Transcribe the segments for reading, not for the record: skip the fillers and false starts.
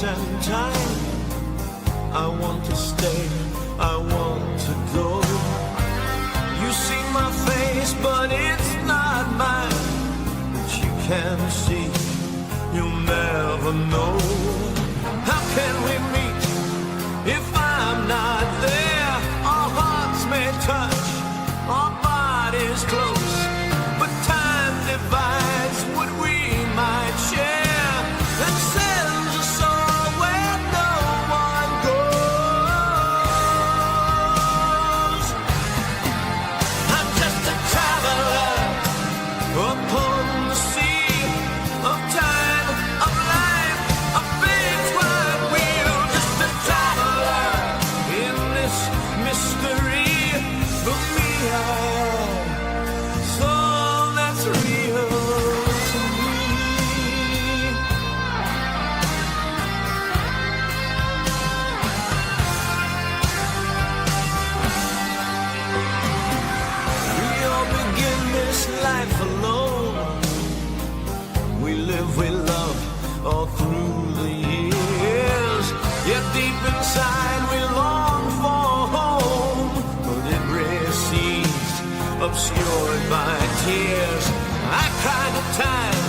and time. I want to stay, I want to go. You see my face, but it's not mine. But you can see, you'll never know. How can we meet if I'm not there? Our hearts may touch, our bodies close, but time divides what we might share and sends us all where no one goes. I'm just a traveler upon the sea of time, of life, of fate's wide wheel. Just a traveler in this mystery. For me, I am so that's real to me. We all begin this life alone. We live, we love all through the years. Yet deep inside we long for home, but it recedes, obscured by tears. I cry the time,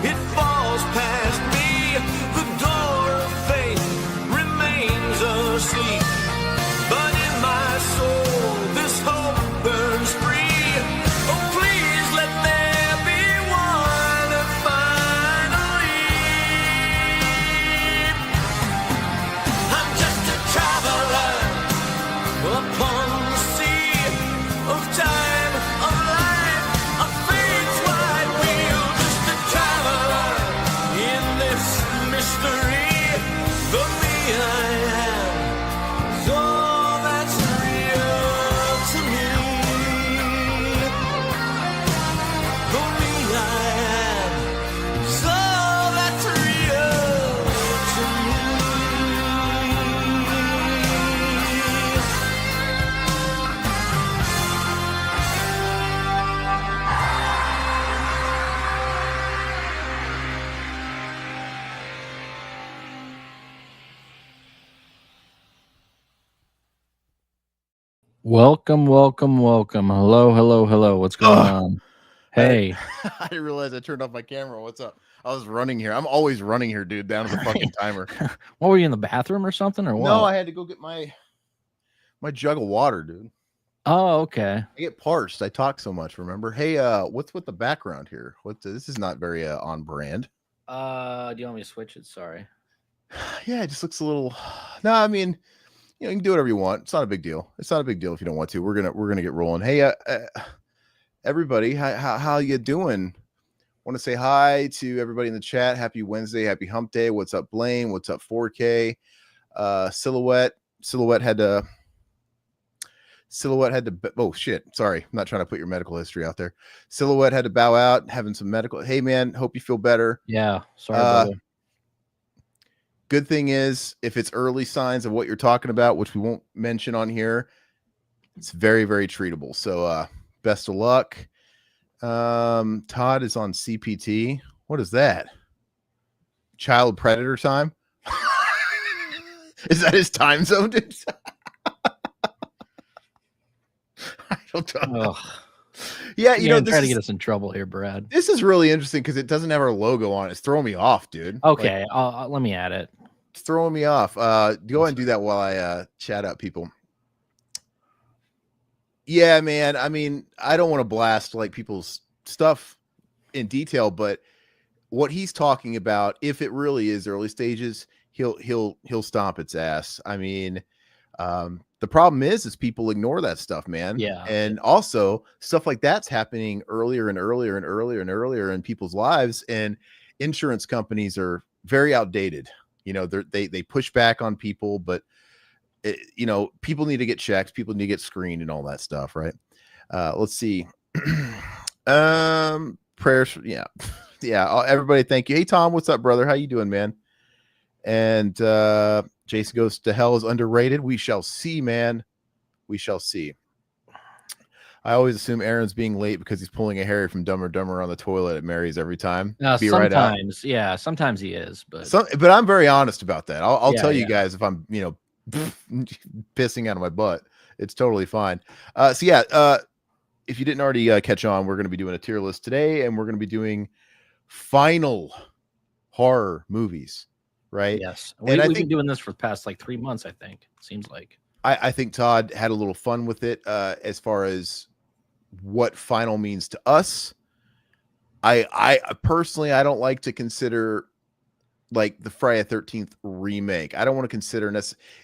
it falls past me. The door of faith remains asleep, but in my soul this hope burns free. Oh, please let there be one finally. I'm just a traveler upon the sea of time, of life, of fate's wide wheel. Just a traveler in this mystery. For me, I am so that's real to me. For me, I am so that's real to me. Welcome. Hello. What's going on? Hey, I didn't realize I turned off my camera. What's up? I was running here. I'm always running here, dude, down to the fucking timer. what were you in the bathroom or something or what? No, I had to go get my jug of water, dude. Oh, okay. I get parched. I talk so much, remember? Hey, what's with the background here? This is not very on brand. Do you want me to switch it? Sorry. Yeah, it just looks a little. No, I mean, you can do whatever you want. It's not a big deal. It's not a big deal if you don't want to. We're gonna get rolling. Hey, everybody, how you doing? Want to say hi to everybody in the chat. Happy Wednesday, happy hump day. What's up, Blaine? What's up, 4K? Silhouette had to. Oh shit! Sorry, I'm not trying to put your medical history out there. Silhouette had to bow out, having some medical. Hey man, hope you feel better. Yeah, sorry, brother. Good thing is, if it's early signs of what you're talking about, which we won't mention on here, it's very, very treatable. So best of luck. Todd is on CPT. What is that? Child predator time? Is that his time zone, dude? I don't know. Yeah, you know, trying to get us in trouble here, Brad. This is really interesting because it doesn't have our logo on it. It's throwing me off, dude. Okay, let me add it. It's throwing me off. Go ahead and do that while I chat up people. Yeah, man. I mean, I don't want to blast like people's stuff in detail, but what he's talking about, if it really is early stages, he'll stomp its ass. I mean, the problem is people ignore that stuff, man. Yeah. And also stuff like that's happening earlier and earlier and earlier and earlier in people's lives. And insurance companies are very outdated. You know, they push back on people, but you know, people need to get checked. People need to get screened and all that stuff. Right. Let's see. Prayers. Yeah. Yeah. Everybody. Thank you. Hey, Tom, what's up, brother? How you doing, man? And Jason Goes to Hell is underrated. We shall see, man. We shall see. I always assume Aaron's being late because he's pulling a Harry from Dumb and Dumber on the toilet at Mary's every time. Be right out. Sometimes, yeah, sometimes he is, but But I'm very honest about that. I'll Yeah, tell you yeah. guys if I'm, pissing out of my butt. It's totally fine. So yeah, if you didn't already catch on, we're going to be doing a tier list today, and we're going to be doing final horror movies, right? yes, And I we've been think doing this for the past like 3 months. I think it seems like. I think Todd had a little fun with it as far as what final means to us. I personally, I don't like to consider like the Friday the 13th remake. I don't want to consider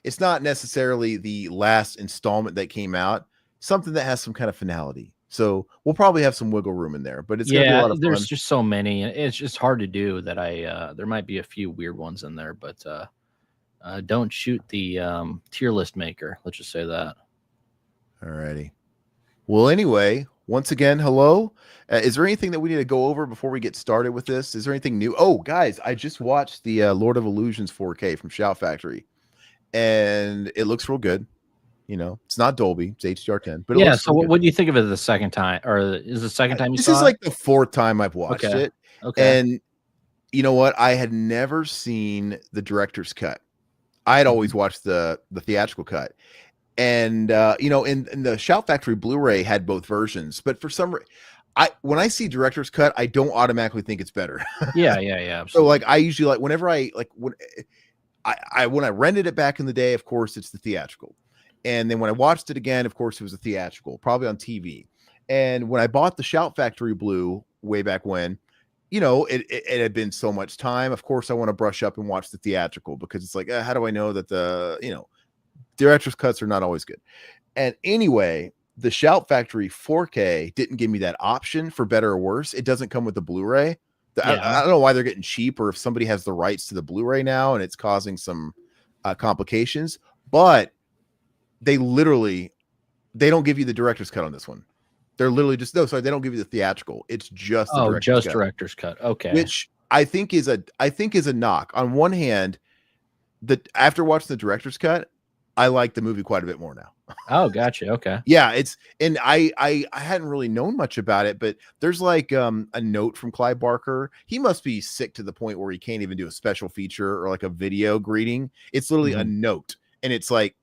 it's not necessarily the last installment that came out, something that has some kind of finality. So we'll probably have some wiggle room in there, but it's gonna be a lot of there's fun. just so many, and it's just hard to do that. There might be a few weird ones in there, but don't shoot the tier list maker. Let's just say that. Alrighty. Well, anyway, once again, hello. Is there anything that we need to go over before we get started with this? Is there anything new? Oh, guys, I just watched the Lord of Illusions 4K from Shout Factory, and it looks real good. It's not Dolby, it's HDR10, but it Yeah. looks So real good. what do you think of it the second time, or is the second time you This saw is it? like the fourth time I've watched Okay. it, Okay. and you know what? I had never seen the director's cut. I had always watched the theatrical cut. And in the Shout Factory Blu-ray had both versions, but for some reason, when I see director's cut, I don't automatically think it's better. Yeah. So Absolutely. like I usually like whenever when I rented it back in the day, of course it's the theatrical. And then when I watched it again, of course it was a theatrical, probably on TV. And when I bought the Shout Factory Blue way back when, it had been so much time. Of course I want to brush up and watch the theatrical because it's like, how do I know that director's cuts are not always good. And anyway, the Shout Factory 4K didn't give me that option for better or worse. It doesn't come with the Blu-ray. I don't know why they're getting cheap, or if somebody has the rights to the Blu-ray now and it's causing some complications, but they don't give you the director's cut on this one. They're literally just they don't give you the theatrical. It's just the director's cut. Director's cut. Okay. Which I think is a knock. On one hand, after watching the director's cut, I like the movie quite a bit more now. Oh, gotcha. Okay. Yeah, and I hadn't really known much about it, but there's like a note from Clive Barker. He must be sick to the point where he can't even do a special feature or like a video greeting. It's literally a note, and it's like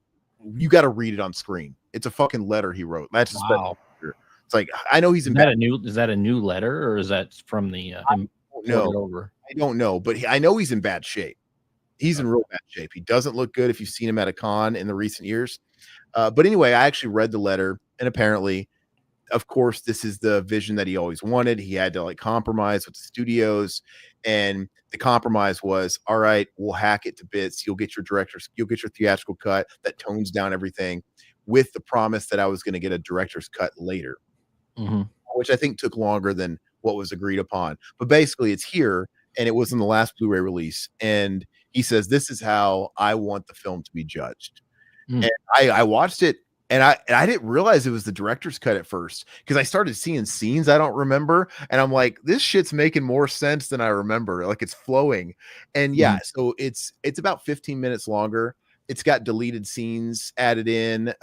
you got to read it on screen. It's a fucking letter he wrote. That's just Wow. it's like I know he's Is that a new letter, or is that from the over? I don't know, but I know he's in bad shape. He's in real bad shape. He doesn't look good if you've seen him at a con in the recent years. But anyway, I actually read the letter, and apparently, of course, this is the vision that he always wanted. He had to like compromise with the studios, and the compromise was, all right, we'll hack it to bits. You'll get your theatrical cut that tones down everything, with the promise that I was going to get a director's cut later, which I think took longer than what was agreed upon. But basically, it's here, and it was in the last Blu-ray release, and he says, this is how I want the film to be judged. And I watched it, and I didn't realize it was the director's cut at first, because I started seeing scenes I don't remember, and I'm like, this shit's making more sense than I remember. Like, it's flowing. And yeah, so it's about 15 minutes longer. It's got deleted scenes added in.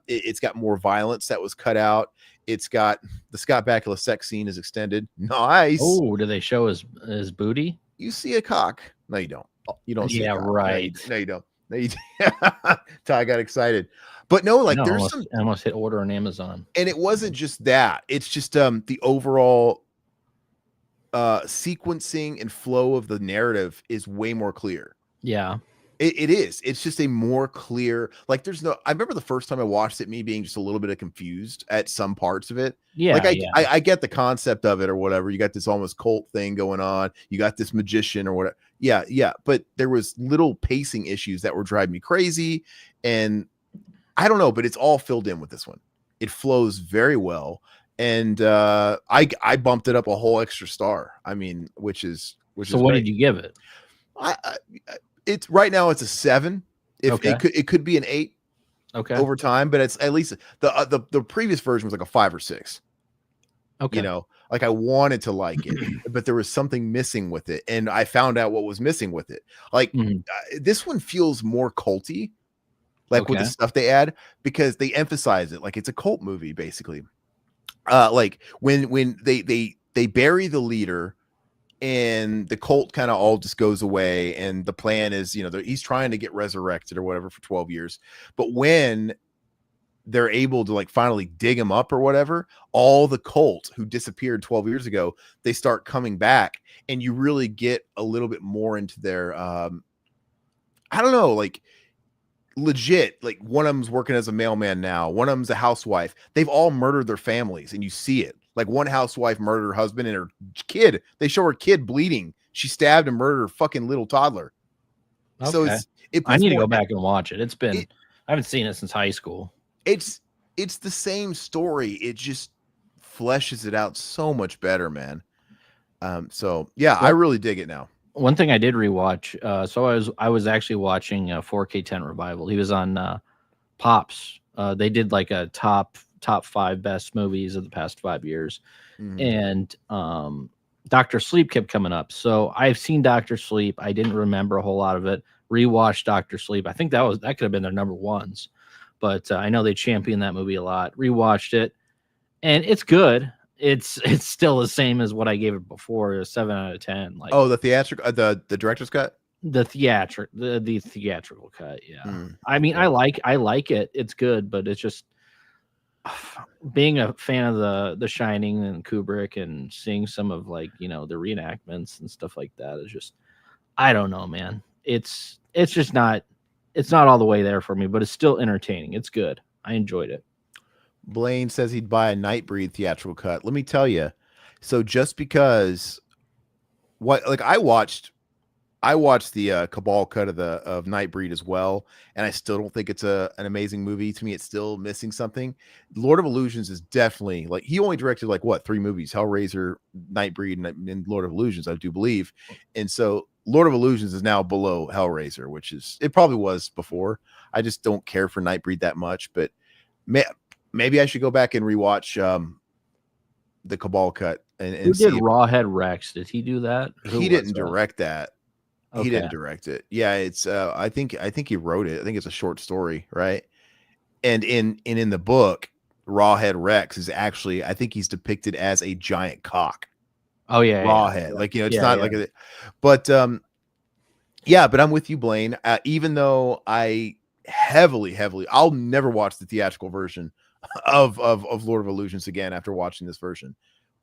It's got more violence that was cut out. It's got the Scott Bakula sex scene is extended. Nice. Oh, do they show his booty? You see a cock. No, you don't. You don't see a cock. Right. No, you don't. No, you Ty got excited. But no, like there's I almost hit order on Amazon. And it wasn't just that. It's just the overall sequencing and flow of the narrative is way more clear. Yeah. It is. It's just a more clear, like I remember the first time I watched it, me being just a little bit confused at some parts of it. Yeah. Like I get the concept of it or whatever. You got this almost cult thing going on. You got this magician or whatever. Yeah. But there was little pacing issues that were driving me crazy. And I don't know, but it's all filled in with this one. It flows very well. And I bumped it up a whole extra star. I mean, which is so what did you give it? It's right now it's a 7. If it could be an 8 over time, but it's at least the previous version was like a 5 or 6. Okay. Like I wanted to like it, but there was something missing with it, and I found out what was missing with it. Like this one feels more culty, like with the stuff they add, because they emphasize it like it's a cult movie basically. Like when they bury the leader and the cult kind of all just goes away, and the plan is, he's trying to get resurrected or whatever for 12 years. But when they're able to like finally dig him up or whatever, all the cult who disappeared 12 years ago, they start coming back, and you really get a little bit more into their I don't know, like legit, like one of them's working as a mailman now, one of them's a housewife. They've all murdered their families, and you see it. Like one housewife murdered her husband and her kid. They show her kid bleeding. She stabbed and murdered her fucking little toddler. Okay. So I need to go back and watch it. I haven't seen it since high school. It's the same story. It just fleshes it out so much better, man. So yeah, I really dig it now. One thing I did rewatch. So I was actually watching 4K10 Revival. He was on Pops. They did like a top 5 best movies of the past 5 years, and Dr. Sleep kept coming up. So I've seen Dr. Sleep. I didn't remember a whole lot of it. Rewatched Dr. Sleep. I think that could have been their number ones, but I know they championed that movie a lot. Rewatched it, and it's good. It's still the same as what I gave it before, a 7 out of 10. Like, the theatrical, the director's cut, the theatrical cut. Yeah, I mean, I like it. It's good, but it's just being a fan of the Shining and Kubrick and seeing some of like the reenactments and stuff like that is just, I don't know, man. It's just not all the way there for me, but it's still entertaining. It's good. I enjoyed it. Blaine says he'd buy a Nightbreed theatrical cut. Let me tell you. So just because I watched the Cabal cut of Nightbreed as well, and I still don't think it's an amazing movie. To me, it's still missing something. Lord of Illusions is definitely, like, he only directed 3 movies: Hellraiser, Nightbreed, and Lord of Illusions, I do believe. And so Lord of Illusions is now below Hellraiser, which is, it probably was before. I just don't care for Nightbreed that much, but maybe I should go back and rewatch the Cabal cut. And Who did Rawhead Rex? Did he do that? He didn't direct that. Okay. He didn't direct it. Yeah, it's I think he wrote it. I think it's a short story, right? And in the book, Rawhead Rex is actually, I think he's depicted as a giant cock. Oh yeah, Rawhead. yeah. Like, it's not like a, but yeah, but I'm with you, Blaine. Even though I heavily, I'll never watch the theatrical version of Lord of Illusions again after watching this version.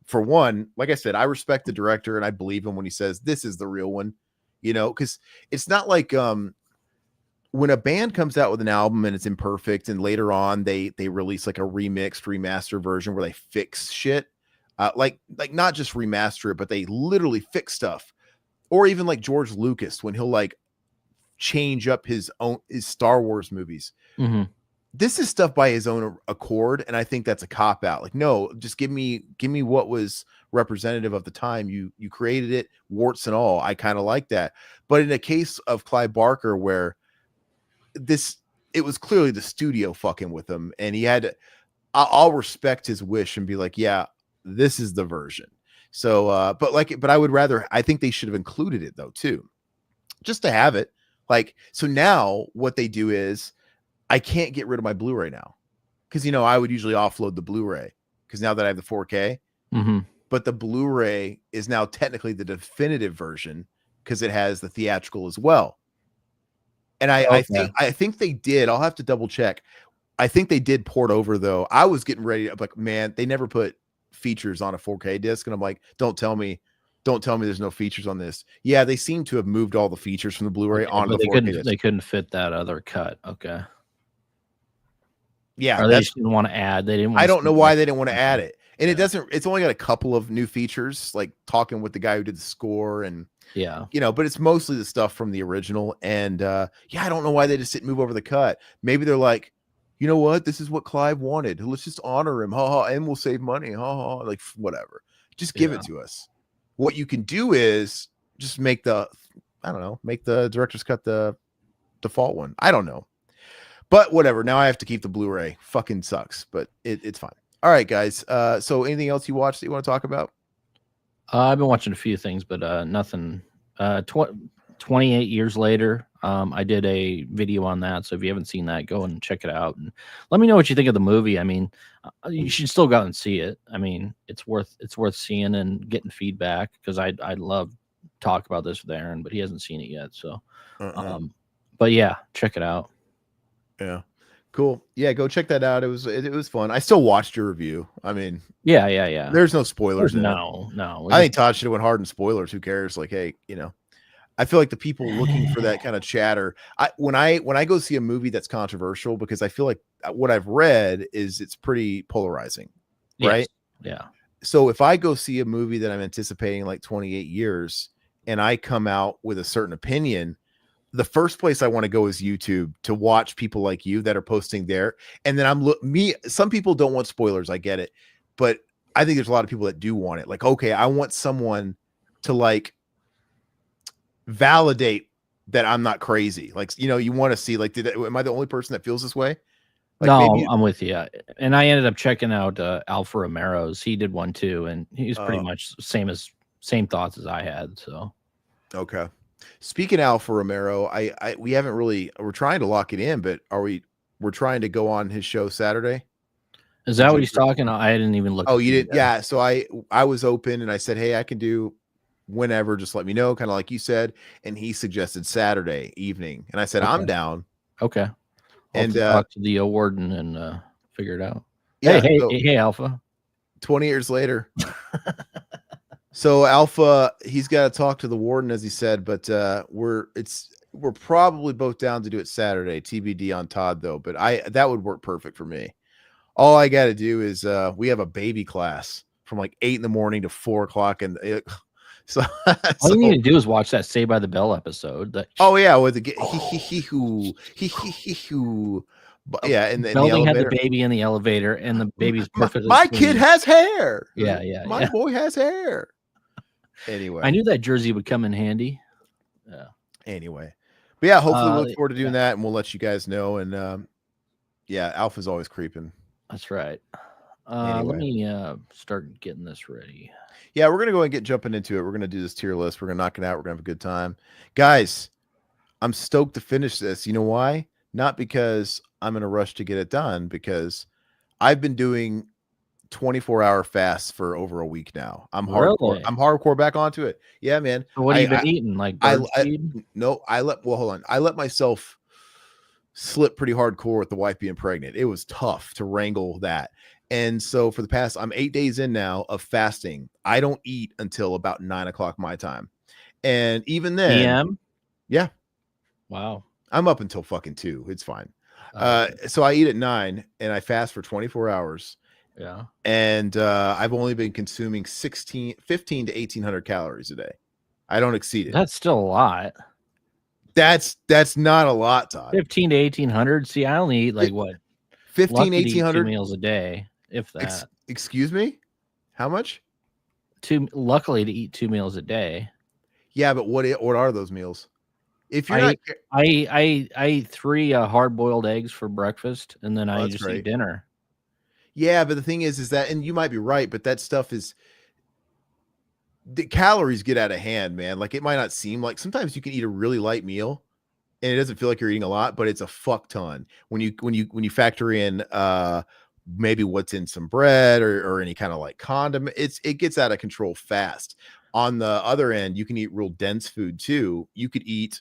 For one, like I said, I respect the director and I believe him when he says this is the real one, because it's not like when a band comes out with an album and it's imperfect and later on they release like a remixed, remaster version where they fix shit, like not just remaster it, but they literally fix stuff. Or even like George Lucas, when he'll like change up his Star Wars movies. Mm-hmm. This is stuff by his own accord, and I think that's a cop out. Like, no, just give me what was representative of the time. You created it, warts and all. I kind of like that. But in a case of Clive Barker, where it was clearly the studio fucking with him, and he had to, I'll respect his wish and be like, yeah, this is the version. So, but I think they should have included it though too, just to have it. Like, so now what they do is, I can't get rid of my Blu-ray now, because I would usually offload the Blu-ray because now that I have the 4K, but the Blu-ray is now technically the definitive version because it has the theatrical as well. And I think they did. I'll have to double check. I think they did port over though. I was getting ready to, like, man, they never put features on a 4K disc, and I'm like, don't tell me there's no features on this. Yeah, they seem to have moved all the features from the Blu-ray onto the 4K disc. They couldn't fit that other cut. Okay. Yeah, or they just didn't want to add. They didn't. I don't know why they didn't want to add it, and it's only got a couple of new features, like talking with the guy who did the score, and but it's mostly the stuff from the original. And I don't know why they just didn't move over the cut. Maybe they're like, you know what, this is what Clive wanted. Let's just honor him, and we'll save money, like whatever. Just give it to us. What you can do is just make the director's cut the default one. I don't know. But whatever. Now I have to keep the Blu-ray. Fucking sucks, but it's fine. All right, guys. So anything else you watched that you want to talk about? I've been watching a few things, but nothing. 28 years later, I did a video on that, so if you haven't seen that, go and check it out and let me know what you think of the movie. I mean, you should still go out and see it. I mean, it's worth seeing and getting feedback because I'd love to talk about this with Aaron, but he hasn't seen it yet. So, but yeah, check it out. Yeah. Cool. Yeah, go check that out. It was fun. I still watched your review. I mean, yeah. There's no spoilers. No. I think Todd should have went hard in spoilers. Who cares? Like, hey, I feel like the people looking for that kind of chatter. When I go see a movie that's controversial, because I feel like what I've read is it's pretty polarizing, right? Yeah. So if I go see a movie that I'm anticipating like 28 years and I come out with a certain opinion, the first place I want to go is YouTube to watch people like you that are posting there. And then some people don't want spoilers. I get it. But I think there's a lot of people that do want it. Like, okay, I want someone to like validate that I'm not crazy. Like, you want to see like, am I the only person that feels this way? Like, no, maybe I'm with you. And I ended up checking out Alfa Romero's. He did one too, and he's pretty much same thoughts as I had. So okay. Speaking of Alfa Romero, we haven't really. We're trying to lock it in, but we're trying to go on his show Saturday. Is that what he's talking? I didn't even look. Oh, you didn't? Yeah. So I was open and I said, hey, I can do whenever. Just let me know, kind of like you said. And he suggested Saturday evening, and I said I'm down. Okay. And talk to the warden and figure it out. Yeah, hey, Alpha. 20 years later. So Alpha, he's got to talk to the warden, as he said, but we're probably both down to do it Saturday. TBD on Todd though, but that would work perfect for me. All I got to do is we have a baby class from like 8 a.m. to 4 o'clock, and all you need to do is watch that Saved by the Bell episode. Oh yeah, with the yeah, and Belding had the baby in the elevator, and the baby's perfect. My kid has hair. Yeah. My boy has hair. Anyway, I knew that jersey would come in handy. Yeah. Anyway, but yeah, hopefully we look forward to doing that, and we'll let you guys know. And yeah, Alpha's always creeping. That's right. Anyway. Let me start getting this ready. Yeah, we're gonna go and get jumping into it. We're gonna do this tier list. We're gonna knock it out. We're gonna have a good time, guys. I'm stoked to finish this. You know why? Not because I'm in a rush to get it done, because I've been doing 24-hour fasts for over a week now. I'm hardcore. Really? I'm hardcore back onto it. Yeah, man. So what have you been eating? Like no, hold on. I let myself slip pretty hardcore with the wife being pregnant. It was tough to wrangle that. And so for the past, I'm 8 days in now of fasting. I don't eat until about 9 o'clock my time. And even then, PM? Yeah. Wow. I'm up until fucking 2. It's fine. So I eat at 9 and I fast for 24 hours. Yeah. And I've only been consuming 15 to 1800 calories a day. I don't exceed it. That's still a lot. That's not a lot, Todd. 15 to 1800. See, I only eat like what? 15, 1800 meals a day, if that. Excuse me? How much? Luckily to eat 2 meals a day. Yeah, but what are those meals? If you're I eat 3 hard-boiled eggs for breakfast, and then I just eat dinner. Yeah, but the thing is that, and you might be right, but that stuff is, the calories get out of hand, man. Like, it might not seem like, sometimes you can eat a really light meal and it doesn't feel like you're eating a lot, but it's a fuck ton when you factor in maybe what's in some bread or any kind of like condiment. It gets out of control fast. On the other end, you can eat real dense food too. You could eat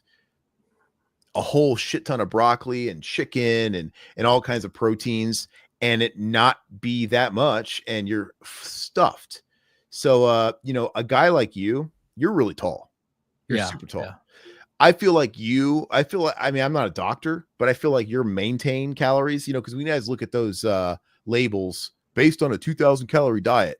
a whole shit ton of broccoli and chicken and all kinds of proteins, and it not be that much, and you're stuffed. So a guy like you're really tall. You're super tall. Yeah. I feel like I mean, I'm not a doctor, but I feel like your maintain calories, because we guys look at those labels based on a 2,000 calorie diet.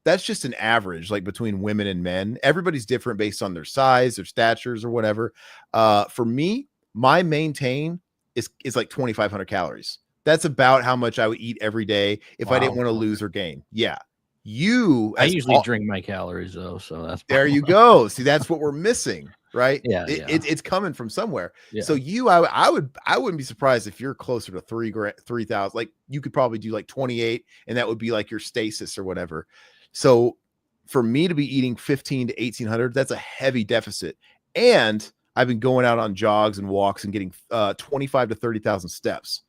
That's just an average, like between women and men. Everybody's different based on their size, their statures, or whatever. For me, my maintain is like 2,500 calories. That's about how much I would eat every day if I didn't want to lose or gain. Yeah. I usually drink my calories though, so that's there you go. See, that's what we're missing, right? Yeah, it's coming from somewhere. Yeah. So I wouldn't be surprised if you're closer to 3,000. Like, you could probably do like 28, and that would be like your stasis or whatever. So for me to be eating 15 to 1,800, that's a heavy deficit. And I've been going out on jogs and walks and getting 25 to 30,000 steps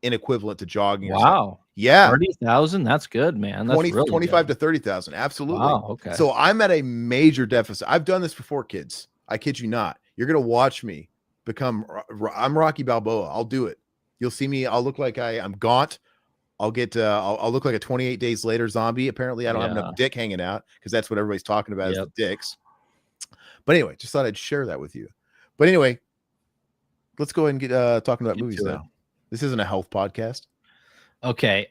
in equivalent to jogging. Wow. Yeah. 30,000. That's good, man. That's 25 good. to 30,000. Absolutely. Wow. Okay. So I'm at a major deficit. I've done this before, kids. I kid you not. You're going to watch me become, I'm Rocky Balboa. I'll do it. You'll see me. I'll look like I'm gaunt. I'll get, I'll look like a 28 days later zombie. Apparently I don't have enough dick hanging out because that's what everybody's talking about is the dicks. But anyway, just thought I'd share that with you. But anyway, let's go ahead and get talking about movies now. This isn't a health podcast. Okay.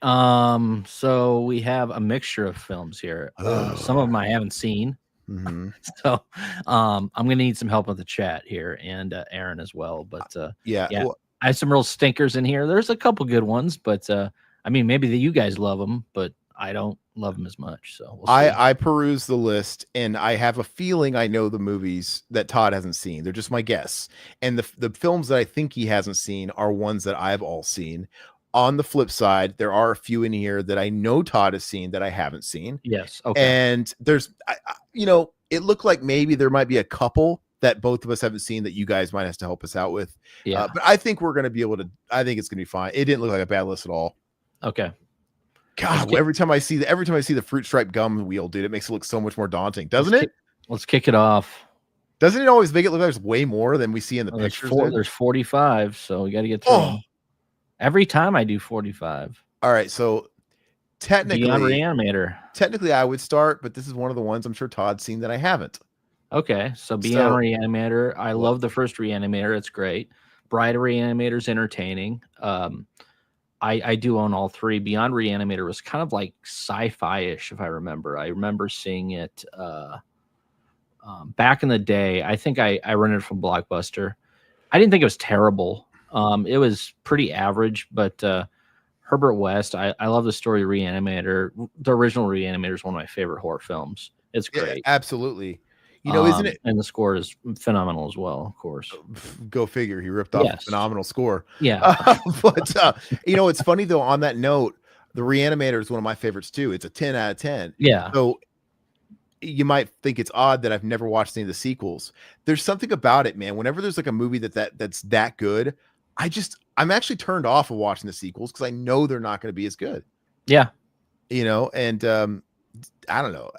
So we have a mixture of films here. Some of them I haven't seen. Mm-hmm. So I'm gonna need some help with the chat here and Aaron as well. But yeah. Well, I have some real stinkers in here. There's a couple good ones, but I mean, maybe you guys love them, but I don't love them as much. So we'll see. I peruse the list and I have a feeling I know the movies that Todd hasn't seen. They're just my guess. And the films that I think he hasn't seen are ones that I've all seen. On the flip side, there are a few in here that I know Todd has seen that I haven't seen. Yes. Okay. And there's, it looked like maybe there might be a couple that both of us haven't seen that you guys might have to help us out with. Yeah. But I think we're going to be able to, I think it's going to be fine. It didn't look like a bad list at all. Okay. God, every time I see the fruit stripe gum wheel, dude, it makes it look so much more daunting, doesn't it? Let's kick it off. Doesn't it always make it look like there's way more than we see in the pictures? There's 45, so we got to get through them. Every time I do 45. All right, so technically, Beyond Reanimator. Technically, I would start, but this is one of the ones I'm sure Todd's seen that I haven't. Okay, so Beyond Reanimator. I love the first Reanimator. It's great. Bride of Reanimator's entertaining. I do own all three. Beyond Reanimator was kind of like sci-fi-ish, if I remember. I remember seeing it back in the day. I think I rented it from Blockbuster. I didn't think it was terrible. It was pretty average, but Herbert West, I love the story of Reanimator. The original Reanimator is one of my favorite horror films. It's great. Yeah, absolutely. Isn't it? And the score is phenomenal as well, of course. Go figure. He ripped off a phenomenal score. Yeah. But, it's funny, though, on that note, the Reanimator is one of my favorites, too. It's a 10 out of 10. Yeah. So you might think it's odd that I've never watched any of the sequels. There's something about it, man. Whenever there's like a movie that's that good, I'm actually turned off of watching the sequels because I know they're not going to be as good. Yeah. And I don't know.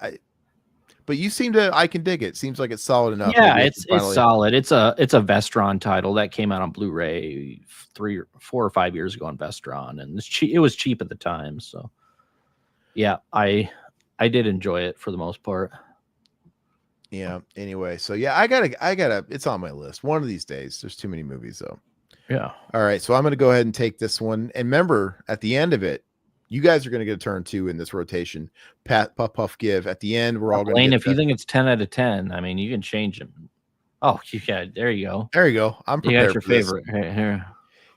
But you seem to, I can dig it. Seems like it's solid enough. Yeah, it's solid. It's a Vestron title that came out on Blu-ray 4 or 5 years ago on Vestron, and it was cheap at the time. So, yeah, I did enjoy it for the most part. Yeah. Anyway, so yeah, I gotta. It's on my list. One of these days. There's too many movies though. Yeah. All right, so I'm gonna go ahead and take this one, and remember, at the end of it, you guys are going to get a turn too in this rotation. Pat, puff, puff, give. At the end, we're all going to. Blaine, if you think it's 10 out of 10, I mean, you can change them. Oh, yeah, there you go. There you go. I'm prepared. You got your favorite here.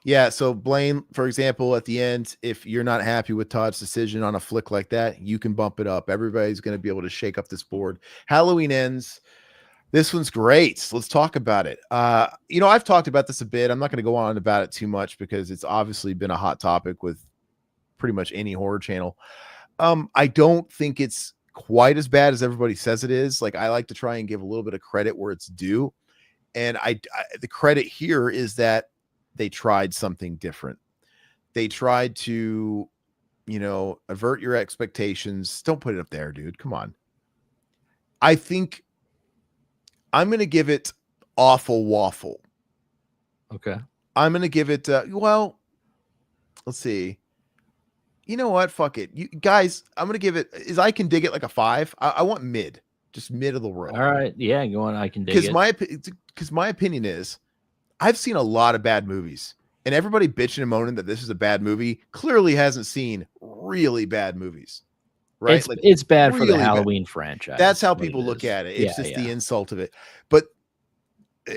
Yeah. So Blaine, for example, at the end, if you're not happy with Todd's decision on a flick like that, you can bump it up. Everybody's going to be able to shake up this board. Halloween Ends. This one's great. Let's talk about it. I've talked about this a bit. I'm not going to go on about it too much because it's obviously been a hot topic with pretty much any horror channel. I don't think it's quite as bad as everybody says it is. Like, I like to try and give a little bit of credit where it's due. And the credit here is that they tried something different. They tried to, avert your expectations. Don't put it up there, dude. Come on. I think I'm going to give it awful waffle. Okay. I'm going to give it, let's see. You know what? Fuck it. You guys, I'm going to give it, I can dig it like a 5. I want mid, just mid of the road. All right. Yeah. Go on. I can dig it. Because my opinion is I've seen a lot of bad movies, and everybody bitching and moaning that this is a bad movie clearly hasn't seen really bad movies. Right. It's bad for the Halloween franchise. That's how people look at it. It's just the insult of it. But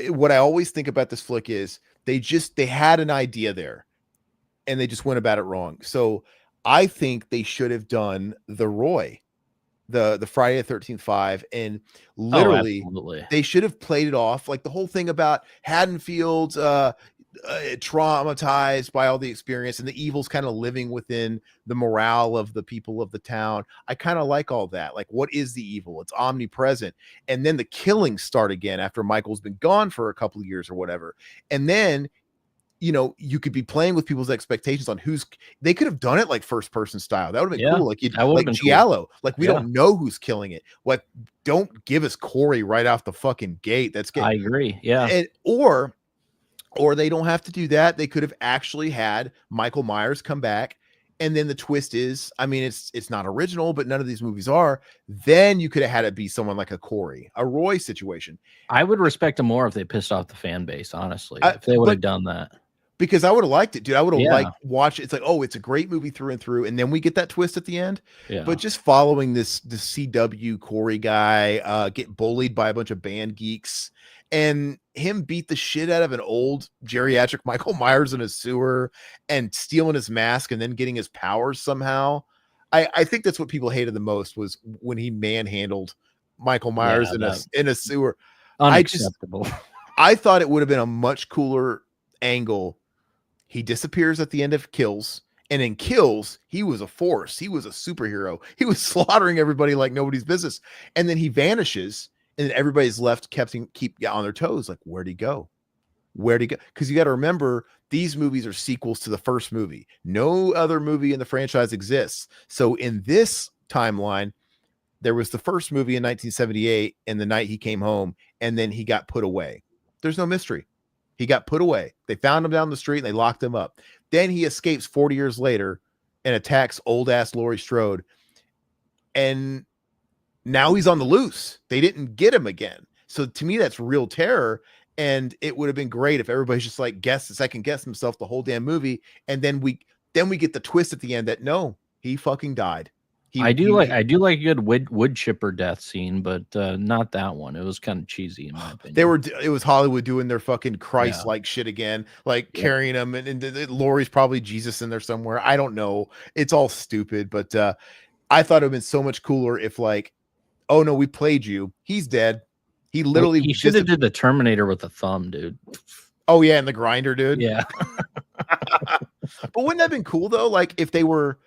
what I always think about this flick is they had an idea there and they just went about it wrong. So I think they should have done the Roy, the Friday the 13th 5, and literally they should have played it off like the whole thing about Haddonfield, traumatized by all the experience, and the evil's kind of living within the morale of the people of the town. I kind of like all that. Like, what is the evil? It's omnipresent. And then the killings start again after Michael's been gone for a couple of years or whatever. And then, you know, you could be playing with people's expectations on they could have done it like first person style. That would have been cool. Like like Giallo, like we don't know who's killing it. Like, don't give us Corey right off the fucking gate. That's good. I agree. Yeah. And, or they don't have to do that. They could have actually had Michael Myers come back. And then the twist is, I mean, it's not original, but none of these movies are. Then you could have had it be someone like a Corey, a Roy situation. I would respect them more if they pissed off the fan base, honestly. If they would have done that. Because I would have liked it, dude. I would have liked watch. It's like, oh, it's a great movie through and through, and then we get that twist at the end. Yeah. But just following the CW Corey guy, get bullied by a bunch of band geeks, and him beat the shit out of an old geriatric Michael Myers in a sewer, and stealing his mask, and then getting his powers somehow. I think that's what people hated the most, was when he manhandled Michael Myers in a sewer. Unacceptable. I thought it would have been a much cooler angle. He disappears at the end of Kills, and in Kills, he was a force. He was a superhero. He was slaughtering everybody like nobody's business. And then he vanishes, and then everybody's left keep on their toes. Like, where'd he go? Where'd he go? Because you got to remember, these movies are sequels to the first movie. No other movie in the franchise exists. So in this timeline, there was the first movie in 1978, and the night he came home, and then he got put away. There's no mystery. He got put away. They found him down the street and they locked him up. Then he escapes 40 years later and attacks old ass Laurie Strode. And now he's on the loose. They didn't get him again. So to me, that's real terror. And it would have been great if everybody's just like second guess himself the whole damn movie. And then we get the twist at the end that no, he fucking died. I do like a good wood chipper death scene, but not that one. It was kind of cheesy in my opinion. It was Hollywood doing their fucking Christ-like shit again, like carrying him, and Laurie's probably Jesus in there somewhere. I don't know. It's all stupid, but I thought it would have been so much cooler if, like, oh no, we played you. He's dead. He literally he should have did the Terminator with a thumb, dude. Oh yeah, and the grinder, dude. Yeah. But wouldn't that have been cool though? Like if they were,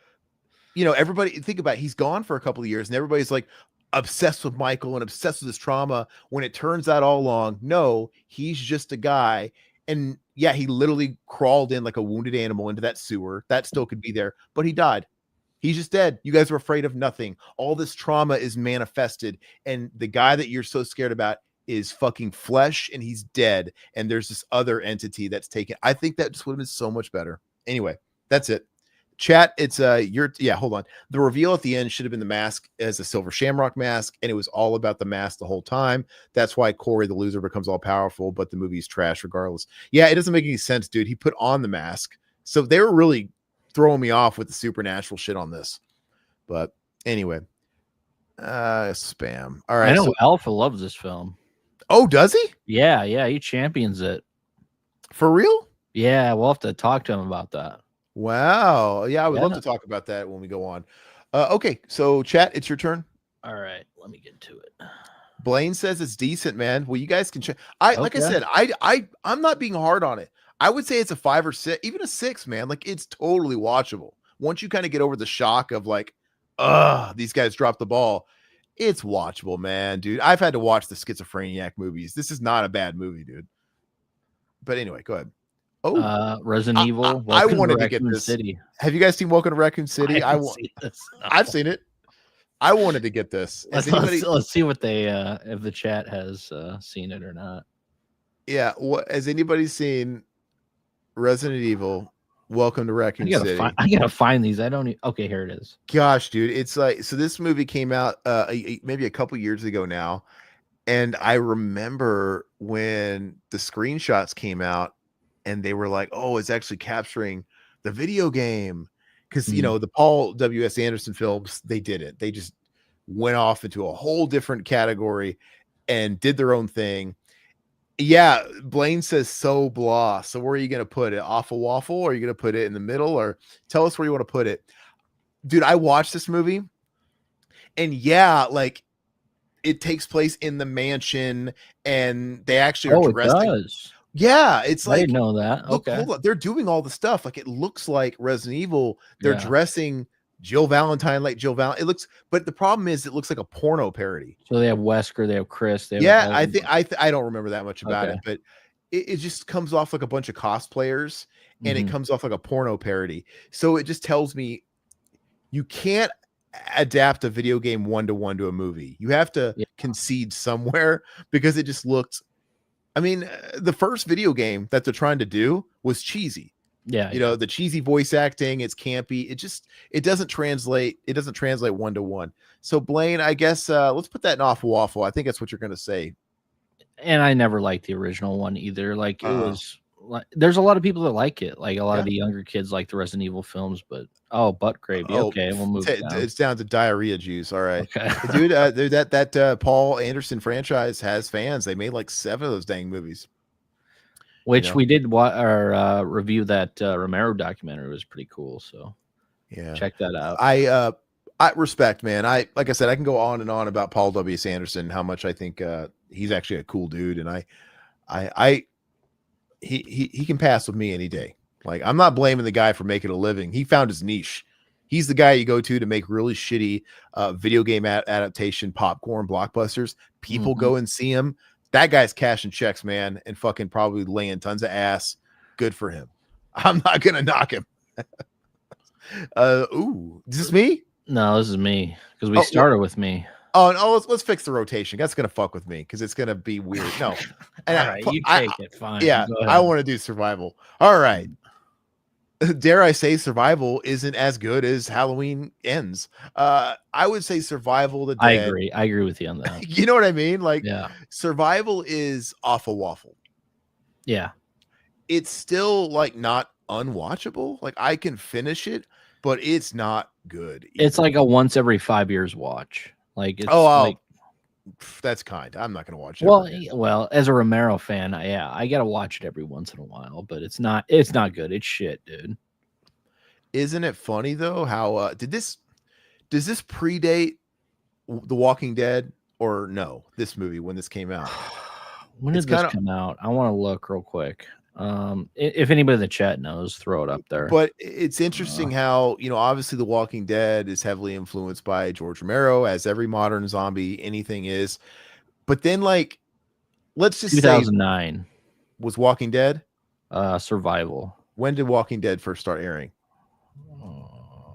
you know, everybody think about it, he's gone for a couple of years and everybody's like obsessed with Michael and obsessed with his trauma, when it turns out all along, no, he's just a guy. And yeah, he literally crawled in like a wounded animal into that sewer. That still could be there, but he died. He's just dead. You guys were afraid of nothing. All this trauma is manifested, and the guy that you're so scared about is fucking flesh, and he's dead. And there's this other entity that's taken. I think that just would have been so much better. Anyway, that's it. Chat, it's hold on. The reveal at the end should have been the mask as a silver shamrock mask, and it was all about the mask the whole time. That's why Corey the loser becomes all powerful, but the movie's trash regardless. Yeah, it doesn't make any sense, dude. He put on the mask. So they were really throwing me off with the supernatural shit on this. But anyway, spam. All right. I know Alpha loves this film. Oh, does he? Yeah, he champions it. For real? Yeah, we'll have to talk to him about that. Wow. Yeah, I would love to talk about that when we go on. Okay, so chat, it's your turn. All right, let me get to it. Blaine says it's decent, man. Well, you guys can check. Like I said, I'm not being hard on it. I would say it's a 5 or 6, even a 6, man. Like it's totally watchable. Once you kind of get over the shock of like, these guys dropped the ball, it's watchable, man, dude. I've had to watch the Schizophreniac movies. This is not a bad movie, dude. But anyway, go ahead. Oh, Resident Evil. I wanted to get this. City. Have you guys seen Welcome to Raccoon City? I've seen this. No. I've seen it. I wanted to get this. Let's see what they if the chat has seen it or not. Yeah. Has anybody seen Resident Evil Welcome to Raccoon City? I gotta find these. Okay, here it is. Gosh, dude, it's like, so this movie came out maybe a couple years ago now, and I remember when the screenshots came out and they were like, oh, it's actually capturing the video game, because you know the Paul W.S. Anderson films, they didn't. They just went off into a whole different category and did their own thing. Yeah, Blaine says so blah. So where are you going to put it? Off a waffle? Or are you going to put it in the middle? Or tell us where you want to put it. Dude, I watched this movie, and yeah, like it takes place in the mansion, and they actually are dressed. Yeah, it's I like, didn't know that. look, Okay. hold on. They're doing all the stuff. Like, it looks like Resident Evil. They're Yeah. dressing Jill Valentine like Jill Valentine. It looks, but the problem is it looks like a porno parody. So they have Wesker, they have Chris, they have Yeah, all. I don't remember that much about Okay. it, but it just comes off like a bunch of cosplayers, and it Mhm. comes off like a porno parody. So it just tells me you can't adapt a video game one-to-one to a movie. You have to Yeah. concede somewhere because it just looked. I mean, the first video game that they're trying to do was cheesy. Yeah. You know, the cheesy voice acting, it's campy. It doesn't translate. It doesn't translate one-to-one. So Blaine, I guess let's put that in off waffle. I think that's what you're going to say. And I never liked the original one either. Like it Uh-uh. was like there's a lot of people that like it. Like a lot Yeah. of the younger kids like the Resident Evil films, but butt gravy. Oh, Okay, we'll move it down. it's down to diarrhea juice. All right, Okay. dude. That Paul Anderson franchise has fans. They made like 7 of those dang movies. Which know? we did review that Romero documentary. It was pretty cool. So Yeah, check that out. I respect, man. Like I said, I can go on and on about Paul W. Sanderson, how much I think he's actually a cool dude, and he can pass with me any day. Like, I'm not blaming the guy for making a living. He found his niche. He's the guy you go to make really shitty video game adaptation popcorn blockbusters. People go and see him. That guy's cashing checks, man, and fucking probably laying tons of ass. Good for him. I'm not gonna knock him. Ooh, is this me? No, this is me because we started with me. Oh, no, let's fix the rotation. That's gonna fuck with me because it's gonna be weird. No, and All right, you take it. Fine. yeah, Go ahead. I want to do survival. All right. Dare I say survival isn't as good as Halloween Ends. I would say Survival the Dead. I agree with you on that. You know what I mean? Like, Yeah. Survival is off a waffle. Yeah. It's still like not unwatchable. Like, I can finish it, but it's not good either. It's like a once every 5 years watch. Like it's like, that's kind. I'm not gonna watch it. Well, as a Romero fan, I gotta watch it every once in a while, but it's not good. It's shit, dude. Isn't it funny though how does this predate The Walking Dead or no? This movie when this came out. When did this come out? I want to look real quick. If anybody in the chat knows, throw it up there. But it's interesting how, obviously The Walking Dead is heavily influenced by George Romero, as every modern zombie anything is. But then, like, let's just 2009 say, was Walking Dead Survival. When did Walking Dead first start airing?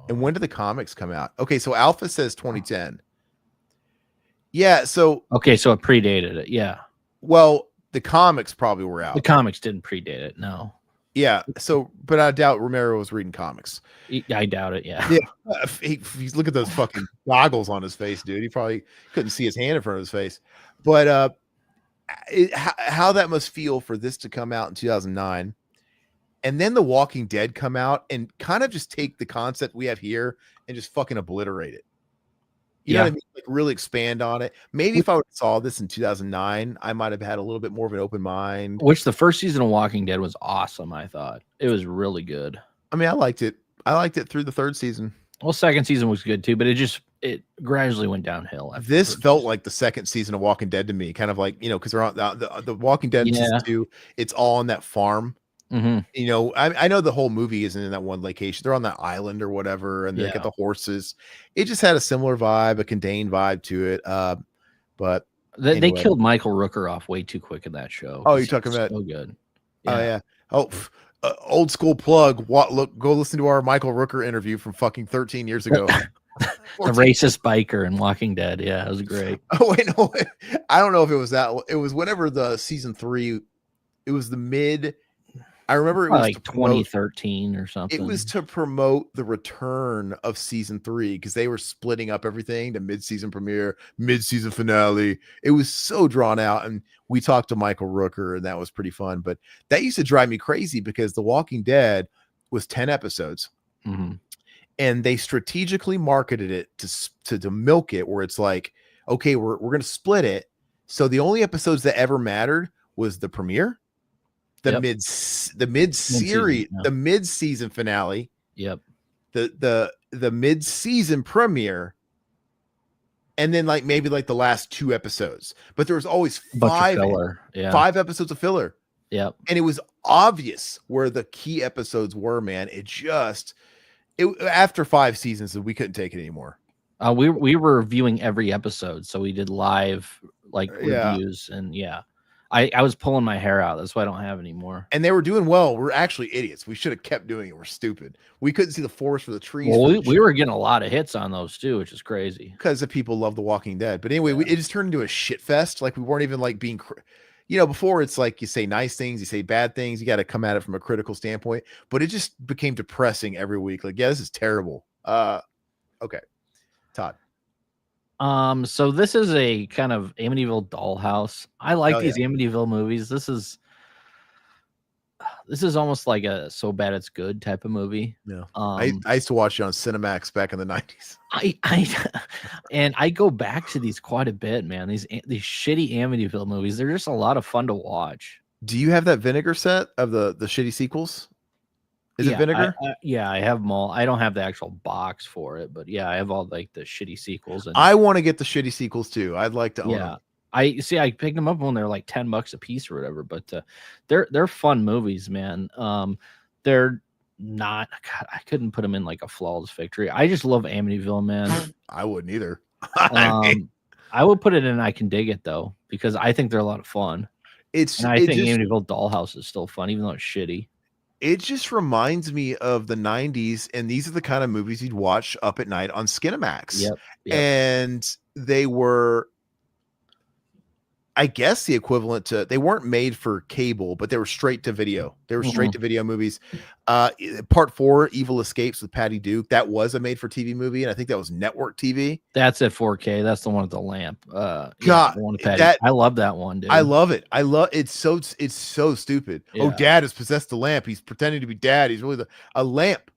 And when did the comics come out? Okay, so Alpha says 2010. Yeah, so okay, so it predated it. Yeah. Well, the comics probably were out. The comics didn't predate it. No. Yeah. So, but I doubt Romero was reading comics. I doubt it. Yeah. Yeah. Look at those fucking goggles on his face, dude. He probably couldn't see his hand in front of his face. But how that must feel for this to come out in 2009, and then The Walking Dead come out and kind of just take the concept we have here and just fucking obliterate it. You know what I mean? Like, really expand on it. Maybe if I saw this in 2009, I might have had a little bit more of an open mind. Which the first season of Walking Dead was awesome. I thought it was really good. I mean, I liked it. I liked it through the 3rd season. Well, 2nd season was good too, but it gradually went downhill. This felt like the 2nd season of Walking Dead to me, kind of like, because they're on the Walking Dead season 2. It's all on that farm. Mm-hmm. I know the whole movie isn't in that one location. They're on that island or whatever, and they get the horses. It just had a similar vibe, a contained vibe to it. But they killed Michael Rooker off way too quick in that show. Oh, you're talking about so good. Yeah. Oh yeah. Oh, old school plug. Go listen to our Michael Rooker interview from fucking 13 years ago. The racist biker in Walking Dead. Yeah, it was great. Oh wait, no, I don't know if it was that. It was whenever the season 3. It was the mid. I remember it was like 2013 or something. It was to promote the return of season 3 because they were splitting up everything, the mid-season premiere, mid-season finale. It was so drawn out, and we talked to Michael Rooker, and that was pretty fun. But that used to drive me crazy because The Walking Dead was 10 episodes, and they strategically marketed it to milk it, where it's like, okay, we're going to split it. So the only episodes that ever mattered was the premiere, the mid-series, the mid-season finale. Yep. The mid-season premiere, and then maybe the last 2 episodes. But there was always 5 filler. 5 episodes of filler. Yep. And it was obvious where the key episodes were, man. After 5 seasons, we couldn't take it anymore. We were reviewing every episode, so we did live reviews, and I was pulling my hair out. That's why I don't have anymore. And they were doing well. We're actually idiots. We should have kept doing it. We're stupid. We couldn't see the forest for the trees. Well, we were getting a lot of hits on those too, which is crazy because the people love The Walking Dead. But anyway, it just turned into a shit fest. Like we weren't even like being, before it's like you say nice things, you say bad things. You got to come at it from a critical standpoint. But it just became depressing every week. Like, yeah, this is terrible. Okay, Todd. So this is a kind of Amityville Dollhouse. I like these Amityville movies. This is almost like a so bad it's good type of movie. Yeah. I used to watch it on Cinemax back in the 90s. I go back to these quite a bit, man. These shitty Amityville movies, they're just a lot of fun to watch. Do you have that vinegar set of the shitty sequels? Is it vinegar? I have them all. I don't have the actual box for it, but I have all like the shitty sequels. And I want to get the shitty sequels too. I'd like to own them. I picked them up when they're like $10 a piece or whatever, but they're fun movies, man. They're not, God, I couldn't put them in like a flawless victory. I just love Amityville, man. I wouldn't either. I would put it in I Can Dig It though, because I think they're a lot of fun. I think Amityville Dollhouse is still fun, even though it's shitty. It just reminds me of the 90s, and these are the kind of movies you'd watch up at night on Skinamax. Yep. And they were, I guess, the equivalent to, they weren't made for cable, but they were straight to video. They were straight to video movies. Part 4, Evil Escapes with Patty Duke, that was a made for TV movie, and I think that was network TV. That's at 4K. That's the one with the lamp. God, the one with Patty. I love that one, dude. I love it. It's so stupid. Yeah. Oh, dad has possessed the lamp. He's pretending to be dad. He's really a lamp.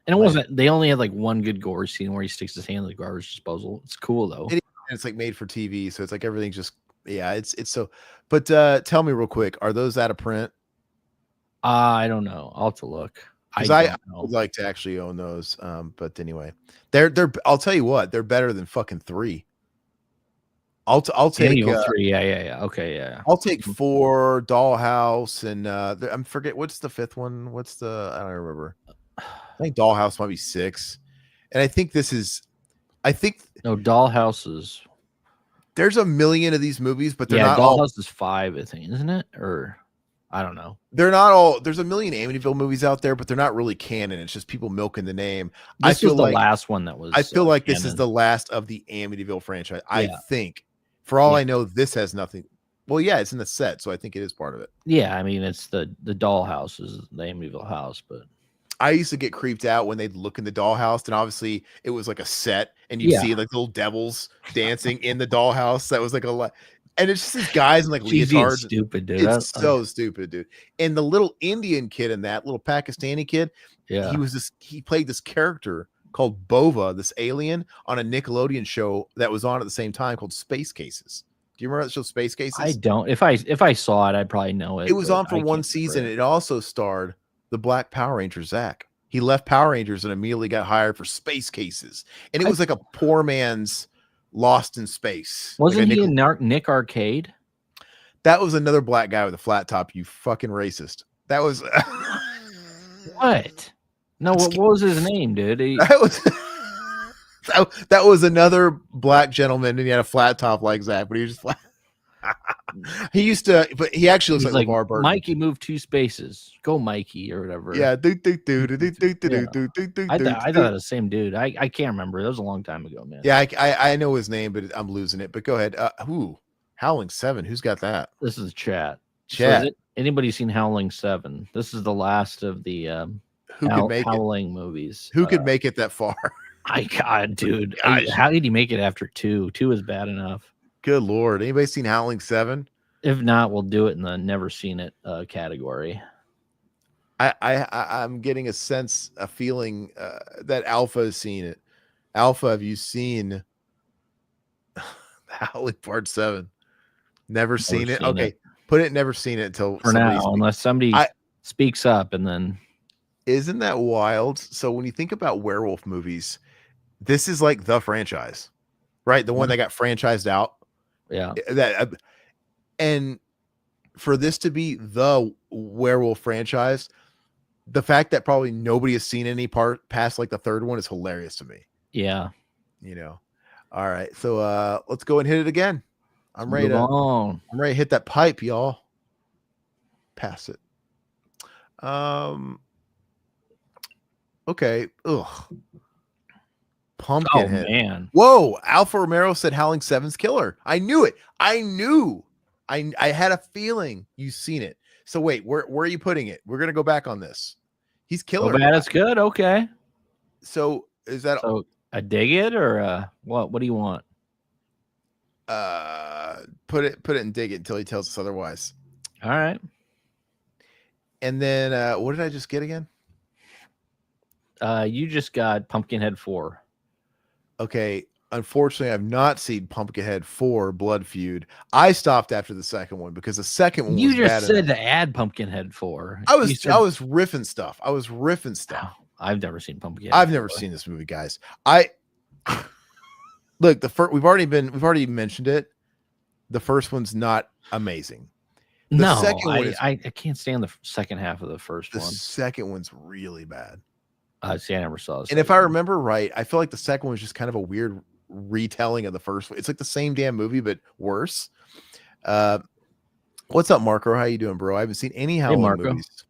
And it wasn't, they only had like one good gore scene where he sticks his hand in the garbage disposal. It's cool though. It's like made for TV, so it's like everything's just, it's so. But tell me real quick, are those out of print? I don't know. I'll have to look. I would like to actually own those. But anyway, they're. I'll tell you what, they're better than fucking 3. I'll take 3. Yeah. Okay, yeah. I'll take 4, Dollhouse, and I'm forget what's the 5th one. I don't remember. I think Dollhouse might be 6, and I think this is. No, Dollhouse. There's a million of these movies, but they're not Dollhouse all. is 5, I think, isn't it? Or I don't know. They're not all. There's a million Amityville movies out there, but they're not really canon. It's just people milking the name. This was the last one that was. I feel like canon. This is the last of the Amityville franchise. Yeah. I think. For all I know, this has nothing. Well, yeah, it's in the set, so I think it is part of it. Yeah, I mean, it's the Dollhouse is the Amityville house, but I used to get creeped out when they'd look in the dollhouse, and obviously it was like a set, and you'd see like little devils dancing in the dollhouse. That was like a lot, and it's just these guys in like leotards. Stupid, dude. It's so stupid, dude. And the little Indian kid in that little Pakistani kid, he played this character called Bova, this alien, on a Nickelodeon show that was on at the same time called Space Cases. Do you remember that show, Space Cases? I don't. If I saw it, I'd probably know it. It was on for one season. It also starred the Black Power Ranger Zach. He left Power Rangers and immediately got hired for Space Cases, and it was like a poor man's Lost in Space. Wasn't he in Nick Arcade? That was another black guy with a flat top. You fucking racist. That was what? No, what was his name, dude? That was another black gentleman, and he had a flat top like Zach, but he was just flat. He used to, but he actually looks like LeVar Burton. Mikey moved 2 spaces. Go Mikey or whatever. Yeah. I thought the same dude. I can't remember. That was a long time ago, man. Yeah, I know his name, but I'm losing it. But go ahead. Howling 7. Who's got that? This is chat. Chat. So anybody seen Howling 7? This is the last of the Howling movies. Who could make it that far? God, dude. How did he make it after 2? 2 is bad enough. Good Lord. Anybody seen Howling 7? If not, we'll do it in the never seen it category. I'm getting a feeling that Alpha has seen it. Alpha, have you seen Howling Part 7? Never seen it? Okay. Put it never seen it until for now, unless somebody speaks up, and then. Isn't that wild? So when you think about werewolf movies, this is like the franchise, right? The one that got franchised out. Yeah. And for this to be the werewolf franchise, the fact that probably nobody has seen any part past like the third one is hilarious to me. Yeah. You know. All right. So let's go and hit it again. I'm ready Move on. to hit that pipe, y'all. Pass it. Okay. Ugh. Pumpkinhead. Oh man. Whoa. Alpha Romero said Howling 7's killer. I knew it. I knew. I had a feeling you've seen it. So wait, where are you putting it? We're gonna go back on this. He's killer. Oh, bad it's good. Okay. So is that So I dig it or what? What do you want? put it and dig it until he tells us otherwise. All right. And then what did I just get again? You just got Pumpkinhead 4. Okay. Unfortunately, I've not seen Pumpkinhead 4 Blood Feud. I stopped after the second one because the second one You was just bad said enough. to add Pumpkinhead 4. I was You said- riffing stuff. Oh, I've never seen Pumpkinhead. I've never seen this movie, guys. Look, the first we've already mentioned it. The first one's not amazing. No, second one is- I can't stand the second half of the first The one. second one's really bad. See, I never saw this. And if I remember right, I feel like the second one was just kind of a weird retelling of the first one. It's like the same damn movie, but worse. What's up, Marco? How you doing, bro? I haven't seen any Halloween Marco. movies.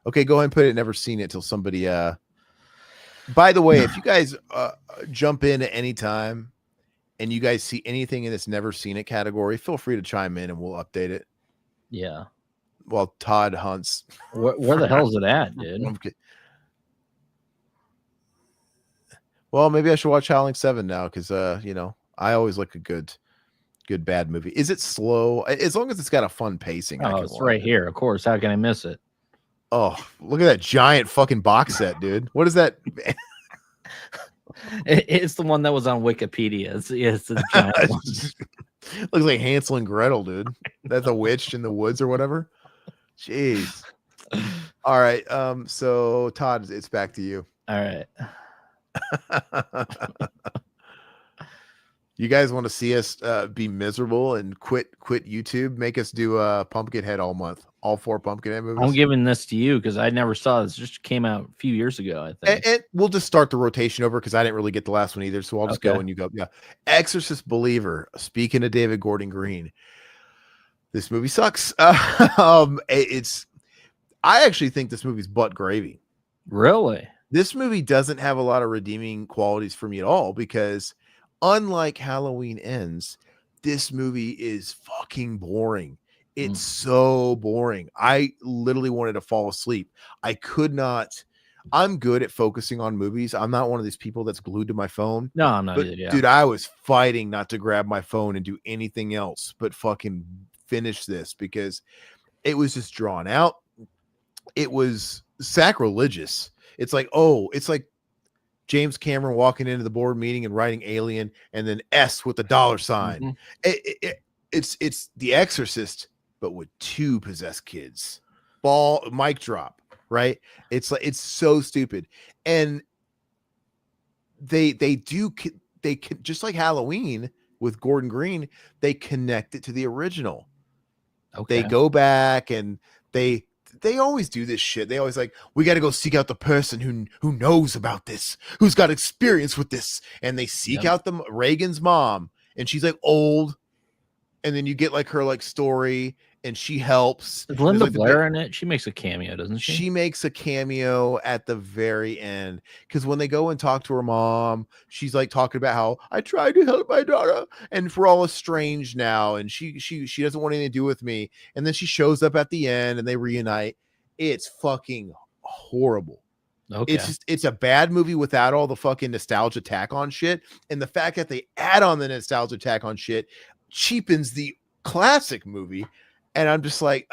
Okay, go ahead and put it. Never seen it till somebody. By the way, if you guys jump in at any time and you guys see anything in this never seen it category, feel free to chime in and we'll update it. Yeah. While Todd hunts. Where the hell is it at, dude? Well, maybe I should watch Howling 7 now because I always like a good bad movie. Is it slow? As long as it's got a fun pacing. Oh, it's right here. Of course. How can I miss it? Oh, look at that giant fucking box set, dude. What is that? It's the one that was on Wikipedia. It's a giant one. Looks like Hansel and Gretel, dude. That's a witch in the woods or whatever. Jeez. All right. So Todd, it's back to you. All right. You guys want to see us be miserable and quit YouTube? Make us do Pumpkinhead all month, all 4 Pumpkinhead movies. I'm giving this to you because I never saw this. Just came out a few years ago, I think. And we'll just start the rotation over because I didn't really get the last one either. So I'll just go and you go. Yeah. Exorcist Believer. Speaking of David Gordon Green, this movie sucks. I actually think this movie's butt gravy. Really? This movie doesn't have a lot of redeeming qualities for me at all because unlike Halloween Ends, this movie is fucking boring. It's so boring. I literally wanted to fall asleep. I could not. I'm good at focusing on movies. I'm not one of these people that's glued to my phone. No, I'm not. But, either, yeah. dude, I was fighting not to grab my phone and do anything else but fucking finish this because it was just drawn out. It was sacrilegious. It's like James Cameron walking into the board meeting and writing Alien and then S with the dollar sign. Mm-hmm. It's The Exorcist, but with 2 possessed kids. Mic drop, right? It's like it's so stupid. And they just like Halloween with Gordon Green, they connect it to the original. Okay. They go back and they always do this shit. They always like, we got to go seek out the person who knows about this, who's got experience with this. And they seek out Reagan's mom, and she's like old. And then you get like her like story, and she helps. Is Linda like Blair in it? She makes a cameo, doesn't she? She makes a cameo at the very end because when they go and talk to her mom, she's like talking about how I tried to help my daughter, and we're all estranged now, and she doesn't want anything to do with me. And then she shows up at the end, and they reunite. It's fucking horrible. Okay. It's a bad movie without all the fucking nostalgia tack on shit, and the fact that they add on the nostalgia tack on shit cheapens the classic movie. And I'm just like,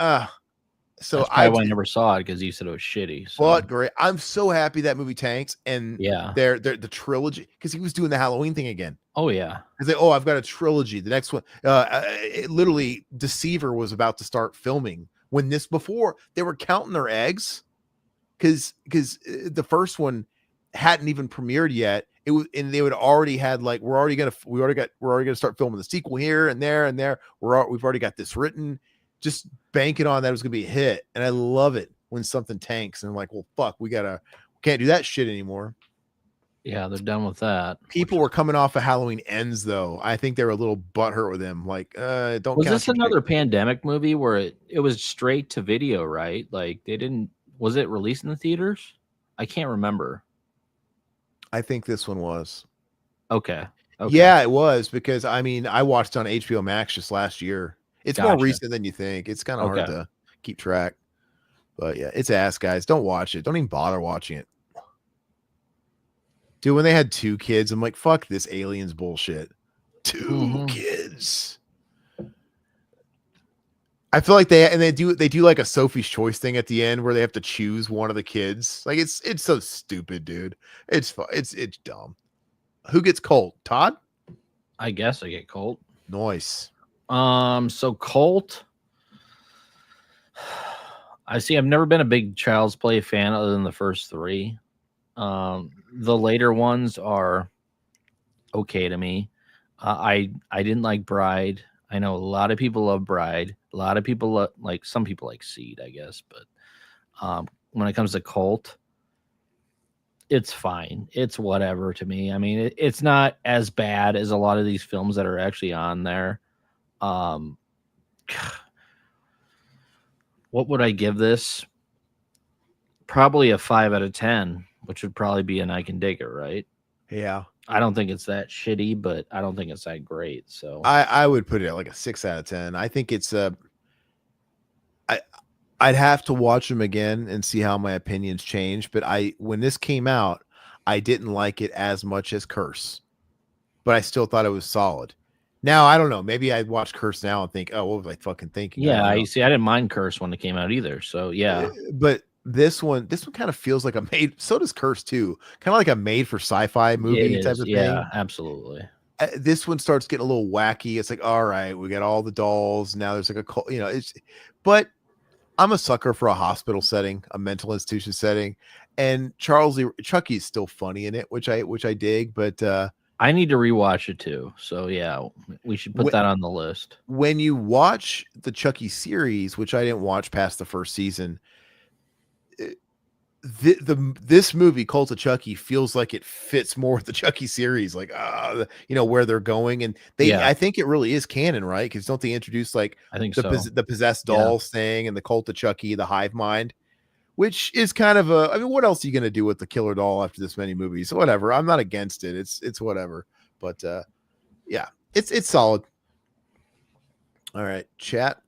so I never saw it because you said it was shitty. So. But great. I'm so happy that movie tanks. And they're the trilogy, because he was doing the Halloween thing again. Oh yeah. He's like, I've got a trilogy. The next one, literally, Deceiver was about to start filming when before they were counting their eggs because the first one hadn't even premiered yet. It was, and they would already had like, we're already gonna start filming the sequel here and there and there. We've already got this written. just banking on that it was gonna be a hit. And I love it when something tanks and I'm like, well, fuck, can't do that shit anymore. Yeah, they're done with that. People were coming off of Halloween Ends, though. I think they were a little butthurt with him. Like, don't Was count this your another chicken. pandemic movie where it was straight to video, right? Like they didn't, was it released in the theaters? I can't remember. I think this one was. Okay. Yeah, it was, because I mean, I watched on HBO Max just last year. It's more Gotcha. recent than you think. It's kind of hard Okay. to keep track. But yeah, it's ass, guys. Don't watch it. Don't even bother watching it. Dude, when they had 2 kids, I'm like, fuck this aliens bullshit. 2 kids. I feel like they do like a Sophie's Choice thing at the end where they have to choose one of the kids. Like it's so stupid, dude. It's dumb. Who gets Colt? Todd? I guess I get Colt. Nice. So Colt, I've never been a big Child's Play fan other than the first 3. The later ones are okay to me. I didn't like Bride. I know a lot of people love Bride. A lot of people like some people like Seed, I guess. But when it comes to Colt, it's fine. It's whatever to me. I mean, it's not as bad as a lot of these films that are actually on there. What would I give this? Probably a 5 out of 10, which would probably be an I can dig it, right? Yeah. I don't think it's that shitty, but I don't think it's that great. So I would put it at like a 6 out of 10. I think it's I'd have to watch them again and see how my opinions change. But when this came out, I didn't like it as much as Curse, but I still thought it was solid. Now I don't know. Maybe I'd watch Curse now and think, oh, what was I fucking thinking? yeah, I didn't mind Curse when it came out either. So yeah, but this one kind of feels like a made. So does Curse too. Kind of like a made for sci-fi movie type of thing. Yeah, absolutely. This one starts getting a little wacky. It's like, all right, we got all the dolls now. There's like but I'm a sucker for a hospital setting, a mental institution setting, and Chucky's still funny in it, which I dig. But I need to rewatch it too. So yeah, we should put that on the list. When you watch the Chucky series, which I didn't watch past the first season, this movie Cult of Chucky feels like it fits more with the Chucky series, like where they're going, and I think it really is canon, right? Because don't they introduce like I think the possessed dolls thing and the Cult of Chucky, the hive mind, which is kind of what else are you gonna do with the killer doll after this many movies? Whatever, I'm not against it. It's whatever, but yeah, it's solid. All right, chat.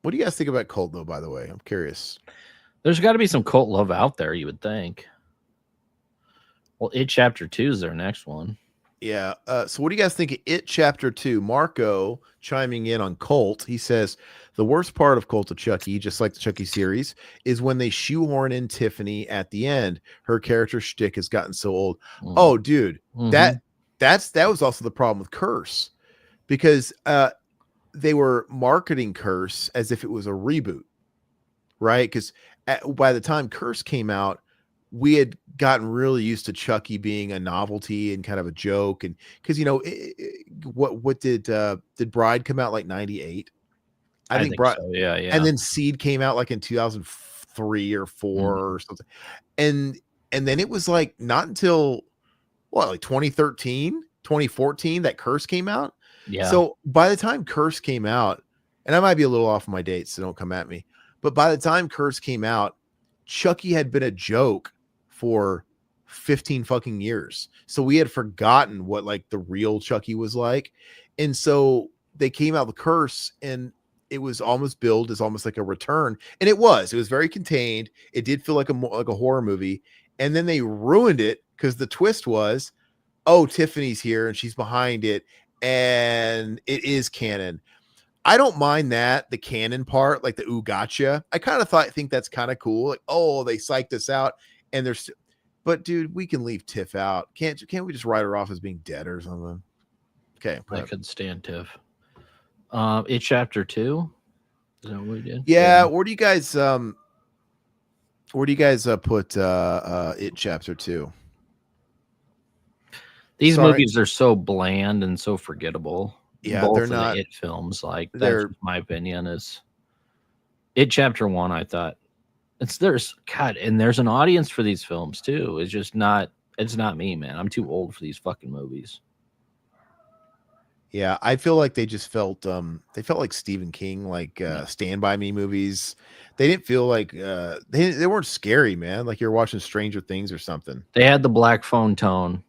What do you guys think about Cult, though? By the way, I'm curious. There's got to be some cult love out there, you would think. Well, It Chapter 2 is their next one. Yeah. So what do you guys think of It Chapter 2? Marco chiming in on Cult. He says, the worst part of Cult of Chucky, just like the Chucky series, is when they shoehorn in Tiffany at the end. Her character shtick has gotten so old. Oh, dude. That was also the problem with Curse, because they were marketing Curse as if it was a reboot, right? Because by the time Curse came out, we had gotten really used to Chucky being a novelty and kind of a joke, and because what did Bride come out like 98? I think Bride, so. Yeah. And then Seed came out like in 2003 or 4 or something, and then it was like not until like 2013, 2014 that Curse came out. Yeah. So by the time Curse came out, and I might be a little off my dates, so don't come at me, but by the time Curse came out, Chucky had been a joke for 15 fucking years. So we had forgotten what like the real Chucky was like. And so they came out with Curse, and it was almost billed as almost like a return. And it was very contained. It did feel like a horror movie. And then they ruined it because the twist was, oh, Tiffany's here and she's behind it, and it is canon. I don't mind that, the canon part, like the ooh gotcha. I kind of think that's kind of cool. Like, oh, they psyched us out, and but dude, we can leave Tiff out. Can't we just write her off as being dead or something? Okay, I could stand Tiff. It Chapter 2. Is that what we did? Yeah. Where do you guys put It Chapter 2? These movies are so bland and so forgettable. Yeah, both they're of not. the It films. Like that's They're just my opinion. Is It Chapter 1? I thought there's God, and there's an audience for these films too. It's just not. It's not me, man. I'm too old for these fucking movies. Yeah, I feel like they just felt they felt like Stephen King, like Stand By Me movies. They didn't feel like they weren't scary, man. Like you're watching Stranger Things or something. They had the Black Phone tone,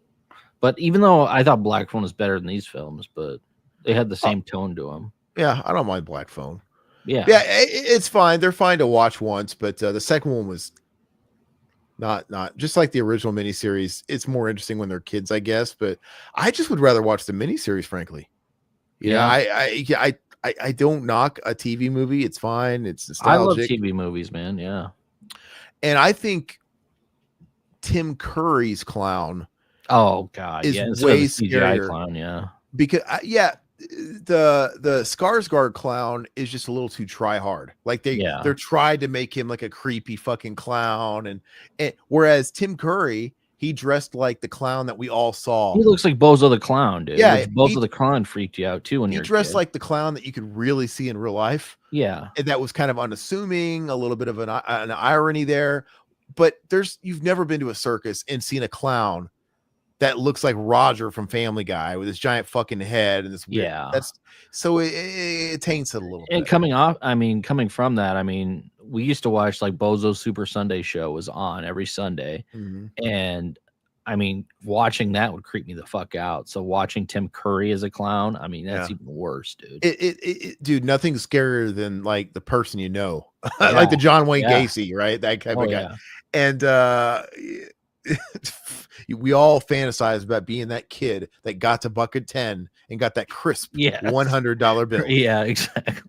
but even though I thought Black Phone was better than these films, but they had the same tone to them. Yeah, I don't mind Black Phone. Yeah, Yeah, it's fine. They're fine to watch once, but the second one was not just like the original miniseries. It's more interesting when they're kids, I guess. But I just would rather watch the miniseries, frankly. Yeah. I don't knock a TV movie. It's fine. It's I love nostalgic. TV movies, man. Yeah, And I think Tim Curry's clown oh god, is yeah, instead way of the CGI scarier clown. Yeah, because the Skarsgård clown is just a little too try hard. Like they're tried to make him like a creepy fucking clown, and whereas Tim Curry, he dressed like the clown that we all saw. he looks like Bozo the Clown, dude. Yeah, Which Bozo the Clown freaked you out too when He you're dressed a kid. like the clown that you could really see in real life. Yeah, And that was kind of unassuming, a little bit of an irony there. But you've never been to a circus and seen a clown that looks like Roger from Family Guy with his giant fucking head and this weird, that's so it taints it a little and bit. coming from that, I mean, we used to watch like Bozo's Super Sunday show was on every Sunday, and I mean, watching that would creep me the fuck out. So watching Tim Curry as a clown, I mean, that's even worse, dude. Dude, nothing's scarier than like the person you know, like the John Wayne Gacy, right? That kind of guy. And we all fantasize about being that kid that got to bucket 10 and got that crisp $100 bill. Yeah, exactly.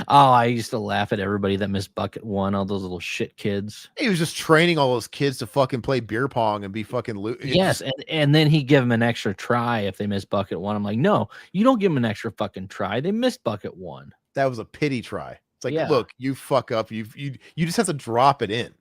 Oh, I used to laugh at everybody that missed bucket 1, all those little shit kids. He was just training all those kids to fucking play beer pong and be fucking yes, and then he give them an extra try if they miss bucket 1. I'm like, no, you don't give them an extra fucking try. They missed bucket 1. That was a pity try. It's like, look, you fuck up. You just have to drop it in.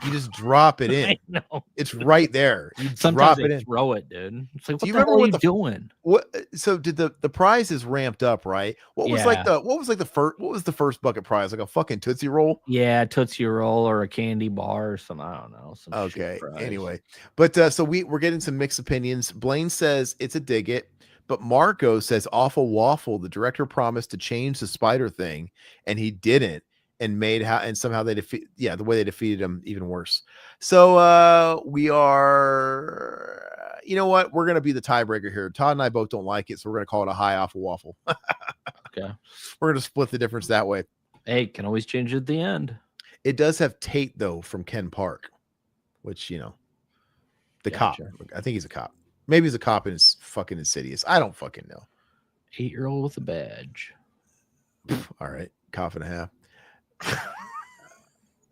You just drop it in. I know. It's right there. You Sometimes drop it in. Throw it, dude. It's like, what Do you the remember hell are what you doing? What? So did the prize is ramped up, right? What was the first bucket prize? Like a fucking Tootsie Roll? Yeah, Tootsie Roll or a candy bar or something. I don't know. Some okay. Anyway, but so we're getting some mixed opinions. Blaine says it's a dig it, but Marco says awful waffle. The director promised to change the spider thing, and he didn't. And somehow they the way they defeated him even worse. So we are, you know what? We're gonna be the tiebreaker here. Todd and I both don't like it, so we're gonna call it a high awful waffle. Okay. We're gonna split the difference that way. Hey, can always change it at the end. It does have Tate though from Ken Park, which the cop. I think he's a cop. Maybe he's a cop and it's fucking Insidious. I don't fucking know. 8-year-old with a badge. All right, cough and a half.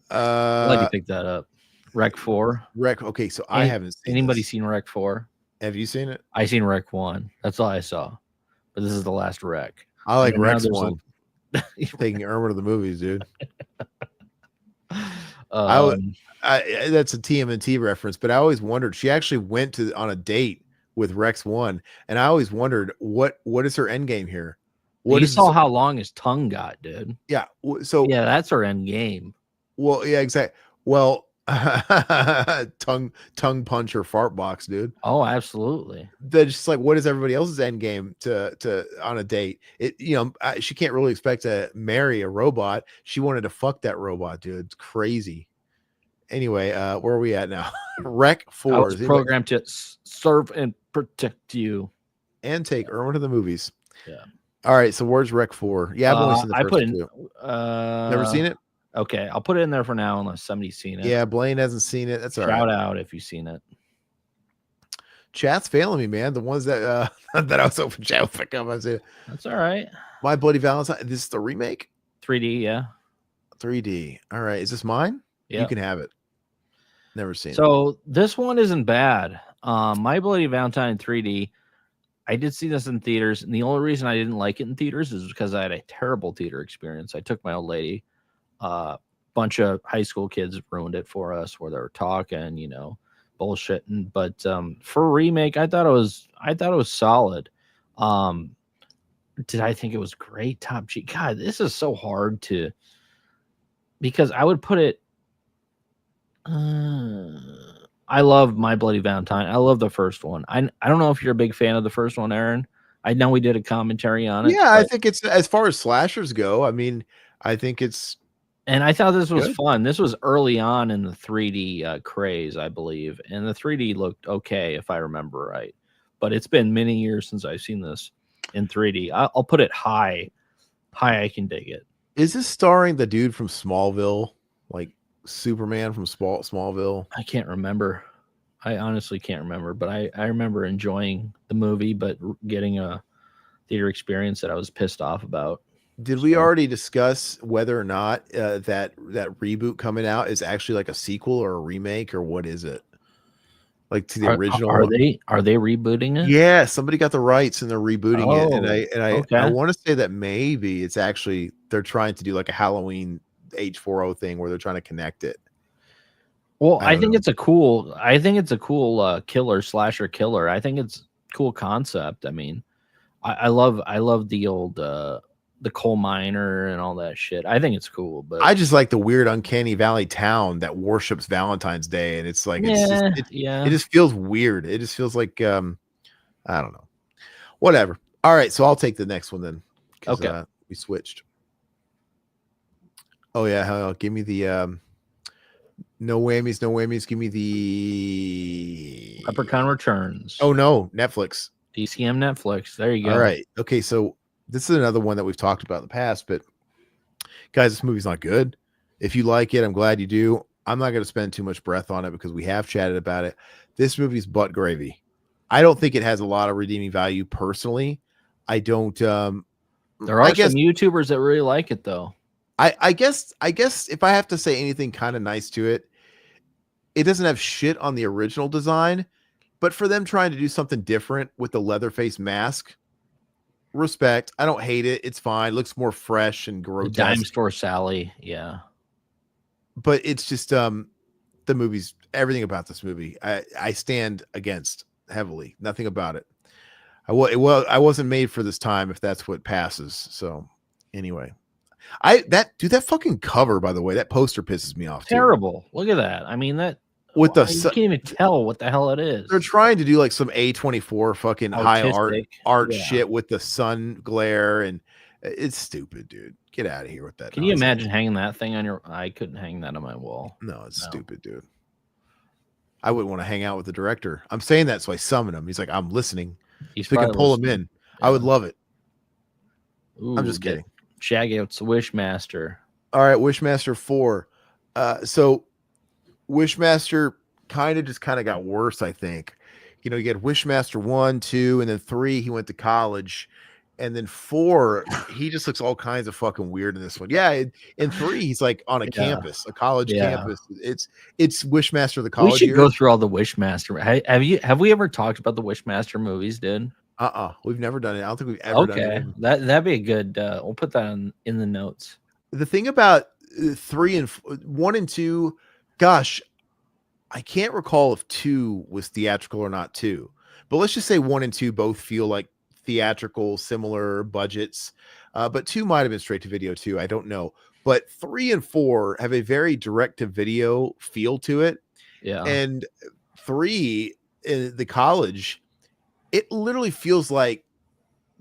Glad you picked that up. Rec 4. Okay, so I haven't seen anybody seen Rec 4? Have you seen it? I seen Rec 1. That's all I saw. But this is the last Rec. I like Rec 1. Taking Irma to the movies, dude. That's a TMNT reference, but I always wondered. She actually went on a date with Rex 1, and I always wondered what is her end game here. You saw how long his tongue got, dude. Yeah. So yeah, that's her end game. Well, yeah, exactly. Well, tongue punch or fart box, dude. Oh, absolutely. They're just like, what is everybody else's end game to on a date? She can't really expect to marry a robot. She wanted to fuck that robot, dude. It's crazy. Anyway, where are we at now? Rec 4. I was programmed to serve and protect you and take Irma to the movies. Yeah. All right, so where's Rec 4? Yeah, I've only seen the first two. Never seen it? Okay, I'll put it in there for now unless somebody's seen it. Yeah, Blaine hasn't seen it. That's all right. Shout out if you've seen it. Chat's failing me, man. The ones that that I was hoping chat would pick up. I said, that's all right. My Bloody Valentine. This is the remake? 3D, yeah. 3D. All right. Is this mine? Yeah. You can have it. Never seen it. So this one isn't bad. My Bloody Valentine 3D. I did see this in theaters, and the only reason I didn't like it in theaters is because I had a terrible theater experience. I took my old lady. Bunch of high school kids ruined it for us, where they were talking, bullshitting. But for a remake, I thought it was solid. did I think it was great? Top G. God, this is so hard to, because I would put it. I love My Bloody Valentine. I love the first one. I don't know if you're a big fan of the first one, Aaron. I know we did a commentary on it. Yeah, I think it's, as far as slashers go, I mean, I think it's, and I thought this was good. fun. This was early on in the 3D craze, I believe, and the 3D looked okay if I remember right. But it's been many years since I've seen this in 3D. I'll put it high. High, I can dig it. Is this starring the dude from Smallville, like Superman from Smallville? I can't remember. I honestly can't remember, but I remember enjoying the movie, but getting a theater experience that I was pissed off about. Did we already discuss whether or not that reboot coming out is actually like a sequel or a remake, or what is it? Like to the original? Are they rebooting it? Yeah, somebody got the rights and they're rebooting it, and okay. I want to say that maybe it's actually they're trying to do like a Halloween H40 thing where they're trying to connect it. Well, I think it's a cool slasher killer. I think it's a cool concept. I mean, I love the old the coal miner and all that shit. I think it's cool, but I just like the weird uncanny valley town that worships Valentine's Day, and it's like it just feels weird. It just feels like I don't know. Whatever. All right, so I'll take the next one then. Okay. We switched. Oh yeah, give me the no whammies. Give me the Leprechaun Returns. Oh no, Netflix. DCM Netflix. There you go. All right. Okay, so this is another one that we've talked about in the past, but guys, this movie's not good. If you like it, I'm glad you do. I'm not going to spend too much breath on it because we have chatted about it. This movie's butt gravy. I don't think it has a lot of redeeming value personally. I don't. There are some YouTubers that really like it though. I guess if I have to say anything kind of nice to it, it doesn't have shit on the original design, but for them trying to do something different with the Leatherface mask, respect. I don't hate it. It's fine. It looks more fresh and grotesque. The Dime Store Sally, yeah. But it's just the movie's everything about this movie. I stand against heavily. Nothing about it. I wasn't made for this time if that's what passes. So anyway, that fucking cover, by the way, that poster pisses me off. Terrible. Look at that. I mean, that with the you can't even tell what the hell it is. They're trying to do like some A24 fucking high art shit with the sun glare, and it's stupid, dude. Get out of here with that. Can you imagine hanging that thing on your? I couldn't hang that on my wall. No, it's stupid, dude. I wouldn't want to hang out with the director. I'm saying that, so I summon him. He's like, I'm listening. We can pull him in. Yeah. I would love it. Ooh, I'm just kidding. Shaggy, it's Wishmaster. All right, Wishmaster 4. So Wishmaster kind of got worse, I think. You know, you get Wishmaster 1, 2, and then 3, he went to college. And then 4, he just looks all kinds of fucking weird in this one. Yeah, in 3, he's like on a campus, a college campus. It's Wishmaster the college. We should go through all the Wishmaster. Have we ever talked about the Wishmaster movies, dude? We've never done it. I don't think we've ever done it. That'd be a good. We'll put that in the notes. The thing about 1 and 2, gosh, I can't recall if 2 was theatrical or not 2, but let's just say 1 and 2 both feel like theatrical, similar budgets, but 2 might have been straight to video too. I don't know, but 3 and 4 have a very direct to video feel to it. Yeah, and 3 in the college, it literally feels like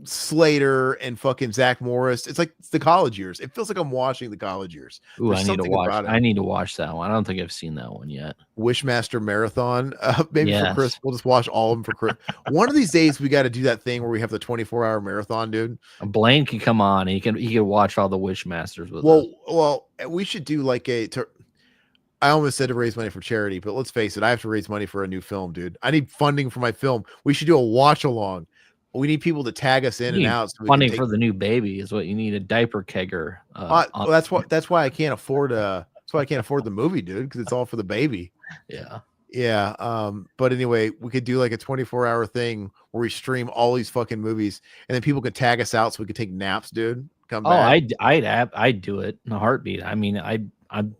Slater and fucking Zach Morris. It's like the college years. It feels like I'm watching the college years. Ooh, I need to watch. I need to watch that one. I don't think I've seen that one yet. Wishmaster Marathon. Maybe for Chris, we'll just watch all of them for Chris. One of these days, we got to do that thing where we have the 24-hour marathon, dude. Blaine can come on. He can watch all the Wishmasters with us. Well, we should do like I almost said to raise money for charity, but let's face it, I have to raise money for a new film, dude. I need funding for my film. We should do a watch along. We need people to tag us in and out. So funding for the new baby is what you need. A diaper kegger. That's why I can't afford that's why I can't afford the movie, dude, because it's all for the baby. Yeah. But anyway, we could do like a 24-hour thing where we stream all these fucking movies, and then people could tag us out so we could take naps, dude. Come back. I'd do it in a heartbeat. I mean, I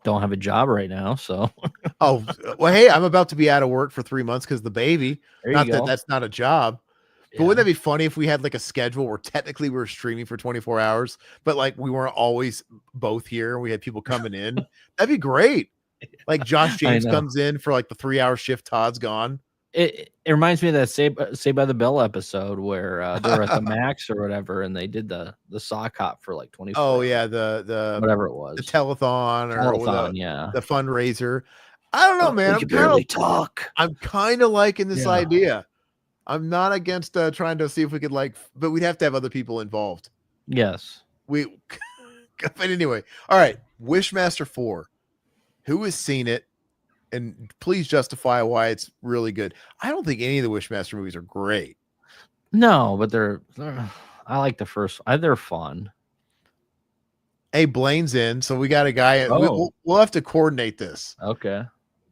don't have a job right now, so. Oh well, hey, I'm about to be out of work for 3 months because the baby. Not that that's not a job. But wouldn't that be funny if we had like a schedule where technically we were streaming for 24 hours, but like we weren't always both here and we had people coming in? That'd be great. Like Josh James comes in for like the 3-hour shift. Todd's gone. It reminds me of that Say by the Bell episode where they were at the Max or whatever, and they did the sock hop for like 24 Oh hours. yeah, the whatever it was, the telethon or the fundraiser. I don't know, man. We could barely talk. I'm kind of liking this idea. I'm not against trying to see if we could but we'd have to have other people involved. Yes. But anyway, all right. Wishmaster 4. Who has seen it? And please justify why it's really good. I don't think any of the Wishmaster movies are great. No, but they're I like the first. They're fun. Hey, Blaine's in, so we got a guy. We'll have to coordinate this. Okay.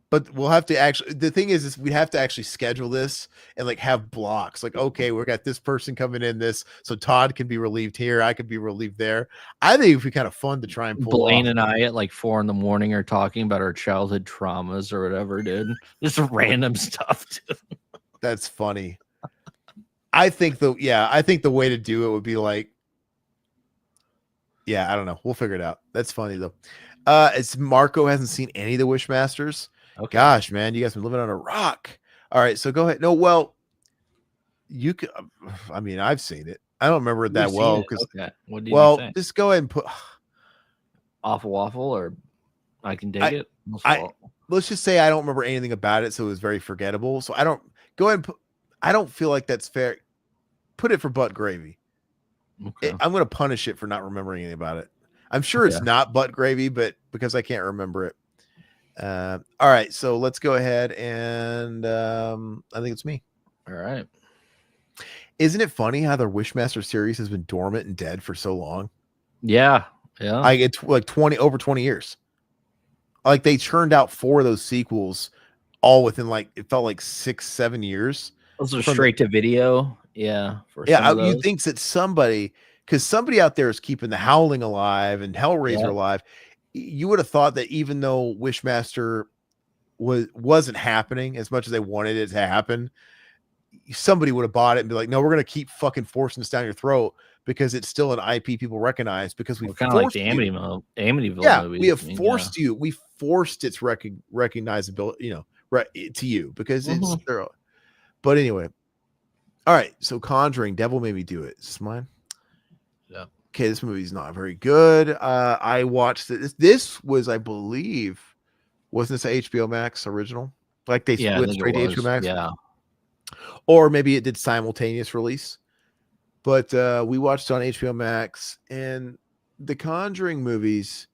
But we'll have to actually, the thing is we have to actually schedule this and like have blocks. Like, okay, we got this person coming in this, so Todd can be relieved here. I could be relieved there. I think it'd be kind of fun to try and pull Blaine off. and I at like 4 a.m. are talking about our childhood traumas or whatever, dude. Just random stuff, dude. That's funny. I think the way to do it would be like, I don't know. We'll figure it out. That's funny though. It's Marco hasn't seen any of the Wishmasters. Okay. Gosh, man, you guys been living on a rock. All right, so go ahead. No, well, you could. I mean, I've seen it. I don't remember it that well because. Okay. What do you think? Just go ahead and put Awful Waffle, or I can dig it. Let's just say I don't remember anything about it, so it was very forgettable. So I don't go ahead and put. I don't feel like that's fair. Put it for butt gravy. Okay. I'm going to punish it for not remembering anything about it. I'm sure it's not butt gravy, but because I can't remember it. All right, so let's go ahead and I think it's me. All right. Isn't it funny how the Wishmaster series has been dormant and dead for so long? Yeah. Like it's like over 20 years. Like they churned out 4 of those sequels all within it felt like 6-7 years. Those are straight to video. Yeah. You think that somebody out there is keeping the Howling alive and Hellraiser alive. You would have thought that even though Wishmaster wasn't happening as much as they wanted it to happen, somebody would have bought it and be like, no, we're going to keep fucking forcing this down your throat because it's still an IP people recognize because we kind of like the Amityville movies. We have forced you. We forced its recognizability, to you because it's there. But anyway, all right. So Conjuring, Devil Made Me Do It. Is this mine? Yeah. Okay, this movie's not very good. I watched it. This was, I believe, wasn't this a HBO Max original? Like they went straight to HBO Max? Yeah. Or maybe it did simultaneous release. But we watched it on HBO Max, and the Conjuring movies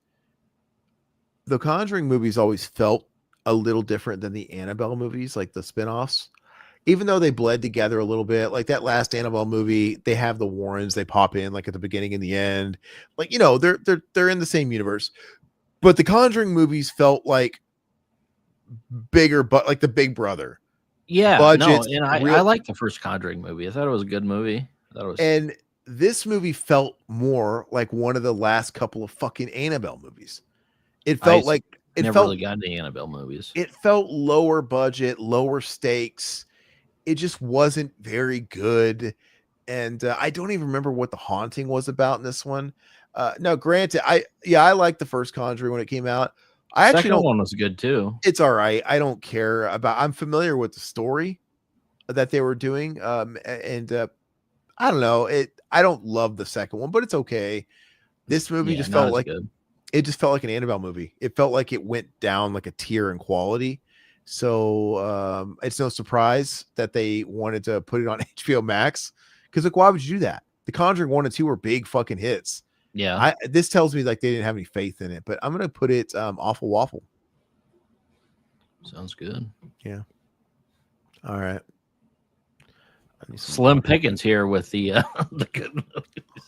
always felt a little different than the Annabelle movies, like the spinoffs. Even though they bled together a little bit, like that last Annabelle movie, they have the Warrens, they pop in like at the beginning and the end, like they're in the same universe. But the Conjuring movies felt like bigger, but like the Big Brother. Yeah, I like the first Conjuring movie. I thought it was a good movie. And this movie felt more like one of the last couple of fucking Annabelle movies. It felt really got into Annabelle movies. It felt lower budget, lower stakes. It just wasn't very good. And I don't even remember what the haunting was about in this one. No, granted, I liked the first Conjuring when it came out. Second one was good too. It's all right. I don't care I'm familiar with the story that they were doing. And I don't know. I don't love the second one, but it's okay. This movie just felt like an Annabelle movie. It felt like it went down like a tier in quality. So it's no surprise that they wanted to put it on HBO Max because why would you do that? The Conjuring 1 and 2 were big fucking hits. Yeah. This tells me like they didn't have any faith in it, but I'm gonna put it Awful Waffle. Sounds good. Yeah. All right. Slim Pickens here with the good movies.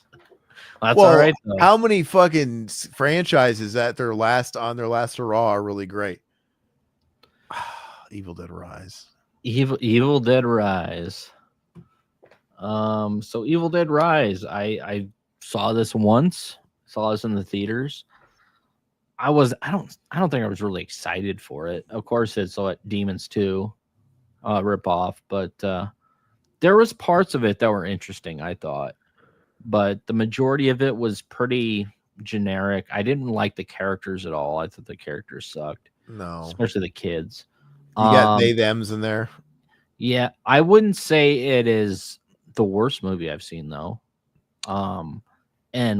That's all right. Though. How many fucking franchises that their last hurrah are really great? Evil Dead Rise. Evil Dead Rise. So Evil Dead Rise, I saw this once. Saw this in the theaters. I don't think I was really excited for it. Of course, it's like Demons 2 rip off, but There was parts of it that were interesting, I thought, but the majority of it was pretty generic. I didn't like the characters at all. I thought the characters sucked, No, especially the kids. you got they thems in there. Yeah, I wouldn't say it is the worst movie I've seen though. And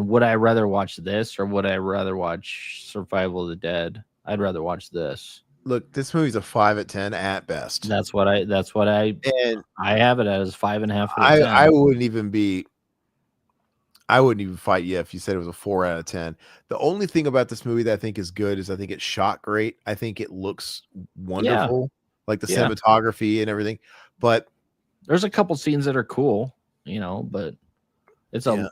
would I rather watch this or would I rather watch Survival of the Dead? I'd rather watch this. Look, this movie's a 5 at 10 at best. That's what I And I have it as 5.5 out of 10. I wouldn't even fight you if you said it was a 4 out of 10. The only thing about this movie that I think is good is I think it's shot great. I think it looks wonderful, like the cinematography and everything. But there's a couple scenes that are cool, but it's a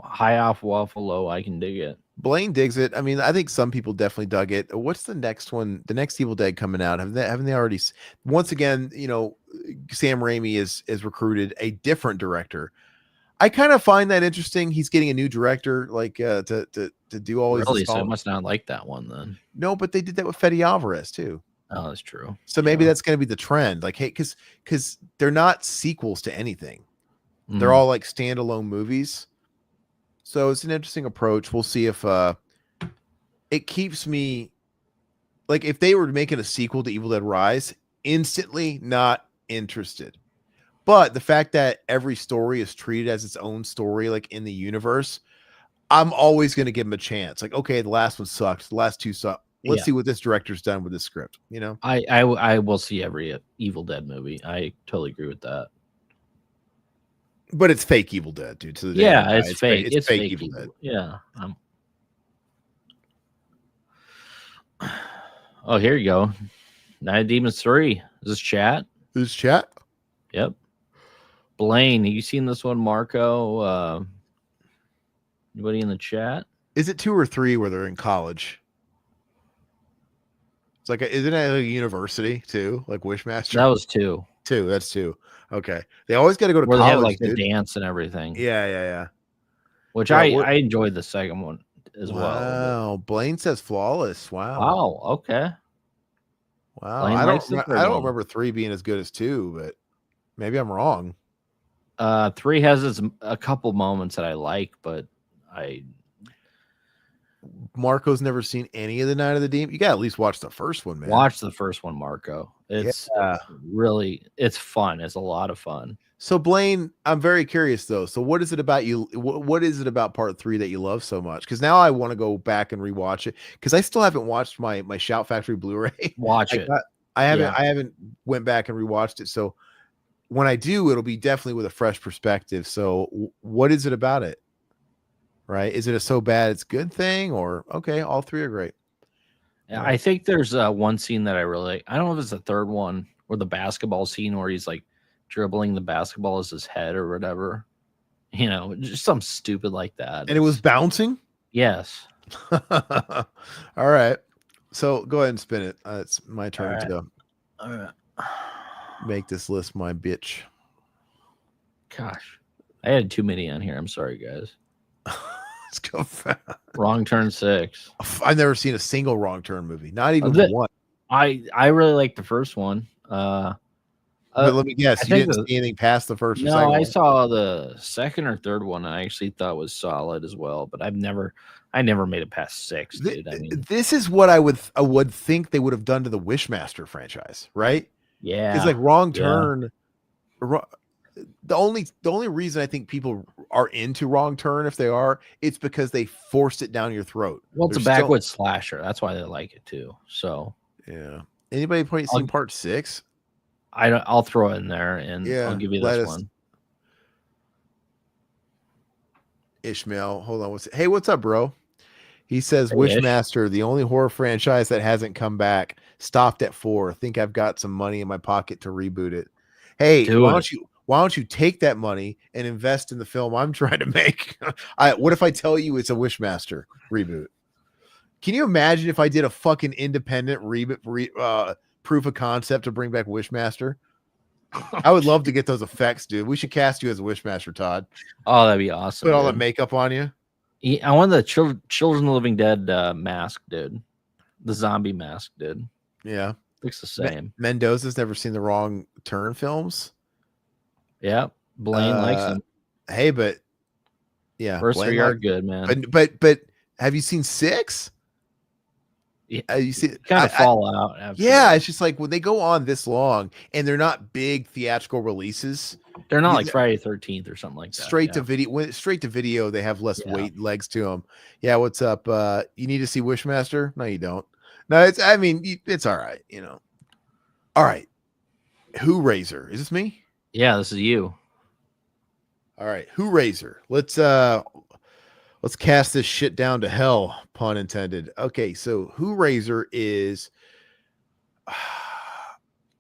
high off waffle low. I can dig it. Blaine digs it. I mean, I think some people definitely dug it. What's the next one? The next Evil Dead coming out? Haven't they already? Once again, Sam Raimi is recruited a different director. I kind of find that interesting. He's getting a new director, like to do all his. Really, so I must not like that one then. No, but they did that with Fede Alvarez too. Oh, that's true. So maybe that's going to be the trend. Like, hey, because they're not sequels to anything. They're all like standalone movies. So it's an interesting approach. We'll see if it keeps me like if they were making a sequel to Evil Dead Rise, instantly not interested. But the fact that every story is treated as its own story, like in the universe, I'm always going to give them a chance. Like, okay, the last one sucked. The last two sucked. Let's see what this director's done with this script. I will see every Evil Dead movie. I totally agree with that. But it's fake Evil Dead, dude. So it's fake. It's fake Evil Dead. Yeah. Oh, here you go. Night of Demons 3. Is this chat? This chat? Yep. Blaine, have you seen this one, Marco? Anybody in the chat? Is it 2 or 3 where they're in college? It's like, isn't it a university too? Like Wishmaster? That was 2. 2. That's 2. Okay. They always got to go to where college. They have like dude. the dance and everything. Yeah. Which I enjoyed the second one as well. Wow. Blaine says flawless. Wow. Wow. Okay. Wow. I don't remember 3 being as good as 2, but maybe I'm wrong. 3 has a couple moments that I like, but Marco's never seen any of the Night of the Demon. You got to at least watch the first one, man. Watch the first one, Marco. It's it's fun. It's a lot of fun. So Blaine, I'm very curious though. So what is it about you? What is it about part 3 that you love so much? Because now I want to go back and rewatch it because I still haven't watched my Shout Factory Blu-ray. Watch it. I haven't went back and rewatched it. So when I do, it'll be definitely with a fresh perspective. So what is it about it? Right? Is it a so bad it's good thing, or okay, all 3 are great? I think there's one scene that I really I don't know if it's the third one or the basketball scene where he's like dribbling the basketball as his head or whatever. Just something stupid like that. And it was bouncing? Yes. All right. So go ahead and spin it. It's my turn to make this list my bitch. Gosh. I had too many on here. I'm sorry, guys. Let's go fast. Wrong Turn 6. I've never seen a single Wrong Turn movie. Not even one. I really like the first one. But let me guess, you didn't see anything past the first or second one? I saw the second or third one and I actually thought was solid as well, but I never made it past 6, dude. I mean, this is what I would think they would have done to the Wishmaster franchise, right? Yeah. It's like Wrong Turn. The only reason I think people are into Wrong Turn, if they are, it's because they forced it down your throat. Well, it's a backwoods slasher. That's why they like it too. So yeah. Anybody seen part 6? I'll throw it in there and I'll give you this one. Ishmael, hold on. Hey, what's up, bro? He says Wishmaster, the only horror franchise that hasn't come back, stopped at 4. Think I've got some money in my pocket to reboot it. Hey, why don't you take that money and invest in the film I'm trying to make? What if I tell you it's a Wishmaster reboot? Can you imagine if I did a fucking independent proof of concept to bring back Wishmaster? I would love to get those effects, dude. We should cast you as a Wishmaster, Todd. Oh, that'd be awesome. Put all the makeup on you. I want the Children of the Living Dead mask, dude. The zombie mask, dude. Yeah. Looks the same. Mendoza's never seen the Wrong Turn films. Yeah, Blaine likes them. Hey, but yeah, First Blaine three are like, good, man. but have you seen 6? Yeah, You see, kind of fall out after yeah, that. it's just like when they go on this long and they're not big theatrical releases, They're not you- like Friday 13th or something like that. straight to Yeah. video. When it's straight to video, they have less Yeah. weight legs to them. Yeah, what's up? You need to see Wishmaster? No, you don't. No, it's. I mean, it's all right. You know. All right. Who Razor? Is this me? Yeah, this is you. All right. Who Razor? Let's cast this shit down to hell, pun intended. Okay, so Who Razor is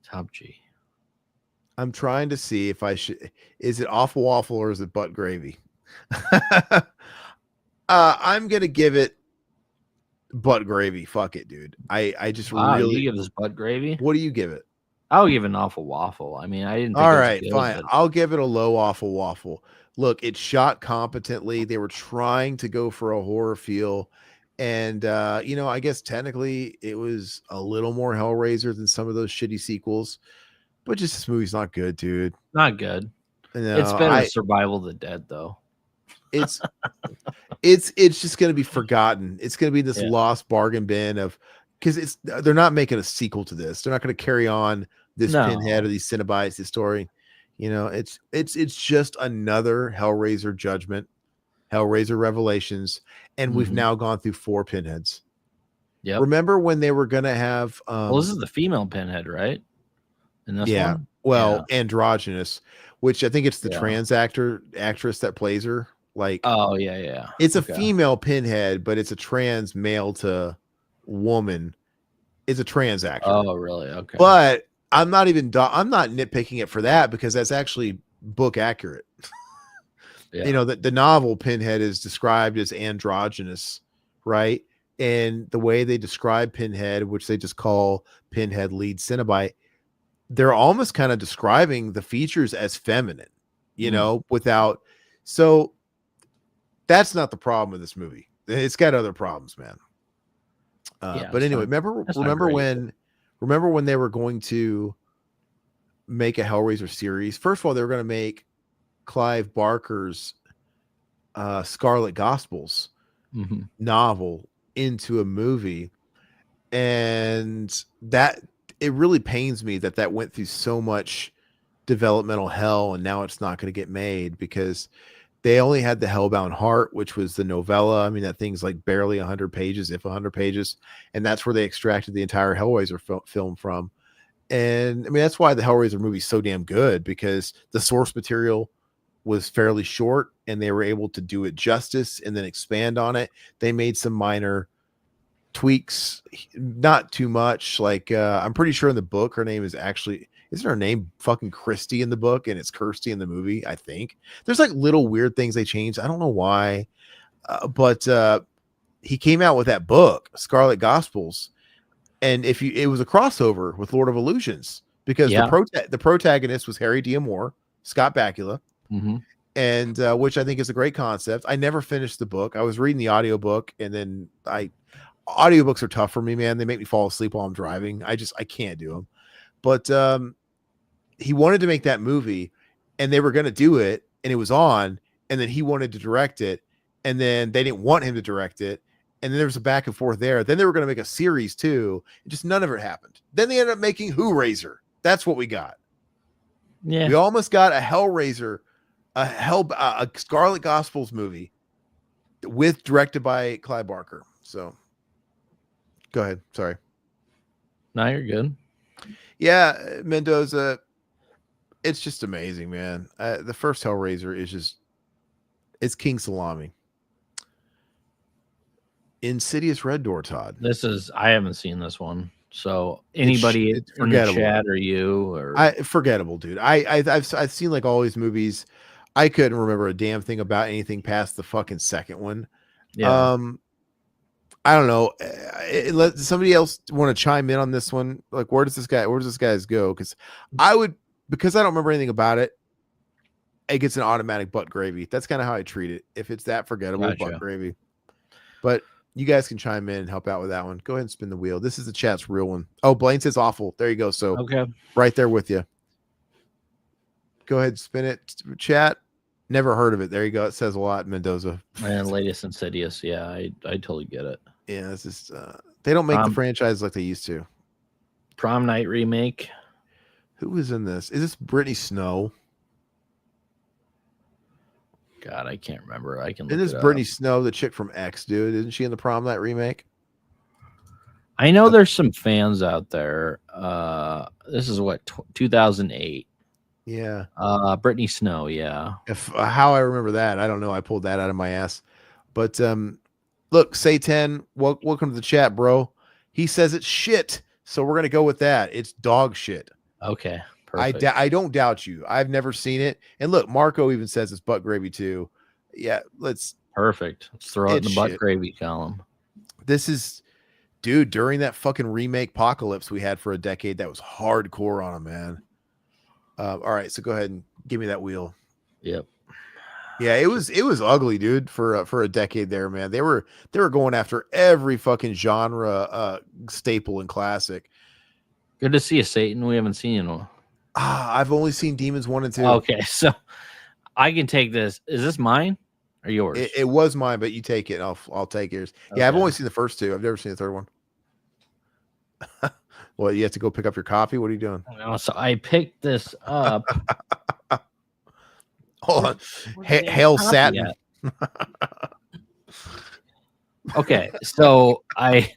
Top G. I'm trying to see if I should. Is it Awful Waffle or is it Butt Gravy? I'm gonna give it Butt Gravy. Fuck it, dude. I just really. You give this Butt Gravy? What do you give it? I'll give it an Awful Waffle. I mean, I didn't think All it was right, good, fine. but I'll give it a low Awful Waffle. Look, it's shot competently. They were trying to go for a horror feel. And I guess technically it was a little more Hellraiser than some of those shitty sequels. But just this movie's not good, dude. not good. No, It's better than Survival of the Dead, though. It's just gonna be forgotten. It's gonna be this lost bargain bin of because they're not making a sequel to this. They're not gonna carry on this Pinhead or these Cenobites, this story. It's just another Hellraiser Judgment, Hellraiser Revelations, and we've now gone through 4 Pinheads. Yeah. Remember when they were gonna have well, this is the female Pinhead, right? In this one? Well, androgynous, which I think it's the trans actress that plays her. Like, oh yeah. It's a female Pinhead, but it's a trans male to woman. It's a trans actor. Oh, really? Okay. But I'm not nitpicking it for that because that's actually book accurate. Yeah. The novel Pinhead is described as androgynous, right? And the way they describe Pinhead, which they just call Pinhead lead Cenobite, they're almost kind of describing the features as feminine, without. So that's not the problem with this movie. It's got other problems, man. But anyway, remember when they were going to make a Hellraiser series? First of all, they were going to make Clive Barker's Scarlet Gospels novel into a movie, and that it really pains me that went through so much developmental hell, and now it's not going to get made because they only had the Hellbound Heart, which was the novella. I mean, that thing's like barely 100 pages, if 100 pages. And that's where they extracted the entire Hellraiser film from. And I mean, that's why the Hellraiser movie is so damn good, because the source material was fairly short and they were able to do it justice and then expand on it. They made some minor tweaks, not too much. Like, I'm pretty sure in the book, her name is actually... Isn't her name fucking Christy in the book and it's Kirsty in the movie? I think there's like little weird things they changed. I don't know why, but he came out with that book, Scarlet Gospels, and it was a crossover with Lord of Illusions because the protagonist was Harry D. Moore, Scott Bakula, and which I think is a great concept. I never finished the book. I was reading the audiobook, and then audiobooks are tough for me, man. They make me fall asleep while I'm driving. I can't do them. But he wanted to make that movie, and they were going to do it, and it was on, and then he wanted to direct it, and then they didn't want him to direct it, and then there was a back and forth there. Then they were going to make a series too, and just none of it happened. Then they ended up making Who Razor. That's what we got. Yeah, we almost got a Hellraiser, a Scarlet Gospels movie directed by Clive Barker. So, go ahead. Sorry. No, you're good. Yeah, Mendoza, it's just amazing, man. The first Hellraiser it's King Salami. Insidious Red Door, Todd. I haven't seen this one. So anybody in the chat or you or forgettable, dude. I've seen like all these movies. I couldn't remember a damn thing about anything past the fucking second one. Yeah. I don't know. Let somebody else want to chime in on this one. Like, where does this guy's go? Because I don't remember anything about it. It gets an automatic butt gravy. That's kind of how I treat it. If it's that forgettable, butt gravy. But you guys can chime in and help out with that one. Go ahead and spin the wheel. This is the chat's real one. Oh, Blaine says awful. There you go. So right there with you. Go ahead, spin it. Chat. Never heard of it. There you go. It says a lot. Mendoza. And latest Insidious. Yeah, I totally get it. Yeah, it's just they don't make the franchise like they used to. Prom Night remake. Who is in this? Is this Brittany Snow? God, I can't remember. I can. Isn't this Brittany Snow, the chick from X, dude? Isn't she in the Prom Night remake? I know there's some fans out there. This is what 2008. Yeah. Brittany Snow. Yeah. If how I remember that, I don't know. I pulled that out of my ass. But look, Satan, welcome to the chat, bro. He says it's shit, so we're gonna go with that. It's dog shit. Okay. Perfect. I don't doubt you. I've never seen it. And look, Marco even says it's butt gravy too. Yeah, perfect. Let's throw it in the butt gravy column. This is, dude, during that fucking remake apocalypse we had for a decade, that was hardcore on him, man. All right, so go ahead and give me that wheel. Yep. Yeah, it was ugly, dude, for a decade there, man. They were going after every fucking genre staple and classic. Good to see you, Satan. We haven't seen you. I've only seen Demons 1 and 2. Okay, so I can take this. Is this mine or yours? It was mine, but you take it. I'll take yours. Okay. Yeah, I've only seen the first two. I've never seen the third one. Well, you have to go pick up your coffee. What are you doing? So I picked this up. Hold on. Hail Satin. Okay, so I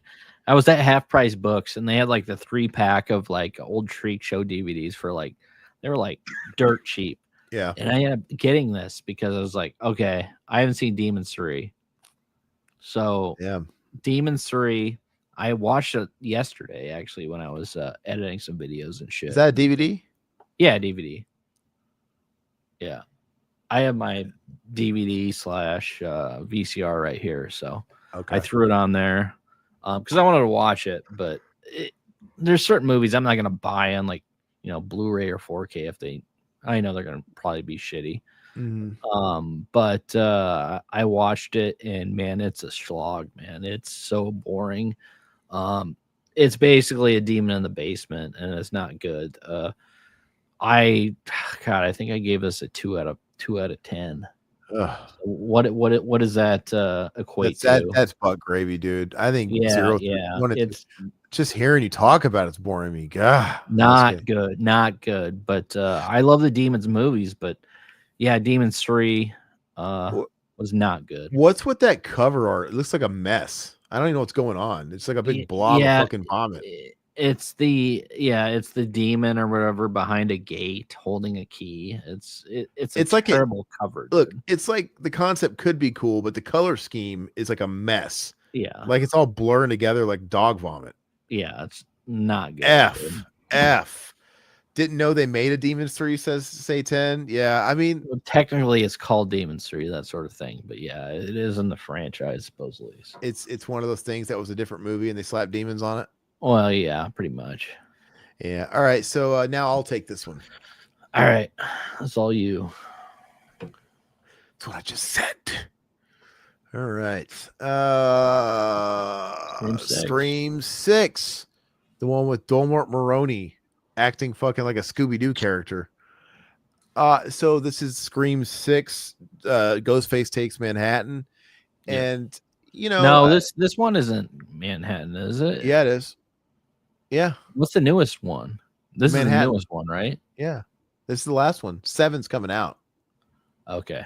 was at Half Price Books, and they had like the 3-pack of like old Shriek Show DVDs for like, they were like dirt cheap. Yeah. And I ended up getting this because I was like, okay, I haven't seen Demons 3. So yeah, Demons 3, I watched it yesterday actually when I was editing some videos and shit. Is that a DVD? Yeah, DVD. Yeah. I have my DVD / VCR right here. So okay. I threw it on there because I wanted to watch it. But there's certain movies I'm not going to buy on like, Blu-ray or 4K I know they're going to probably be shitty. Mm-hmm. But I watched it and man, it's a slog, man. It's so boring. It's basically a demon in the basement and it's not good. I think I gave this a 2 out of 10. Ugh. What does that equate to? That's butt gravy, dude. I think it's just hearing you talk about it's boring me. God, not good. But I love the Demons movies, but yeah, Demons 3 was not good. What's with that cover art? It looks like a mess. I don't even know what's going on. It's like a big blob of fucking vomit. It's the demon or whatever behind a gate holding a key. It's like terrible cover. Look, it's like the concept could be cool, but the color scheme is like a mess. Yeah, like it's all blurring together like dog vomit. Yeah, it's not good. F. Didn't know they made a Demons 3, says Satan. Yeah, I mean, technically it's called Demons 3, that sort of thing. But yeah, it is in the franchise supposedly. So. It's one of those things that was a different movie and they slapped demons on it. Well, yeah, pretty much. Yeah. All right. So now I'll take this one. All right. That's all you. That's what I just said. All right. Scream 6. The one with Dolmart Maroney acting fucking like a Scooby-Doo character. So this is Scream 6. Ghostface Takes Manhattan. Yeah. And, no, this one isn't Manhattan, is it? Yeah, it is. Yeah. What's the newest one? This is the newest one, right? Yeah. This is the last one. 7's coming out. Okay.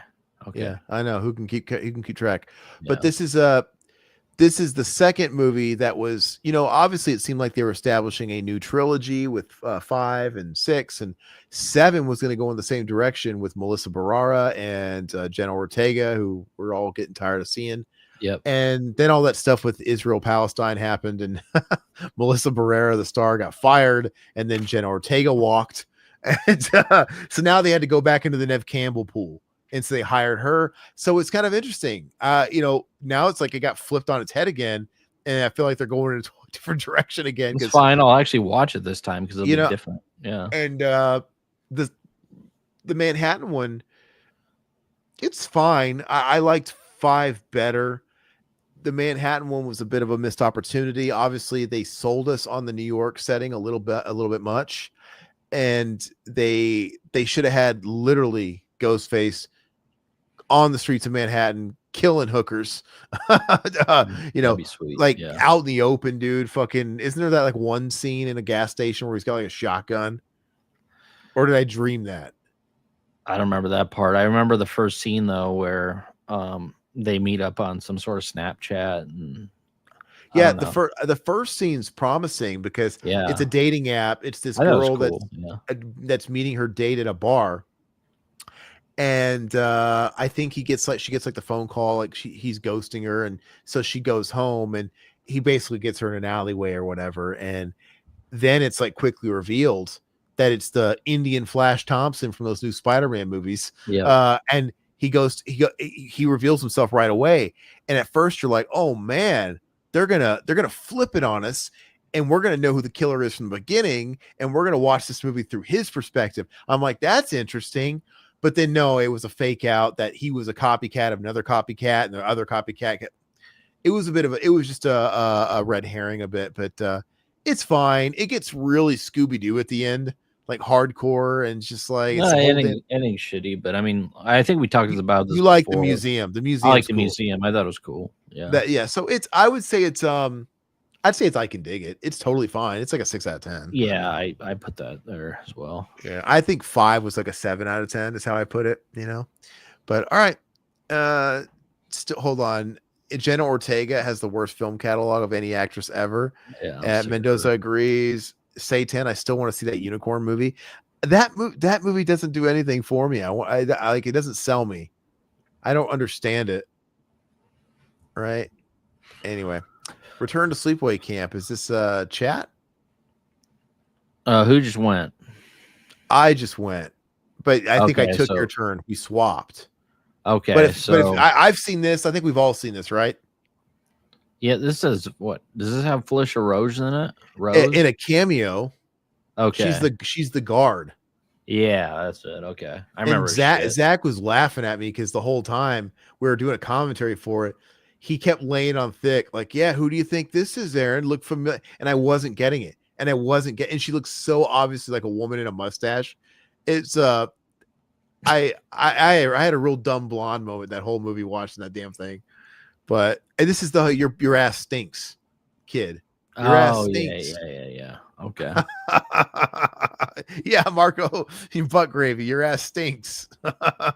Yeah, I know. Who can keep track? Yeah. But this is the second movie that was, obviously it seemed like they were establishing a new trilogy with 5 and 6, and 7 was going to go in the same direction with Melissa Barrera and Jenna Ortega, who we're all getting tired of seeing. Yep. And then all that stuff with Israel-Palestine happened, and Melissa Barrera, the star, got fired, and then Jenna Ortega walked. And so now they had to go back into the Neve Campbell pool. And so they hired her. So it's kind of interesting. Now it's like it got flipped on its head again. And I feel like they're going in a different direction again. It's fine. I'll actually watch it this time because it'll be different. Yeah. And the Manhattan one, it's fine. I liked 5 better. The Manhattan one was a bit of a missed opportunity. Obviously, they sold us on the New York setting a little bit much. and they should have had literally Ghostface on the streets of Manhattan killing hookers. That'd be sweet. Like Yeah. out in the open, dude. Fucking, isn't there that like one scene in a gas station where he's got like a shotgun? Or did I dream that? I don't remember that part. I remember the first scene though, where they meet up on some sort of Snapchat, and Yeah, the first scene's promising because yeah, it's a dating app. It's this I thought it was girl cool. Yeah. that's meeting her date at a bar, and I think she gets like the phone call, like he's ghosting her, and so she goes home, and he basically gets her in an alleyway or whatever, and then it's like quickly revealed that it's the Indian Flash Thompson from those new Spider-Man movies. Yeah. And he reveals himself right away, and at first you're like, oh man, they're gonna flip it on us, and we're gonna know who the killer is from the beginning, and we're gonna watch this movie through his perspective. I'm like, that's interesting. But then no, it was a fake out that he was a copycat of another copycat, and the other copycat. It was just a red herring a bit, but it's fine. It gets really Scooby-Doo at the end, like hardcore, and just like No, ending shitty, but I mean, I think we talked about this. You like before. the museum. The museum. I like the museum. I thought it was cool. Yeah. So I would say it's I can dig it. It's totally fine. It's like a 6 out of 10. Yeah, I put that there as well. Yeah, I think 5 was like a 7 out of 10 is how I put it, But all right. Still hold on. Jenna Ortega has the worst film catalog of any actress ever. Yeah. Mendoza agrees. Satan, I still want to see that unicorn movie. That movie doesn't do anything for me. I like, it doesn't sell me. I don't understand it. Right. Anyway, Return to Sleepaway Camp. Is this chat? Who just went? I just went, but I think I took your turn. We swapped. Okay, but if I've seen this, I think we've all seen this, right? Yeah, this says what? Does this have Felicia Rose in it? Rose in a cameo. Okay, she's the guard. Yeah, that's it. Okay, I remember. Zach was laughing at me because the whole time we were doing a commentary for it, he kept laying on thick, like, yeah, who do you think this is, Aaron? Look familiar, and I wasn't getting it, and she looks so obviously like a woman in a mustache. It's I had a real dumb blonde moment that whole movie watching that damn thing, and this is your ass stinks, kid. Your ass stinks. Yeah. Okay. Yeah, Marco, you butt gravy. Your ass stinks.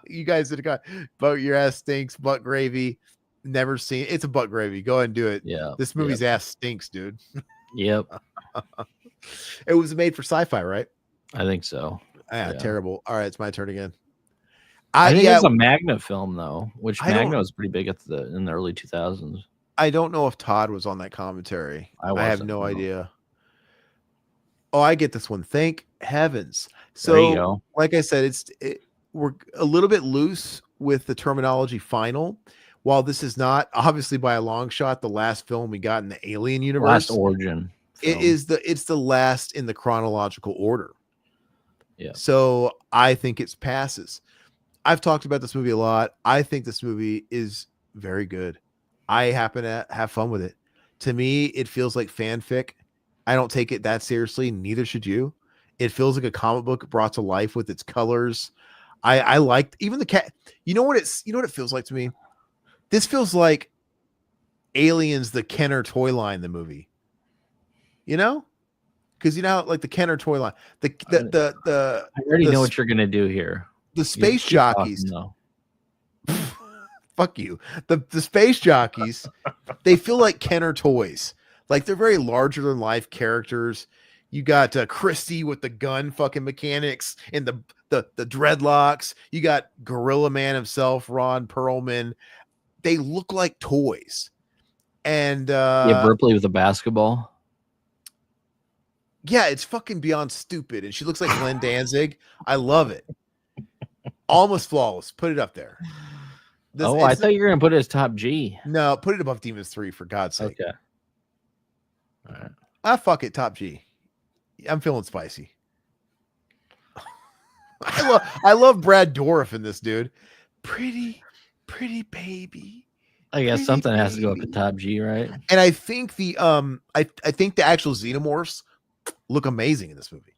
You guys that got your ass stinks. Butt gravy. Never seen. It's a butt gravy. Go ahead and do it. Yeah. This movie's ass stinks, dude. Yep. It was made for sci-fi, right? I think so. Yeah. Terrible. All right, it's my turn again. I think it's a Magna film though, which Magna was pretty big in the early 2000s. I don't know if Todd was on that commentary. I have no idea. Oh, I get this one. Thank heavens. So, there you go. Like I said, we're a little bit loose with the terminology final. While this is not obviously by a long shot the last film we got in the Alien universe, last origin film. It's the last in the chronological order. Yeah. So I think it passes. I've talked about this movie a lot. I think this movie is very good. I happen to have fun with it. To me, it feels like fanfic. I don't take it that seriously. Neither should you. It feels like a comic book brought to life with its colors. I liked even the cat. You know what it feels like to me? This feels like Aliens, the Kenner toy line, the movie. Because like the Kenner toy line. I already know what you're gonna do here. The space jockeys. Fuck you. The space jockeys, they feel like Kenner toys. Like they're very larger than life characters. You got Christy with the gun fucking mechanics and the dreadlocks. You got Gorilla Man himself, Ron Perlman. They look like toys. And Ripley with a basketball. Yeah, it's fucking beyond stupid. And she looks like Glenn Danzig. I love it. Almost flawless. Put it up there. I thought you were gonna put it as top G. No, put it above Demons 3 for God's sake. Okay. All right. Fuck it, top G. I'm feeling spicy. I love Brad Dourif in this, dude. Pretty baby. I guess something has to go up to top G, right? And I think I think the actual xenomorphs look amazing in this movie.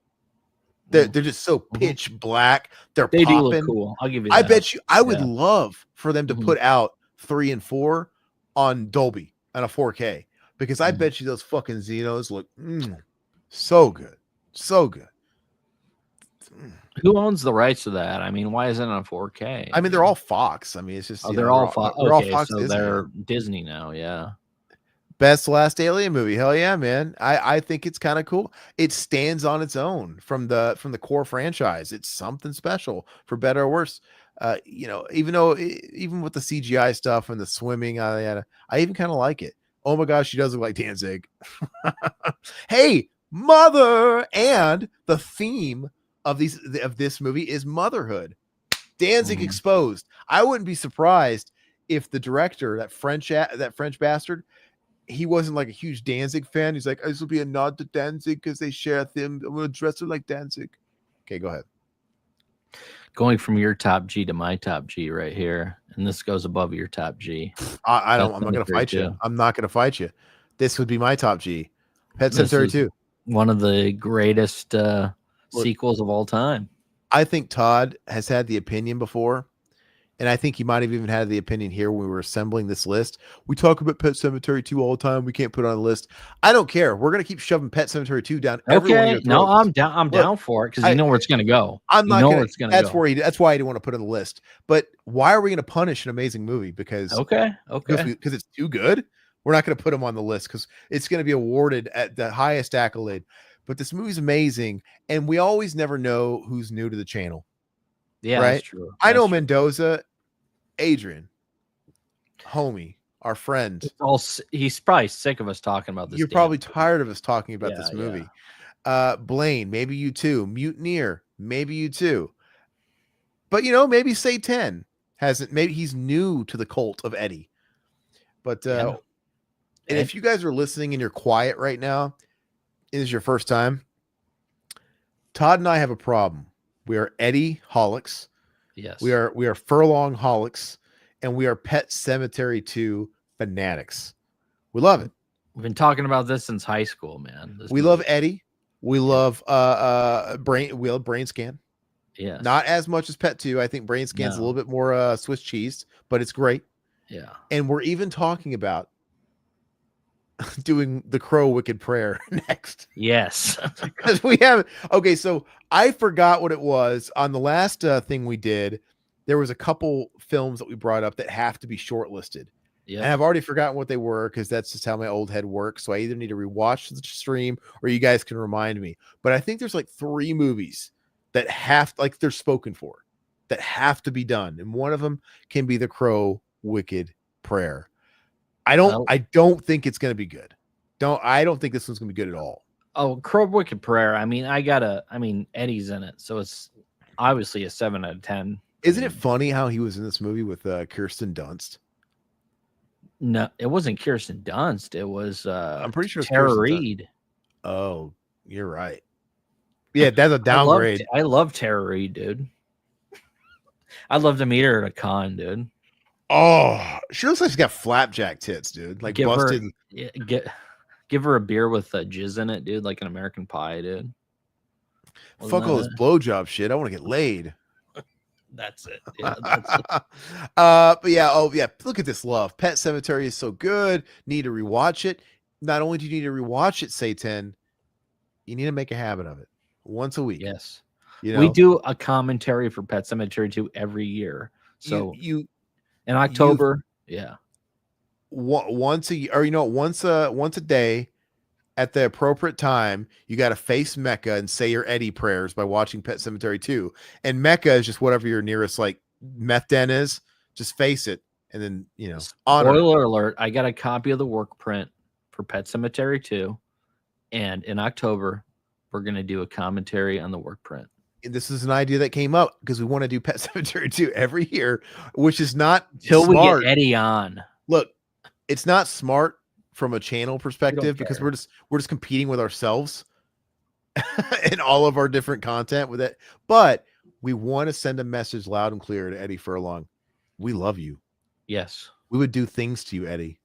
They're just so pitch black. They're They do popping. look cool. I'll give you I that. bet you I would love for them to Mhm. put out 3 and 4 on Dolby on a 4K, because I Mhm. bet you those fucking Xenos look so good. So good. Who owns the rights to that? I mean, why isn't it on 4K? I mean, they're all Fox. I mean, it's just they're all Fox. Okay, Fox so Disney. they're Disney now. Yeah. Best last Alien movie. Hell yeah, man. I think it's kind of cool. It stands on its own from the core franchise. It's something special, for better or worse. Even though even with the CGI stuff and the swimming, I even kind of like it. Oh my gosh, she does look like Danzig. Hey, mother! And the theme of this movie is motherhood. Danzig exposed. I wouldn't be surprised if the director, that French bastard, he wasn't like a huge Danzig fan. He's like, this will be a nod to Danzig because they share a theme. I'm gonna dress her like Danzig. Okay, go ahead. Going from your top G to my top G right here, and this goes above your top G. I'm not gonna fight you. I'm not gonna fight you. This would be my top G. Pet Sematary 2. One of the greatest sequels of all time. I think Todd has had the opinion before, and I think he might have even had the opinion here when we were assembling this list. We talk about Pet Sematary 2 all the time. We can't put it on the list. I don't care. We're gonna keep shoving Pet Sematary 2 down. Okay, no, I'm down. I'm down for it because you know where it's gonna go. I'm not gonna. Where it's gonna go. That's why I didn't want to put it on the list. But why are we gonna punish an amazing movie? Because because it's too good. We're not gonna put them on the list because it's gonna be awarded at the highest accolade. But this movie's amazing, and we always never know who's new to the channel. Yeah, right. That's true. I know Mendoza, Adrian, homie, our friend. He's probably sick of us talking about this. You're probably tired of us talking about this movie. Yeah. Blaine, maybe you too. Mutineer, maybe you too. But maybe Say 10 hasn't. Maybe he's new to the cult of Eddie. But and if you guys are listening and you're quiet right now, it is your first time. Todd and I have a problem. We are Eddie holics. Yes. We are Furlong holics, and we are Pet Sematary 2 fanatics. We love it. We've been talking about this since high school, man. We love Eddie. We love Brain Scan. Yeah. Not as much as Pet 2. I think Brain Scan's a little bit more Swiss cheese, but it's great. Yeah. And we're even talking about doing the Crow Wicked Prayer next. Yes. Because we have okay, so I forgot what it was on the last thing we did. There was a couple films that we brought up that have to be shortlisted. Yeah. And I've already forgotten what they were because that's just how my old head works. So I either need to rewatch the stream or you guys can remind me. But I think there's like 3 movies that they're spoken for, that have to be done. And one of them can be the Crow Wicked Prayer. I don't think it's going to be good. I don't think this one's going to be good at all. Oh, Crow Wicked Prayer. I mean, Eddie's in it, so it's obviously a 7 out of 10. Isn't it funny how he was in this movie with Kirsten Dunst? No, it wasn't Kirsten Dunst. It was I'm pretty sure it's Tara Reid. Oh, you're right. Yeah, that's a downgrade. I love Tara Reid, dude. I'd love to meet her at a con, dude. Oh, she looks like she's got flapjack tits, dude. Like busted. Give her a beer with jizz in it, dude, like an American Pie, dude. Fuck all this blowjob shit. I want to get laid. That's it. Yeah, that's it. But yeah, look at this love. Pet Sematary is so good. Need to rewatch it. Not only do you need to rewatch it, say 10, you need to make a habit of it once a week. Yes. We do a commentary for Pet Sematary 2 every year. So you in October, once a year, or once a day at the appropriate time, you got to face Mecca and say your Eddie prayers by watching Pet Sematary 2. And Mecca is just whatever your nearest like meth den is. Just face it, and then honor. Spoiler alert! I got a copy of the work print for Pet Sematary 2, and in October we're gonna do a commentary on the work print. This is an idea that came up because we want to do Pet Sematary 2 every year, which is not till smart. We get Eddie on. Look, it's not smart from a channel perspective because we're just competing with ourselves in all of our different content with it. But we want to send a message loud and clear to Eddie Furlong. We love you. Yes. We would do things to you, Eddie.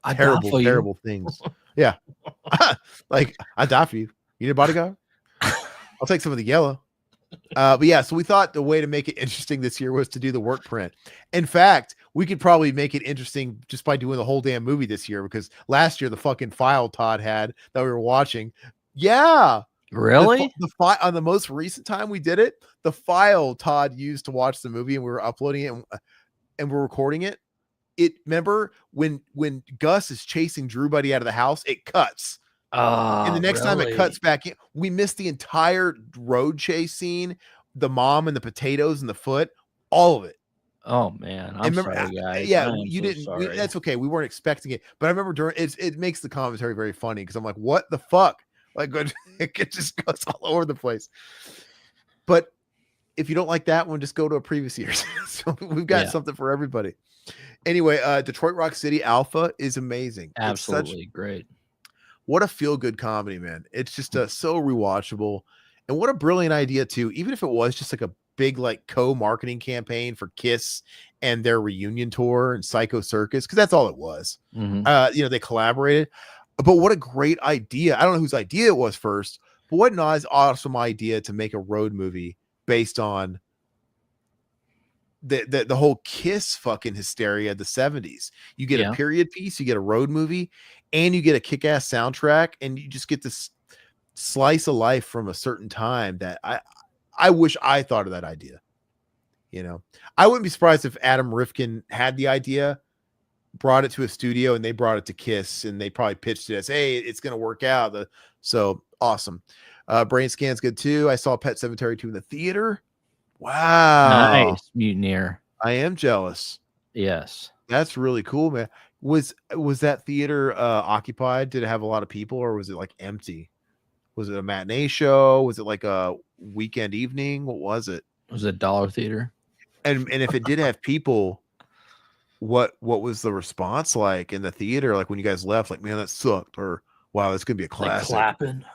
I'd terrible things. Yeah. Like, I'd die for you. You need a bodyguard? I'll take some of the yellow. But yeah, so we thought the way to make it interesting this year was to do the work print. In fact, we could probably make it interesting just by doing the whole damn movie this year, because last year the fucking file Todd had that we were watching. Yeah. Really? The file on the most recent time we did it, the file Todd used to watch the movie and we were uploading it and we're recording it. Remember when Gus is chasing Drew Buddy out of the house, it cuts. And the next time it cuts back in, we missed the entire road chase scene, the mom and the potatoes and the foot, all of it. Oh man, I'm sorry, guys. Yeah, you didn't. That's okay. We weren't expecting it, but I remember it makes the commentary very funny because I'm like, what the fuck? Like, it just goes all over the place. But if you don't like that one, just go to a previous year. So we've got something for everybody. Anyway, Detroit Rock City Alpha is amazing. Absolutely great. What a feel-good comedy, man. It's just so rewatchable. And what a brilliant idea, too. Even if it was just like a big like co-marketing campaign for Kiss and their reunion tour and Psycho Circus, because that's all it was. Mm-hmm. They collaborated. But what a great idea. I don't know whose idea it was first, but what an awesome idea to make a road movie based on the whole Kiss fucking hysteria of the 70s. You get a period piece, you get a road movie, and you get a kick-ass soundtrack, and you just get this slice of life from a certain time that I wish I thought of that idea. I wouldn't be surprised if Adam Rifkin had the idea, brought it to a studio, and they brought it to Kiss, and they probably pitched it as, hey, it's going to work out. So awesome. Brain Scan's good too. I saw Pet Sematary 2 in the theater. Wow. Nice, Mutineer. I am jealous. Yes. That's really cool, man. Was that theater occupied? Did it have a lot of people, or was it like empty? Was it a matinee show? Was it like a weekend evening? What was it? It was a dollar theater. And if it did have people, what was the response like in the theater? Like when you guys left, like, man, that sucked, or wow, that's gonna be a classic. Like clapping.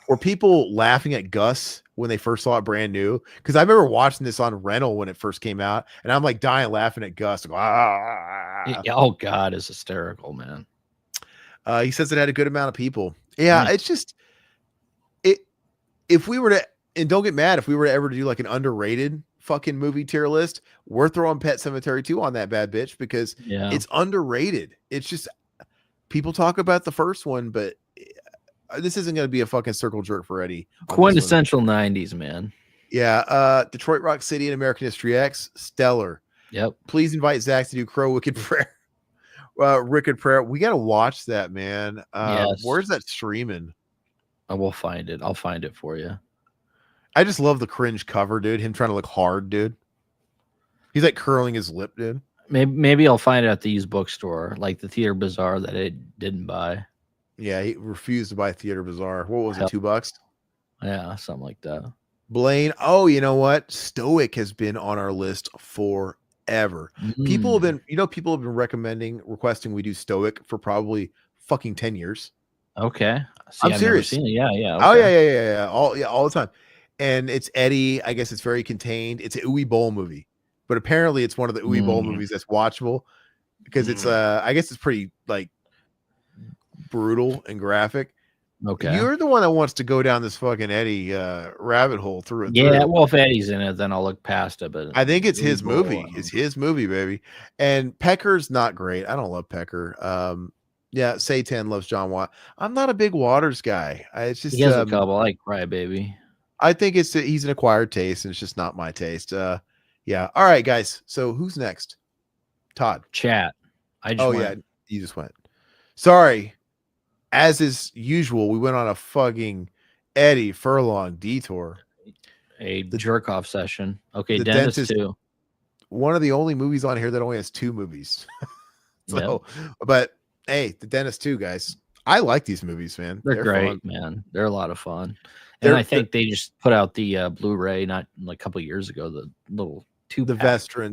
Were people laughing at Gus when they first saw it brand new? Because I remember watching this on rental when it first came out, and I'm like dying laughing at Gus. Like, oh God, it's hysterical, man. He says it had a good amount of people. Yeah, it's just if we were to, and don't get mad if we were to ever do like an underrated fucking movie tier list, we're throwing Pet Sematary 2 on that bad bitch because it's underrated. It's just people talk about the first one, but this isn't going to be a fucking circle jerk for Eddie. Quintessential 90s, man. Yeah. Detroit Rock City and American History X, stellar. Yep. Please invite Zach to do Crow Wicked Prayer. Wicked Prayer. We got to watch that, man. Yes. Where's that streaming? I will find it. I'll find it for you. I just love the cringe cover, dude. Him trying to look hard, dude. He's like curling his lip, dude. Maybe I'll find it at the used bookstore, like the Theater Bazaar that I didn't buy. Yeah, he refused to buy Theater Bazaar. What was it, $2? Yeah, something like that. Blaine. Oh, you know what? Stoic has been on our list forever. People have been requesting we do Stoic for probably fucking 10 years. Okay. See, I'm serious. Yeah. Okay. Oh yeah. All the time. And it's Eddie. I guess it's very contained. It's an Uwe Boll movie, but apparently it's one of the Uwe Boll movies that's watchable because it's I guess it's pretty like brutal and graphic. Okay. You're the one that wants to go down this fucking Eddie rabbit hole through it. Yeah, well, if Eddie's in it, then I'll look past it. But I think it's his movie. It's his movie, baby. And Pecker's not great. I don't love Pecker. Yeah, Satan loves John Watt. I'm not a big Waters guy. It's just he has a couple. I like Crybaby. I think he's an acquired taste, and it's just not my taste. Yeah. All right, guys. So who's next? Todd. Chat. Yeah, you just went. Sorry. As is usual, we went on a fucking Eddie Furlong detour. The jerk off session. Okay, the Dentist 2. One of the only movies on here that only has 2 movies. But hey, The Dentist 2, guys. I like these movies, man. They're great, fun. Man. They're a lot of fun. And I think they just put out the Blu-ray not like a couple of years ago. The little 2-pack.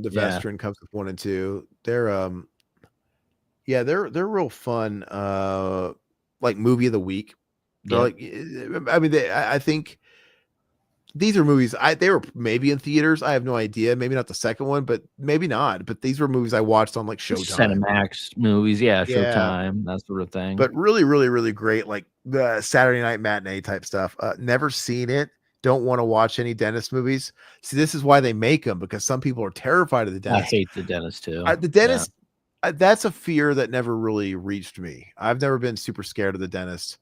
The Vestron comes with 1 and 2. They're they're real fun. Like movie of the week. They're like, I mean, I think these are movies. They were maybe in theaters. I have no idea. Maybe not the second one, but maybe not. But these were movies I watched on like Showtime, Cinemax movies, Showtime, that sort of thing. But really, really, really great. Like the Saturday night matinee type stuff. Never seen it. don't want to watch any dentist movies. See, this is why they make them, because some people are terrified of the I dentist. hate the dentist too. The dentist, that's a fear that never really reached me. I've never been super scared of the dentist.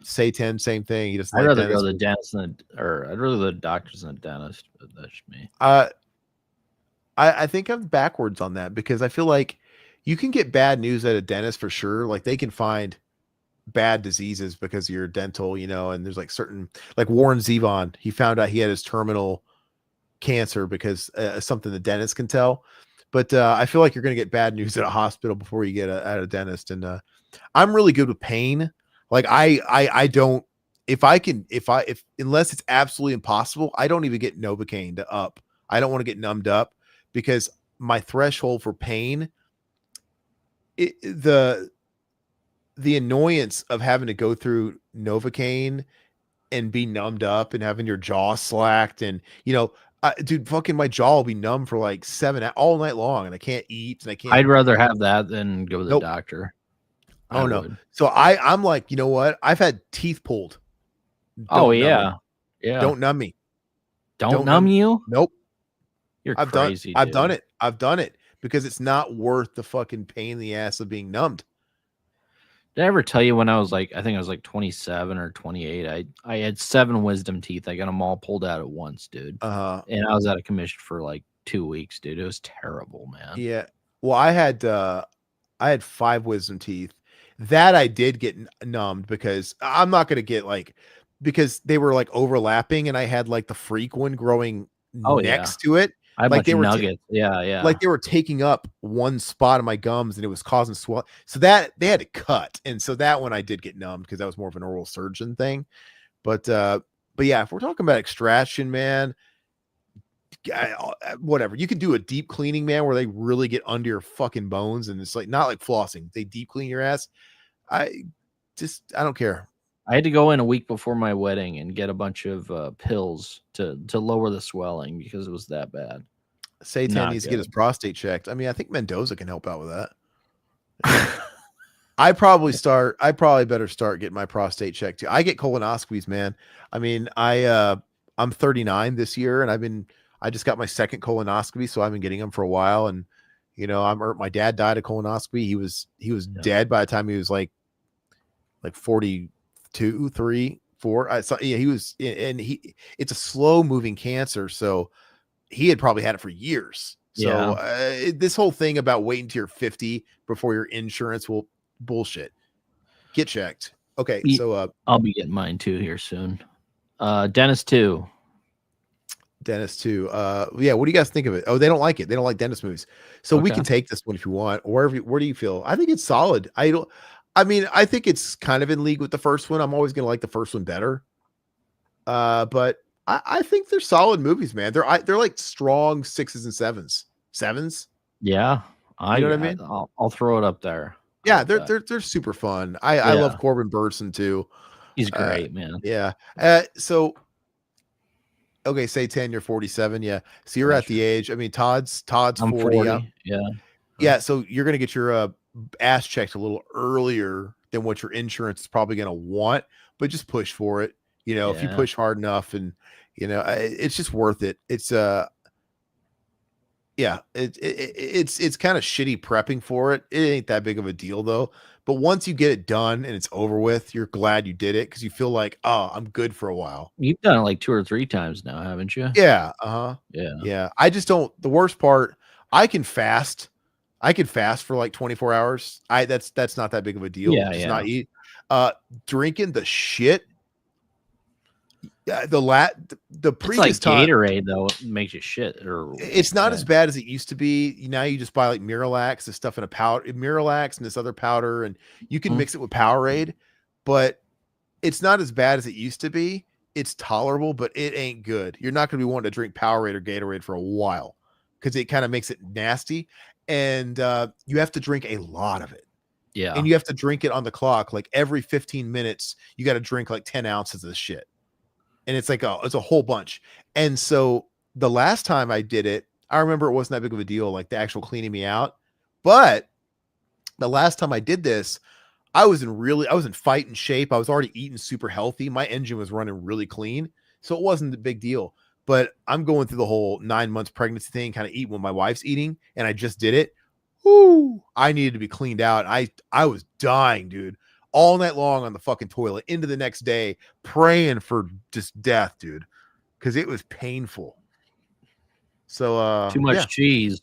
Satan, same thing. He doesn't I'd like rather go dentists. to the dentist or I'd rather go to the doctors than the dentist, but that's just me. I think I'm backwards on that, because I feel like you can get bad news at a dentist for sure. Like they can find bad diseases because of your dental, and there's like certain, like Warren Zevon, he found out he had his terminal cancer because something the dentist can tell. But I feel like you're going to get bad news at a hospital before you get at a dentist. And I'm really good with pain. Like I don't, if unless it's absolutely impossible, I don't even get Novocaine up. I don't want to get numbed up, because my threshold for pain, the annoyance of having to go through Novocaine and be numbed up and having your jaw slacked, and dude, fucking my jaw will be numb for like 7 all night long, and I can't eat, and I can't. I'd rather have that than go to the Nope. doctor. Oh no. So I'm like, you know what? I've had teeth pulled. Don't yeah. Don't numb me. Don't numb you? Nope. You're I've crazy. I've done it. I've done it because it's not worth the fucking pain in the ass of being numbed. Did I ever tell you when I was like, I think I was like 27 or 28, I had 7 wisdom teeth. I got them all pulled out at once, dude. And I was out of commission for like 2 weeks, dude. It was terrible, man. Yeah. Well, I had 5 wisdom teeth. That I did get numbed, because I'm not going to get because they were like overlapping, and I had like the freak one growing next to it. I had like they were nuggets. Yeah. Like they were taking up one spot of my gums, and it was causing swell. So that they had to cut. And so that one I did get numbed, because that was more of an oral surgeon thing. But yeah, if we're talking about extraction, man, whatever, you can do a deep cleaning, man, where they really get under your fucking bones, and it's like not like flossing, they deep clean your ass. I don't care. I had to go in a week before my wedding and get a bunch of pills to lower the swelling, because it was that bad. Satan needs to get his prostate checked. I mean, I think Mendoza can help out with that. I probably better start getting my prostate checked too. I get colonoscopies, man. I mean, I'm 39 this year, and I just got my second colonoscopy, so I've been getting them for a while. And my dad died of colonoscopy. He was dead by the time he was like 42, 3, 4. He was, and it's a slow moving cancer, so he had probably had it for years. So this whole thing about waiting till you're 50 before your insurance will bullshit. Get checked. Okay, so I'll be getting mine too here soon. Dentist 2. Yeah, what do you guys think of it? Oh, they don't like it. They don't like dentist movies. So we can take this one if you want, or where do you feel? I think it's solid. I think it's kind of in league with the first one. I'm always going to like the first one better. But I think they're solid movies, man. They're like strong 6s and 7s. Yeah. You know what I mean? I'll throw it up there. Yeah, they're super fun. I love Corbin Burnson too. He's great, man. Yeah. So okay, say 10, you're 47. Yeah. So you're at the age. I mean, Todd's 40. Yeah. So you're gonna get your ass checked a little earlier than what your insurance is probably gonna want, but just push for it. If you push hard enough, and it's just worth it. It's it's kind of shitty prepping for it. It ain't that big of a deal though. But once you get it done and it's over with, you're glad you did it, because you feel like, oh, I'm good for a while. You've done it like 2 or 3 times now, haven't you? Yeah. Yeah. I just don't. The worst part, I can fast. I can fast for like 24 hours. That's not that big of a deal. Yeah. Not eat. Drinking the shit. The previous it's like Gatorade though, it makes you shit. It's not as bad as it used to be. Now you just buy like Miralax, this stuff in a powder, Miralax and this other powder, and you can mix it with Powerade, but it's not as bad as it used to be. It's tolerable, but it ain't good. You're not going to be wanting to drink Powerade or Gatorade for a while, because it kind of makes it nasty, and you have to drink a lot of it. Yeah, and you have to drink it on the clock. Like every 15 minutes, you got to drink like 10 ounces of this shit. And it's like, it's a whole bunch. And so the last time I did it, I remember it wasn't that big of a deal, like the actual cleaning me out. But the last time I did this, I was in fighting shape. I was already eating super healthy. My engine was running really clean. So it wasn't a big deal. But I'm going through the whole 9 months pregnancy thing, kind of eating what my wife's eating, and I just did it. Whoo! I needed to be cleaned out. I was dying, dude, all night long on the fucking toilet into the next day, praying for just death, dude, because it was painful. So Too much yeah. cheese.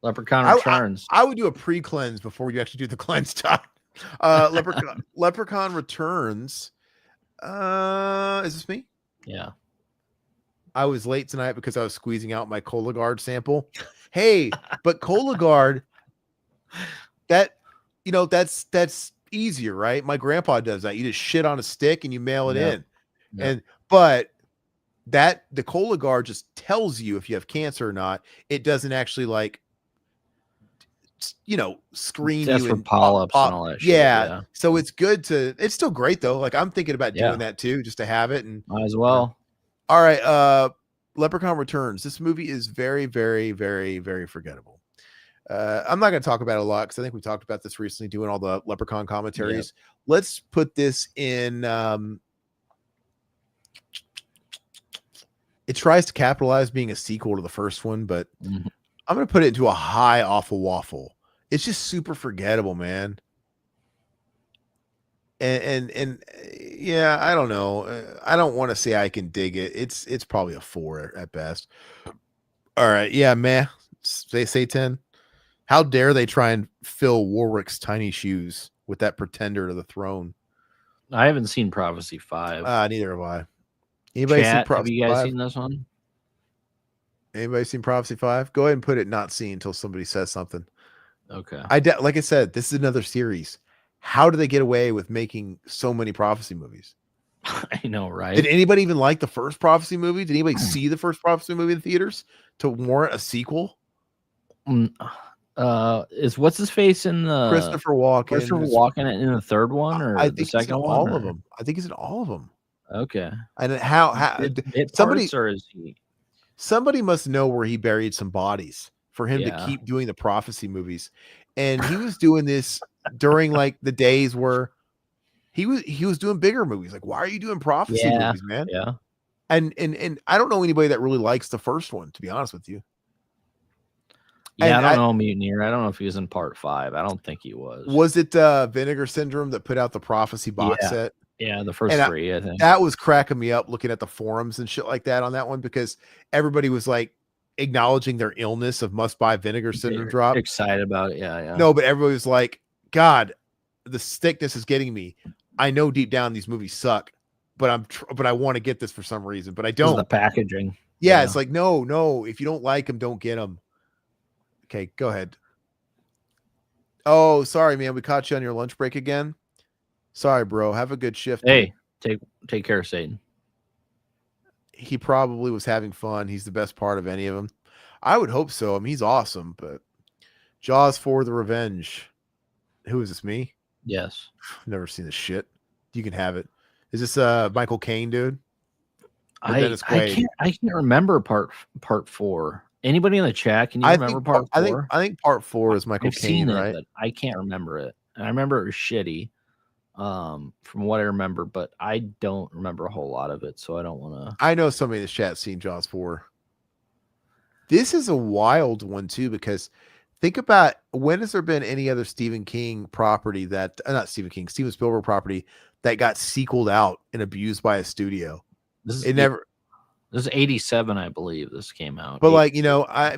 Leprechaun Returns. I would do a pre-cleanse before you actually do the cleanse time. Leprechaun Returns. Is this me? Yeah. I was late tonight because I was squeezing out my Cologuard sample. Hey, but Cologuard, that's easier, right? My grandpa does that. You just shit on a stick and you mail it in. Yep. But the Cologuard just tells you if you have cancer or not. It doesn't actually screen That's you for and polyps pop. and all that shit. Yeah. So it's good it's still great though. Like I'm thinking about doing that too, just to have it. And might as well. All right. Leprechaun Returns. This movie is very, very, very, very forgettable. I'm not going to talk about it a lot because I think we talked about this recently, doing all the Leprechaun commentaries. Yep. Let's put this in. It tries to capitalize being a sequel to the first one, but I'm going to put it into a high awful waffle. It's just super forgettable, man. And yeah, I don't know. I don't want to say I can dig it. It's probably a 4 at best. All right. Yeah, meh. Say 10. How dare they try and fill Warwick's tiny shoes with that pretender to the throne? I haven't seen Prophecy 5. Neither have I. Anybody seen Prophecy 5? Have you guys seen this one? Anybody seen Prophecy 5? Go ahead and put it not seen until somebody says something. Okay. Like I said, this is another series. How do they get away with making so many Prophecy movies? I know, right? Did anybody even like the first Prophecy movie? Did anybody see the first Prophecy movie in theaters to warrant a sequel? Is what's his face in the Christopher Walken? Christopher Walken in the third one, or I think the second one? All of them. I think he's in all of them. Okay. And how somebody parts, or is he? Somebody must know where he buried some bodies for him to keep doing the Prophecy movies, and he was doing this during like the days where he was doing bigger movies. Like, why are you doing Prophecy movies, man? Yeah. And I don't know anybody that really likes the first one, to be honest with you. Yeah, I don't know Mutineer. I don't know if he was in part 5. I don't think he was. Was it Vinegar Syndrome that put out the Prophecy box set? Yeah, the first 3, I think. That was cracking me up looking at the forums and shit like that on that one, because everybody was like acknowledging their illness of must-buy Vinegar Syndrome drop. Excited about it, yeah. No, but everybody was like, God, the sickness is getting me. I know deep down these movies suck, but I want to get this for some reason, but I don't. The packaging. Yeah, it's like, no. If you don't like them, don't get them. Okay, go ahead. Oh, sorry, man. We caught you on your lunch break again. Sorry, bro. Have a good shift. Hey, take care, Satan. He probably was having fun. He's the best part of any of them. I would hope so. I mean, he's awesome, but Jaws 4: The Revenge. Who is this, me? Yes. I've never seen this shit. You can have it. Is this Michael Caine, dude? I can't remember part 4. Anybody in the chat, can you remember part 4? I think part 4 is Michael Caine, right? But I can't remember it. And I remember it was shitty. From what I remember, but I don't remember a whole lot of it, so I don't want to. I know somebody in the chat seen Jaws 4. This is a wild one too, because think about, when has there been any other Stephen King property that Steven Spielberg property that got sequeled out and abused by a studio? This is 87, I believe. This came out, but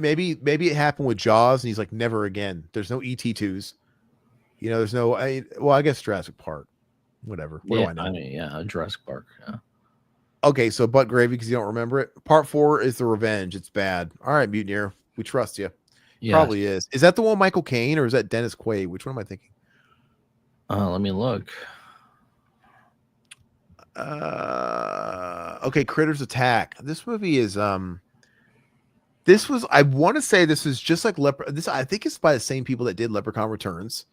maybe it happened with Jaws, and he's like, never again. There's no ET2s. There's no. I guess Jurassic Park. Whatever. What do I know? I mean, Jurassic Park. Yeah. Okay, so butt gravy because you don't remember it. Part 4 is The Revenge. It's bad. All right, Mutineer. We trust you. Yes. Probably is. Is that the one Michael Caine, or is that Dennis Quaid? Which one am I thinking? Let me look. Okay, Critters Attack. This movie is I want to say this is just like I think it's by the same people that did Leprechaun Returns.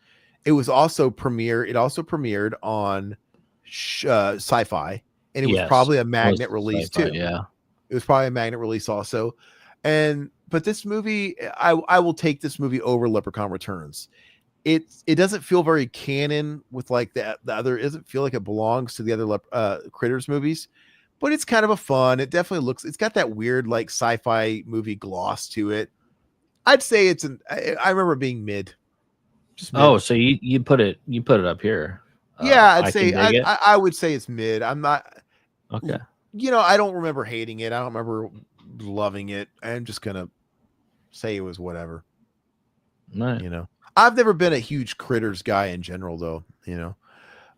It also premiered on Sci-Fi, and it was probably a magnet release too. Yeah, it was probably a magnet release also. But this movie, I will take this movie over Leprechaun Returns. It doesn't feel very canon with like the other. It doesn't feel like it belongs to the other Critters movies, but it's kind of a fun. It definitely looks. It's got that weird like sci-fi movie gloss to it. I'd say it's an. I remember it being mid. Just mid. Oh, so you put it up here. Yeah, I'd I say can dig it. I would say it's mid. I'm not. Okay. You know, I don't remember hating it. I don't remember loving it. I'm just gonna say it was whatever. Nice. You know, I've never been a huge Critters guy in general, though. You know,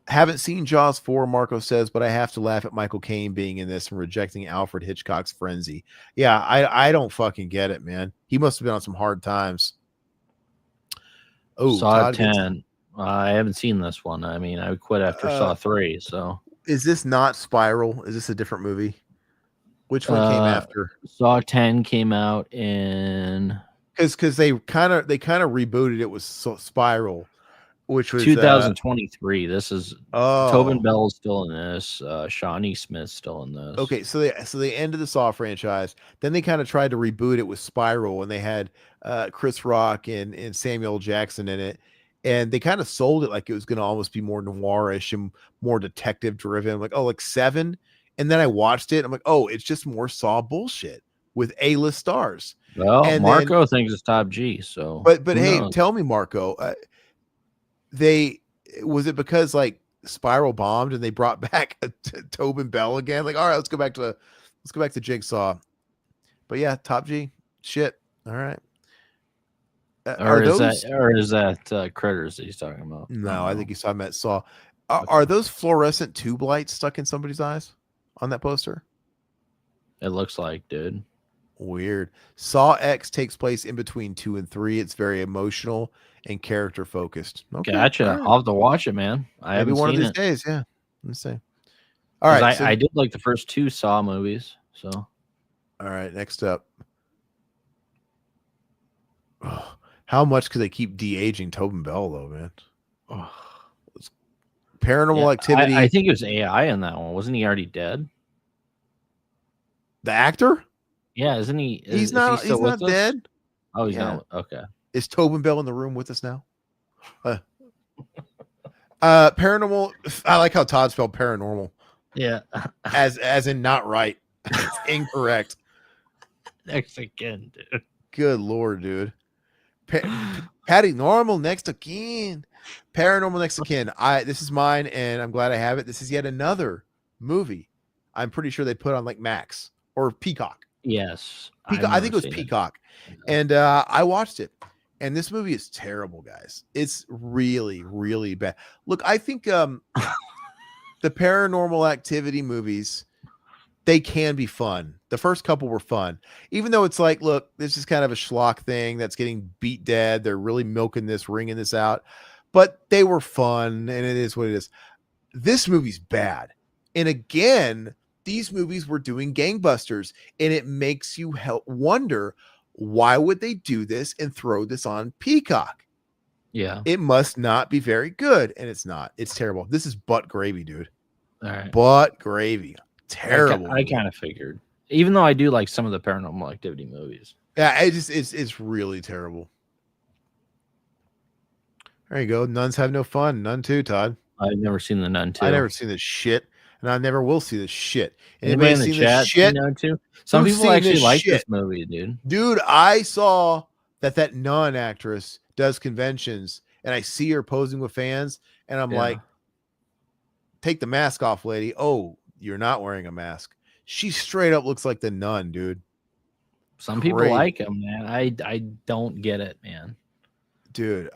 haven't seen Jaws 4, Marco says, but I have to laugh at Michael Caine being in this and rejecting Alfred Hitchcock's Frenzy. Yeah, I don't fucking get it, man. He must have been on some hard times. Oh, Saw Todd 10. I haven't seen this one. I mean, I quit after Saw 3. So is this not Spiral? Is this a different movie? Which one came after? Saw 10 came out in because they kind of rebooted it with Spiral, which was 2023. This is Tobin oh Bell's still in this. Shawnee Smith's still in this. okay. So they ended the Saw franchise. Then they kind of tried to reboot it with Spiral, and they had Chris Rock and Samuel Jackson in it, and they kind of sold it like it was going to almost be more noirish and more detective driven. I'm like, oh, like 7. And then I watched it. I'm like, oh, it's just more Saw bullshit with A-list stars. Well, And Marco thinks it's top G. So, but who hey, knows? tell me, Marco, was it because like Spiral bombed and they brought back Tobin Bell again? Like, all right, let's go back to Jigsaw. But yeah, top G, shit. All right. Or is that Critters that he's talking about? No, I think he's talking about Saw. Are those fluorescent tube lights stuck in somebody's eyes on that poster? It looks like, dude. Weird. Saw X takes place in between 2 and 3. It's very emotional and character focused. Okay, Gotcha. right. I'll have to watch it, man. I Maybe haven't one of seen these it. days. Yeah. Let's see. All right. I did like the first 2 Saw movies. So, all right. Next up. Oh, how much could they keep de-aging Tobin Bell though, man? Oh, Paranormal Activity. I think it was AI in that one. Wasn't he already dead? The actor? Yeah, isn't he? He's not dead. Oh, he's not. Okay. Is Tobin Bell in the room with us now? Paranormal. I like how Todd spelled paranormal. Yeah. as in not right. It's incorrect. Next again, dude. Good Lord, dude. Patty Normal next to kin. Paranormal next to kin. This is mine, and I'm glad I have it. This is yet another movie. I'm pretty sure they put on like Max or Peacock. Yes. Peacock, I think it was Peacock. And I watched it. And this movie is terrible, guys. It's really, really bad. Look, I think the Paranormal Activity movies, they can be fun. The first couple were fun. Even though it's like, look, this is kind of a schlock thing that's getting beat dead. They're really milking this, wringing this out. But they were fun, and it is what it is. This movie's bad. And again, these movies were doing gangbusters, and it makes you wonder, why would they do this and throw this on Peacock? Yeah. It must not be very good, and it's not. It's terrible. This is butt gravy, dude. All right. Butt gravy. Terrible. I kind of figured. Even though I do like some of the Paranormal Activity movies. Yeah, it's really terrible. There you go. Nuns have no fun. None 2, Todd. I've never seen the Nun 2. I never seen this shit, and I never will see this shit. Anybody in the chat seen Nun 2? Some people actually like this movie, dude. Dude, I saw that Nun actress does conventions, and I see her posing with fans, and I'm like, take the mask off, lady. Oh, you're not wearing a mask. She straight up looks like the Nun, dude. Some people like him, man. I don't get it, man. Dude,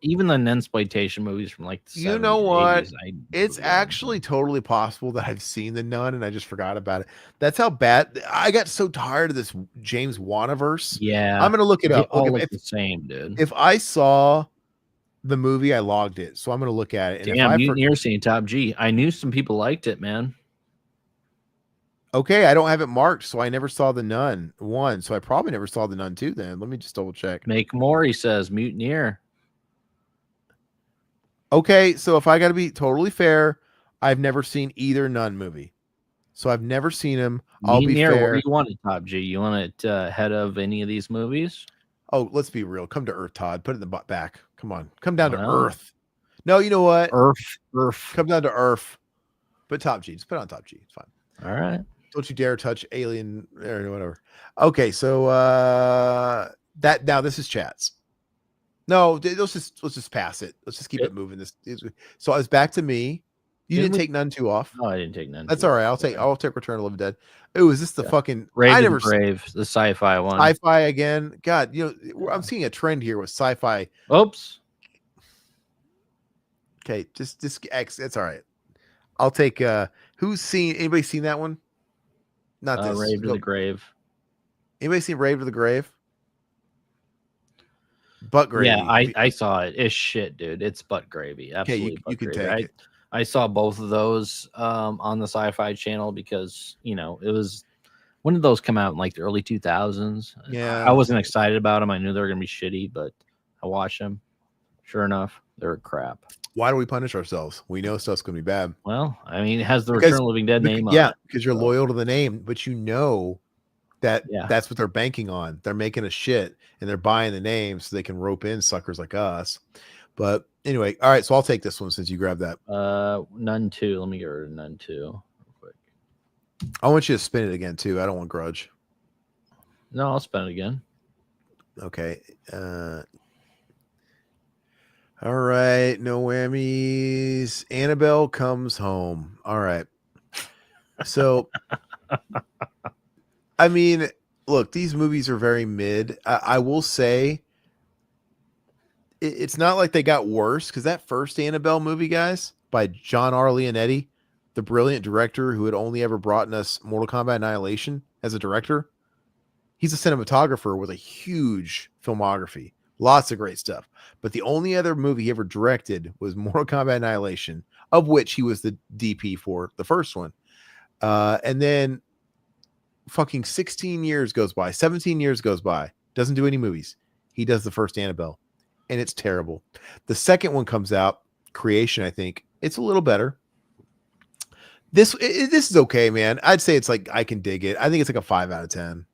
even the Nunsploitation movies from like the 70s, you know what? 80s, it's actually totally possible that I've seen the Nun and I just forgot about it. That's how bad I got so tired of this James Wanaverse. Yeah, I'm gonna look it up. All look the same, dude. If I saw the movie, I logged it, so I'm gonna look at it. And damn, you're seeing top G. I knew some people liked it, man. Okay, I don't have it marked, so I never saw the Nun 1, so I probably never saw the Nun 2 then. Let me just double check. Make more, he says, Mutineer. Okay, so if I got to be totally fair, I've never seen either Nun movie. So I've never seen them. I'll be fair. Where do you want it, Top G? You want it ahead of any of these movies? Oh, let's be real. Come to Earth, Todd. Put it in the butt back. Come on. Come down to Earth. No, you know what? Earth. Come down to Earth. But top G, just put it on top G. It's fine. All right. Don't you dare touch Alien or whatever. Okay, so that now this is chats. No, let's just pass it. Let's just keep it moving. So it's back to me. You didn't take none two off. No, I didn't take none. That's all right. I'll take Return of the Living Dead. Oh, is this the fucking Rave to the Grave, the sci-fi one? Sci-fi again. God, I'm seeing a trend here with sci-fi. Oops. Okay, just X. That's all right. I'll take anybody seen that one? Not this. Rave to the Grave. Anybody seen Rave to the Grave? Butt gravy. Yeah, I saw it. It's shit, dude. It's butt gravy. Absolutely. Okay, you can take it. I saw both of those on the Sci-Fi Channel because it was, when did those come out, in like the early 2000s? Yeah, I wasn't excited about them. I knew they were gonna be shitty, but I watched them. Sure enough, they're crap. Why do we punish ourselves? We know stuff's gonna be bad. Well, I mean, it has the Return of the Living Dead name on it. Yeah, because you're loyal to the name, but you know that that's what they're banking on. They're making a shit and they're buying the name so they can rope in suckers like us. But anyway, all right, so I'll take this one since you grabbed that. None 2. Let me get rid of None 2 real quick. I want you to spin it again too. I don't want Grudge. No, I'll spin it again. Okay. All right, no whammies. Annabelle Comes Home. All right. So I mean, look, these movies are very mid. I will say it's not like they got worse, because that first Annabelle movie, guys, by John R. Leonetti, the brilliant director who had only ever brought us Mortal Kombat Annihilation as a director, he's a cinematographer with a huge filmography. Lots of great stuff. But the only other movie he ever directed was Mortal Kombat Annihilation, of which he was the DP for the first one. And then fucking 16 years goes by, 17 years goes by, doesn't do any movies. He does the first Annabelle, and it's terrible. The second one comes out, Creation, I think. It's a little better. This is okay, man. I'd say it's like, I can dig it. I think it's like a 5 out of 10.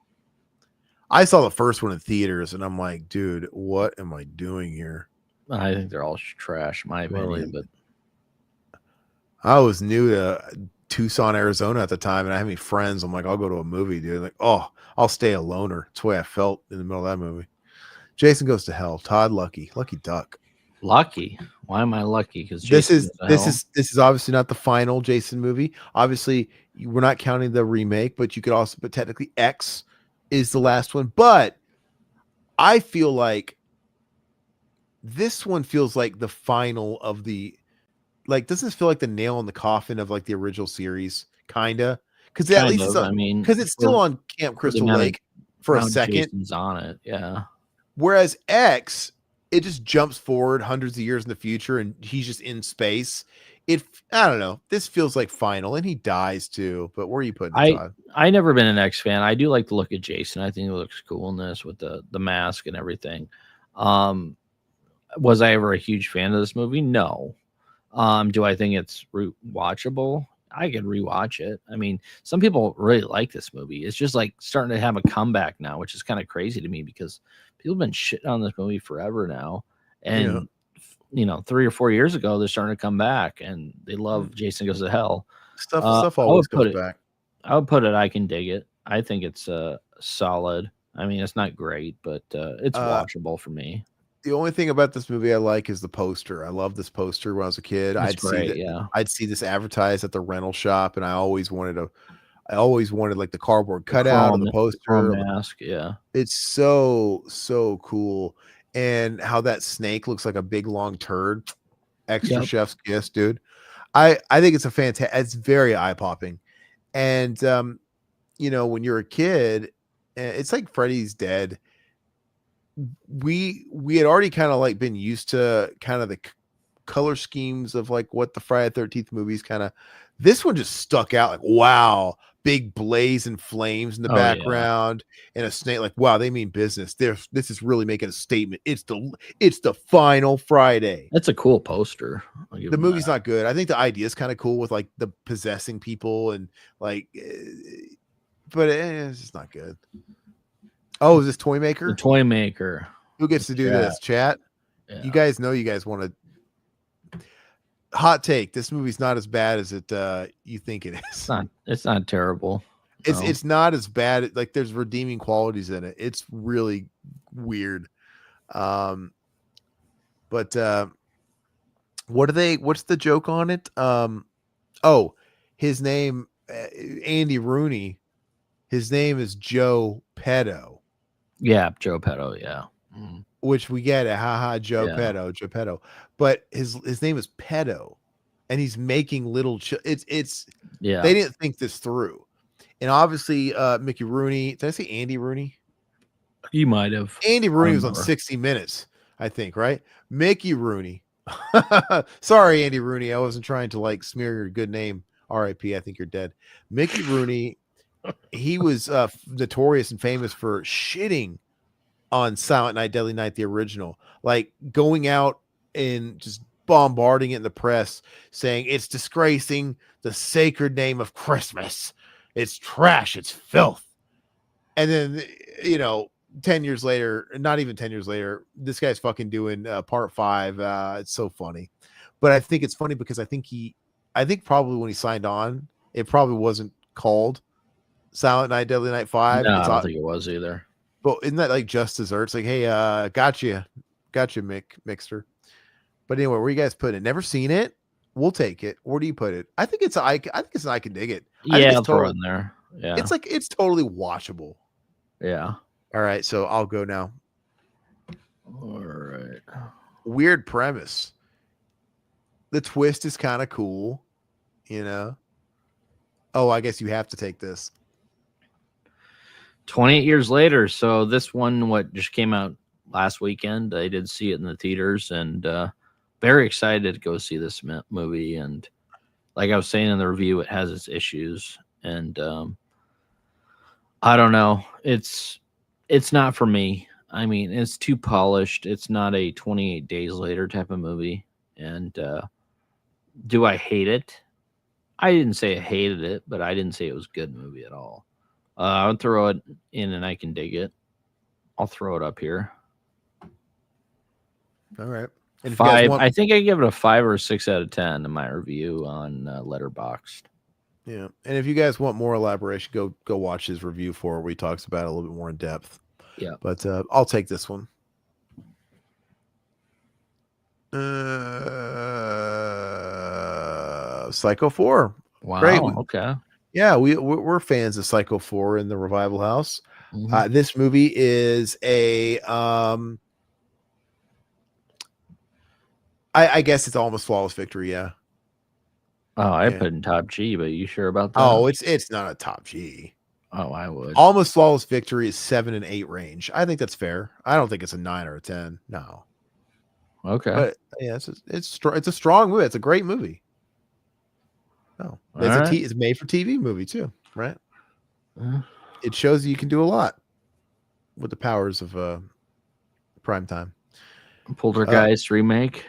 I saw the first one in theaters, and I'm like, dude, what am I doing here? I think they're all trash, in my opinion. But I was new to Tucson, Arizona at the time, and I had any friends. I'm like, I'll go to a movie, dude. Like, oh, I'll stay a loner. That's the way I felt in the middle of that movie. Jason Goes to Hell. Todd Lucky Duck. Lucky? Why am I lucky? Because this is obviously not the final Jason movie. Obviously, we're not counting the remake, but technically X is the last one. But I feel like this one feels like the final of the, like, doesn't this feel like the nail in the coffin of like the original series, kinda? Because at least because it's still on Camp Crystal Lake for a second. Jason's on it, yeah. Whereas X, it just jumps forward hundreds of years in the future, and he's just in space. I don't know. This feels like final, and he dies too. But where are you putting it, Todd? I never been an X fan. I do like the look of Jason. I think it looks cool in this with the mask and everything. Was I ever a huge fan of this movie? No. Do I think it's watchable? I could rewatch it. I mean, some people really like this movie. It's just like starting to have a comeback now, which is kind of crazy to me because people have been shitting on this movie forever now. And 3 or 4 years ago, they're starting to come back, and they love Jason Goes to Hell. Stuff always comes back. I would put it, I can dig it. I think it's solid. I mean, it's not great, but it's watchable for me. The only thing about this movie I like is the poster. I love this poster when I was a kid. I'd see this advertised at the rental shop, and I always wanted like the cardboard cutout of the poster. Mask, yeah. It's so cool. And how that snake looks like a big long turd. Extra chef's kiss, dude. I think it's it's very eye-popping. And when you're a kid, it's like Freddy's Dead. We had already kind of like been used to kind of the color schemes of like what the Friday the 13th movies kind of. This one just stuck out, like, wow, big blaze and flames in the background and a snake. Like, wow, they mean business. This is really making a statement. It's the final Friday. That's a cool poster. The movie's not good. I think the idea is kind of cool with like the possessing people and like, but it's just not good. Oh, is this Toy Maker? The Toy Maker. Who gets to do this? Chat? Yeah. You guys know you guys want to. hot take. This movie's not as bad as it you think it is. It's not terrible. No. It's not as bad. Like there's redeeming qualities in it. It's really weird. But what's the joke on it? Oh, his name, Andy Rooney, his name is Joe Petto. Yeah, Joe Petto. Yeah. Which we get it. Haha, Joe Petto. But his name is Petto, and he's making little. It's yeah. They didn't think this through, and obviously, Mickey Rooney. Did I say Andy Rooney? You might have. Andy Rooney was on 60 Minutes, I think, right? Mickey Rooney. Sorry, Andy Rooney. I wasn't trying to like smear your good name. R.I.P. I think you're dead. Mickey Rooney. He was notorious and famous for shitting on Silent Night, Deadly Night, the original, like going out and just bombarding it in the press, saying it's disgracing the sacred name of Christmas. It's trash. It's filth. And then, 10 years later, not even 10 years later, this guy's fucking doing part 5. It's so funny. But I think it's funny because I think probably when he signed on, it probably wasn't called Silent Night, Deadly Night 5. No, I don't think it was either. But isn't that like just desserts? Like, hey, gotcha, Mixter. But anyway, where you guys put it? Never seen it. We'll take it. Where do you put it? I think it's I can dig it. Yeah, I'll throw it in there. Yeah, it's totally watchable. Yeah. All right, so I'll go now. All right. Weird premise. The twist is kind of cool, Oh, I guess you have to take this. 28 years later. So this one, just came out last weekend. I did see it in the theaters, and very excited to go see this movie. And like I was saying in the review, it has its issues, and I don't know. It's not for me. I mean, it's too polished. It's not a 28 Days Later type of movie. And do I hate it? I didn't say I hated it, but I didn't say it was a good movie at all. I would throw it in and I can dig it. I'll throw it up here. All right. And 5. I think I give it a 5 or a 6 out of 10 in my review on Letterboxd. Yeah. And if you guys want more elaboration, go watch his review for it where he talks about it a little bit more in depth. Yeah. But I'll take this one. Psycho 4. Wow. Great. Okay. Yeah, we're fans of Psycho 4 in the Revival House. Mm-hmm. This movie is a I guess it's almost flawless victory. Yeah. Oh, I put in top G, but you sure about that? Oh, it's not a top G. Oh, I would. Almost flawless victory is 7 and 8 range. I think that's fair. I don't think it's a 9 or a 10. No. Okay. But yeah, it's a strong movie. It's a great movie. Oh, it's made for TV movie too, right? It shows you can do a lot with the powers of prime time. Poltergeist remake.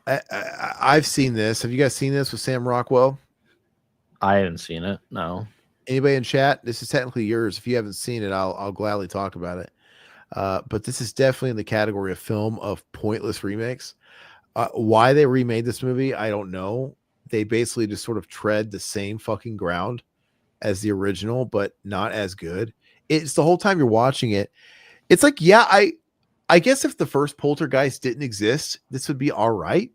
I've seen this. Have you guys seen this with Sam Rockwell? I haven't seen it. No. Anybody in chat? This is technically yours. If you haven't seen it, I'll gladly talk about it. But this is definitely in the category of film of pointless remakes. Why they remade this movie, I don't know. They basically just sort of tread the same fucking ground as the original, but not as good. It's the whole time you're watching it. It's like, yeah, I guess if the first Poltergeist didn't exist, this would be all right.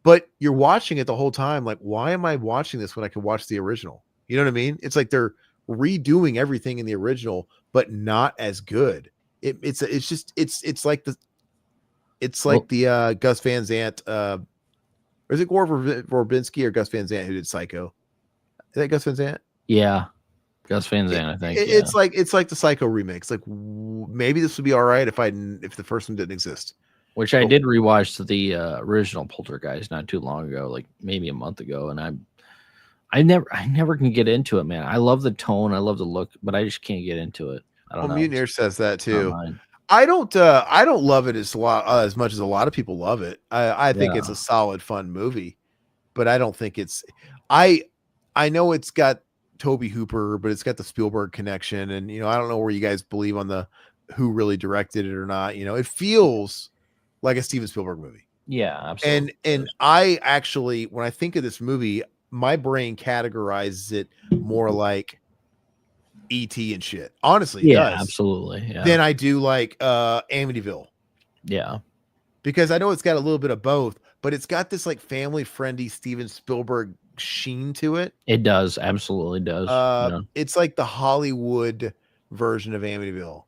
But you're watching it the whole time. Like, why am I watching this when I can watch the original? You know what I mean? It's like they're redoing everything in the original, but not as good. It's like the Gus Van Sant, or is it Gore Verbinski or Gus Van Sant who did Psycho? Is that Gus Van Sant? Yeah, Gus Van Sant. I think it's like the Psycho remix. Like maybe this would be all right if the first one didn't exist. Which I did rewatch the original Poltergeist not too long ago, like maybe a month ago, and I never can get into it, man. I love the tone, I love the look, but I just can't get into it. I don't know. Mutineer says that too. I don't love it as much as a lot of people love it. I think it's a solid, fun movie, but I don't think it's. I know it's got Toby Hooper, but it's got the Spielberg connection, and I don't know where you guys believe on the who really directed it or not. It feels like a Steven Spielberg movie. Yeah, absolutely. And I actually, when I think of this movie, my brain categorizes it more like E.T. and shit. Honestly, it Yeah, does. absolutely. Yeah. Than I do like Amityville. Yeah. Because I know it's got a little bit of both, but it's got this like family friendly Steven Spielberg sheen to it. It does. Absolutely does. Yeah. It's like the Hollywood version of Amityville.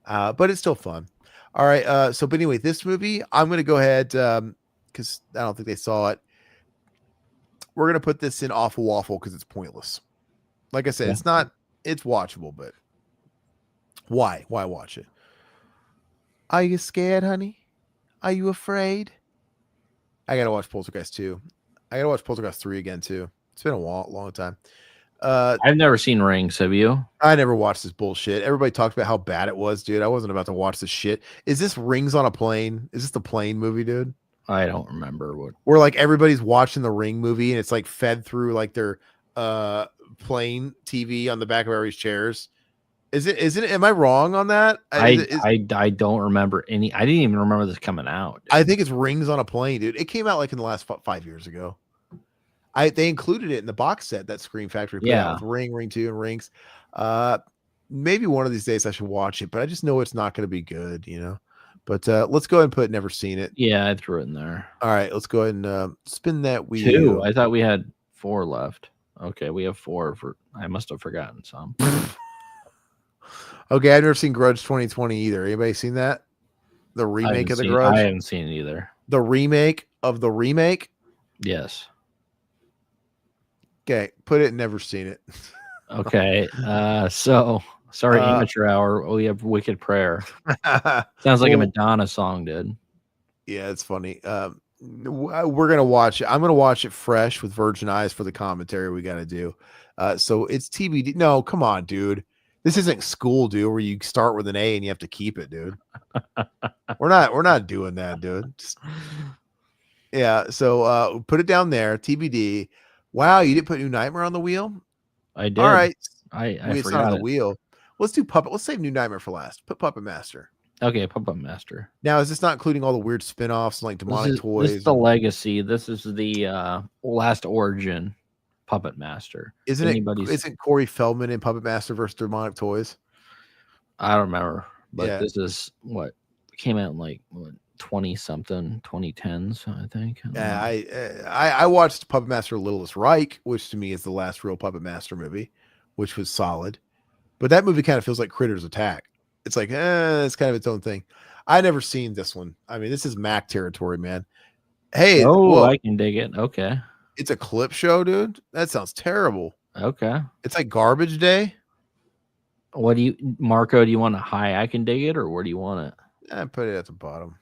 But it's still fun. All right. But anyway, this movie, I'm gonna go ahead because I don't think they saw it. We're gonna put this in Awful Waffle because it's pointless. Like I said, Yeah. it's watchable, but why? Why watch it? Are you scared, honey? Are you afraid? I gotta watch Poltergeist 2. I gotta watch Poltergeist 3 again too. It's been a long time. I've never seen Rings. Have you? I never watched this bullshit. Everybody talked about how bad it was, dude. I wasn't about to watch this shit. Is this Rings on a Plane? Is this the plane movie, dude? I don't remember what. Where like everybody's watching the Ring movie and it's like fed through like their plane TV on the back of everybody's chairs. Is it? Am I wrong on that? I don't remember any. I didn't even remember this coming out. Dude. I think it's Rings on a Plane, dude. It came out like in the last 5 years ago. They included it in the box set that Scream Factory put out with Ring 2, and Rings. Maybe one of these days I should watch it, but I just know it's not going to be good, you know. But let's go ahead and put Never Seen It. Yeah, I threw it in there. All right, let's go ahead and spin that wheel. 2. I thought we had 4 left. Okay, we have 4 for. I must have forgotten some. Okay, I've never seen Grudge 2020 either. Anybody seen that? The remake of the Grudge? I haven't seen it either. The remake of the remake? Yes. Okay, put it Never Seen It. Okay. So sorry, amateur hour. We have Wicked Prayer. Sounds like a Madonna song, dude. Yeah, it's funny. We're gonna watch it. I'm gonna watch it fresh with virgin eyes for the commentary we gotta do. So it's TBD. No, come on, dude. This isn't school, dude, where you start with an A and you have to keep it, dude. We're not doing that, dude. Yeah, so put it down there, TBD. Wow, you didn't put New Nightmare on the wheel? I did. All right. I it's forgot not on the wheel. Let's do Puppet. Let's save New Nightmare for last. Put Puppet Master. Okay, Puppet Master. Now, is this not including all the weird spin-offs like demonic toys? This is the legacy. This is the last origin Puppet Master. Isn't Corey Feldman in Puppet Master versus Demonic Toys? I don't remember, but Yeah. this is what came out in like 20-something, 2010s, I think. Yeah, I watched Puppet Master Littlest Reich, which to me is the last real Puppet Master movie, which was solid. But that movie kind of feels like Critters Attack. It's like, it's kind of its own thing. I never seen this one. I mean, this is Mac territory, man. Hey, I can dig it. Okay. It's a clip show, dude. That sounds terrible. Okay. It's like Garbage Day. What do you, Marco? Do you want a high I can dig it, or where do you want it? I put it at the bottom.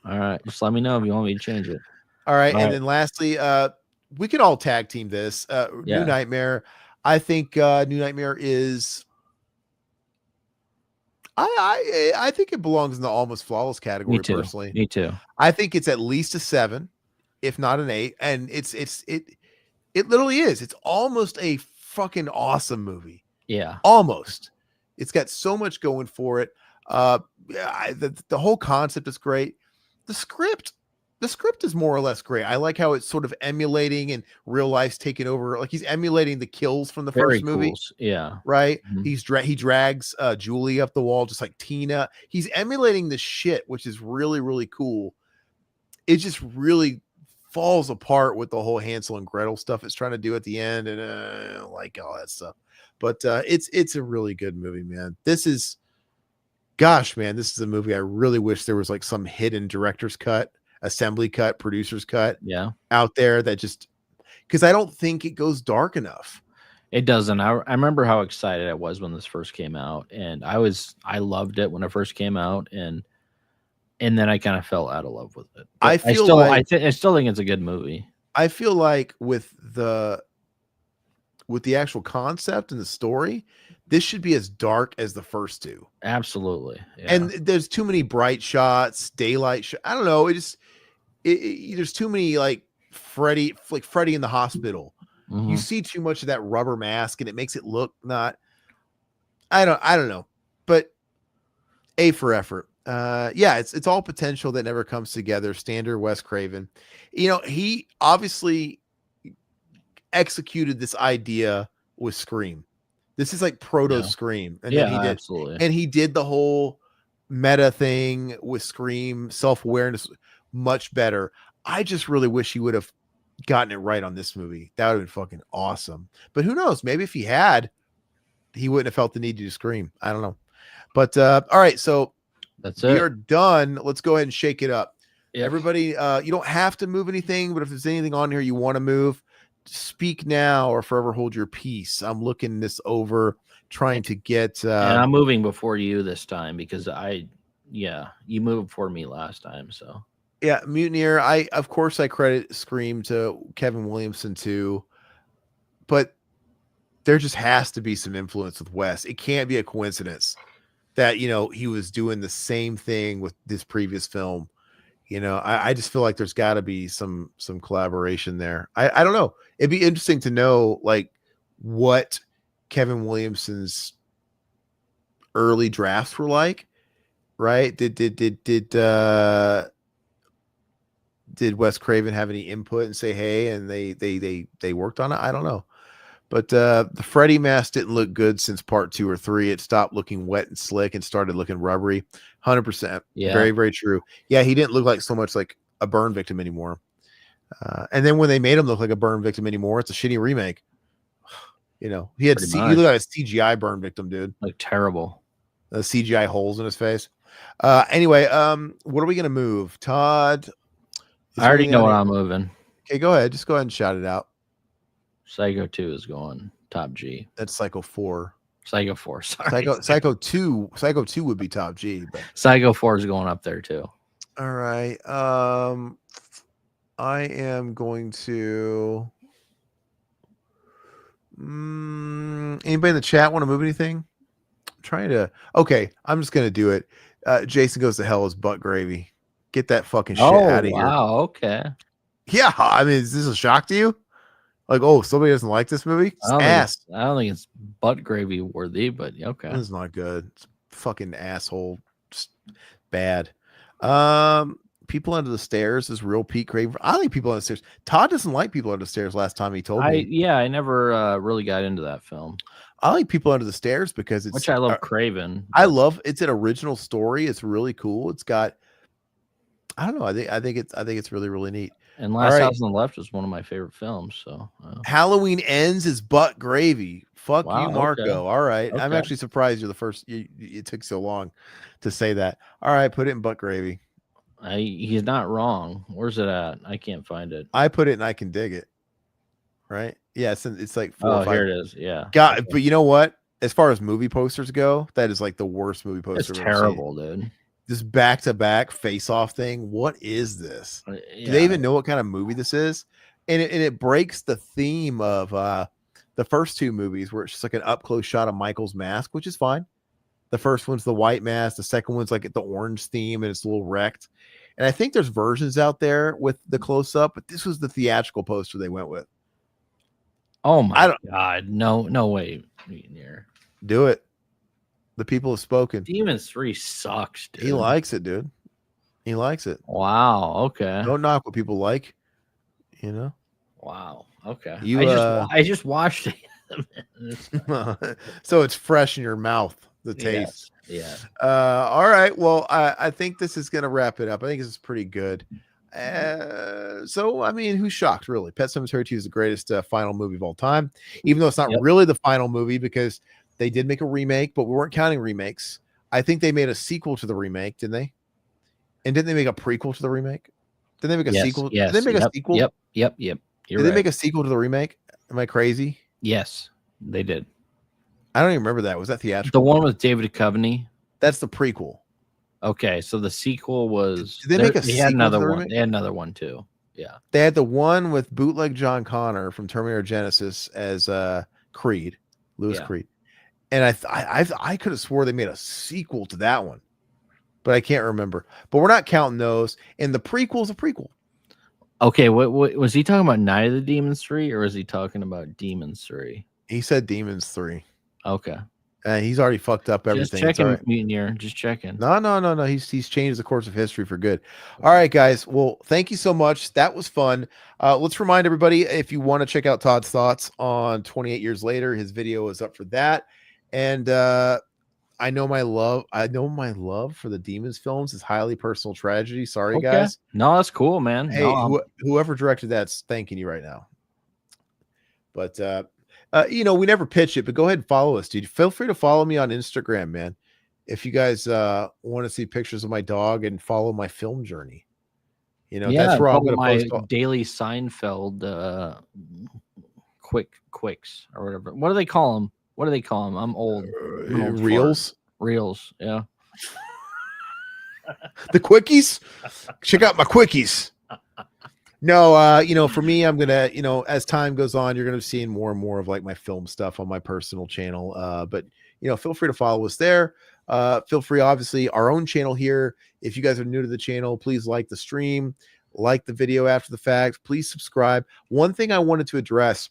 All right, just let me know if you want me to change it. All right, and then lastly, we can all tag team this. New Nightmare. I think New Nightmare is. I think it belongs in the almost flawless category. Me too. Personally, me too. I think it's at least a 7, if not an 8, and it literally is. It's almost a fucking awesome movie. Yeah, almost. It's got so much going for it. The whole concept is great. The script is more or less great. I like how it's sort of emulating and real life's taking over. Like he's emulating the kills from the first movie. Cool. Yeah. Right. Mm-hmm. He drags Julie up the wall, just like Tina. He's emulating the shit, which is really, really cool. It just really falls apart with the whole Hansel and Gretel stuff it's trying to do at the end. And I don't like all that stuff, but it's a really good movie, man. Gosh, man, this is a movie I really wish there was like some hidden director's cut, assembly cut, producer's cut out there that just, because I don't think it goes dark enough. It doesn't. I remember how excited I was when this first came out, and I loved it when it first came out, and then I kind of fell out of love with it. But I still think it's a good movie. I feel like with the actual concept and the story, this should be as dark as the first two. Absolutely. Yeah. And there's too many bright shots, daylight. I don't know. There's too many like Freddy in the hospital. Mm-hmm. You see too much of that rubber mask and it makes it look not, I don't know, but A for effort. yeah, it's all potential that never comes together. Standard Wes Craven. He obviously executed this idea with Scream. This is like proto Yeah. Scream, and then Yeah, absolutely. he did the whole meta thing with Scream, self-awareness, much better. I just really wish he would have gotten it right on this movie. That would have been fucking awesome. But who knows? Maybe if he had, he wouldn't have felt the need to Scream. I don't know. But all right, so That's we it. are done. Let's go ahead and shake it up. Yep. Everybody, you don't have to move anything, but if there's anything on here you want to move, speak now or forever hold your peace. I'm looking this over, trying to get and I'm moving before you this time because you moved before me last time. So yeah, Mutineer. Of course I credit Scream to Kevin Williamson too, but there just has to be some influence with Wes. It can't be a coincidence that he was doing the same thing with this previous film. I just feel like there's got to be some collaboration there. I don't know. It'd be interesting to know like what Kevin Williamson's early drafts were like, right? Did Wes Craven have any input and say hey, and they worked on it? I don't know. But the Freddy mask didn't look good since part 2 or 3. It stopped looking wet and slick and started looking rubbery. 100%. Yeah. Very, very true. Yeah, he didn't look like so much like a burn victim anymore. And then when they made him look like a burn victim anymore, it's a shitty remake. He looked like a CGI burn victim, dude. Like terrible. The CGI holes in his face. Anyway, what are we gonna move, Todd? I already know what I'm moving. Okay, go ahead. Just go ahead and shout it out. Psycho 2 is going top G. That's Psycho 4. Psycho 4. Sorry. Psycho 2. Psycho 2 would be top G. But Psycho 4 is going up there too. all right. I am going to. Anybody in the chat want to move anything? I'm trying to. Okay, I'm just gonna do it. Jason Goes to Hell is butt gravy. Get that fucking shit out of here. Wow. Okay. Yeah, I mean, is this a shock to you? Like, oh, somebody doesn't like this movie? It's ass. I don't think it's butt gravy worthy, but okay. It's not good. It's fucking asshole. Just bad. People Under the Stairs is real Pete Craven. I like People Under the Stairs. Todd doesn't like People Under the Stairs last time he told me. I never really got into that film. I like People Under the Stairs because it's which I love Craven. It's an original story. It's really cool. It's got I don't know. I think it's really, really neat. And Last House on the Left is one of my favorite films. So Halloween Ends is butt gravy. Fuck you, Marco. Okay. All right. Okay. I'm actually surprised you're the first. It took so long to say that. All right, put it in butt gravy. He's not wrong. Where's it at? I can't find it. I put it and I can dig it. Right? Yeah, it's like 4 or 5. Here it is. Yeah. God, but you know what? As far as movie posters go, that is like the worst movie poster. It's terrible, dude. This back-to-back face-off thing. What is this? Yeah. Do they even know what kind of movie this is? And it breaks the theme of the first 2 movies where it's just like an up-close shot of Michael's mask, which is fine. The first one's the white mask. The second one's like the orange theme, and it's a little wrecked. And I think there's versions out there with the close-up, but this was the theatrical poster they went with. Oh my God! No way, Near. Do it. The people have spoken. Demons 3 sucks, dude. He likes it, dude. He likes it. Wow. Okay. Don't knock what people like. Wow. Okay. I just watched it. So it's fresh in your mouth. The taste. Yes. Yeah. All right. Well, I think this is gonna wrap it up. I think this is pretty good. So I mean, who's shocked? Really, Pet Sematary 2 is the greatest final movie of all time, even though it's not really the final movie because they did make a remake, but we weren't counting remakes. I think they made a sequel to the remake, didn't they? And didn't they make a prequel to the remake? Did they make a sequel? Yes. Did they make a sequel? Yep. Did they make a sequel to the remake? Am I crazy? Yes, they did. I don't even remember that. Was that theatrical? The one with David Duchovny? That's the prequel. Okay, so the sequel was. Did they make a sequel? They had another one. They had another one too. Yeah. They had the one with bootleg John Connor from Terminator Genesis as Creed, Lewis Creed. And I could have swore they made a sequel to that one, but I can't remember. But we're not counting those. And the prequel is a prequel. Okay, what was he talking about? Night of the Demons 3, or was he talking about Demons 3? He said Demons 3. Okay. He's already fucked up Just everything. It's all checking, right. Mutineer. Just checking. No. He's changed the course of history for good. All right, guys. Well, thank you so much. That was fun. Let's remind everybody, if you want to check out Todd's thoughts on 28 Years Later, his video is up for that. And I know my love for the Demons films is Highly Personal Tragedy. Sorry, Okay. guys. No, that's cool, man. Hey, whoever directed that's thanking you right now. But we never pitch it, but go ahead and follow us, dude. Feel free to follow me on Instagram, man. If you guys want to see pictures of my dog and follow my film journey, that's where I'm going to post daily Seinfeld quicks or whatever. What do they call them? I'm old. Reels. Yeah. The quickies. Check out my quickies. No, for me, I'm gonna, as time goes on, you're gonna be seeing more and more of like my film stuff on my personal channel. But feel free to follow us there. Feel free, obviously, our own channel here. If you guys are new to the channel, please like the stream, like the video after the fact. Please subscribe. One thing I wanted to address,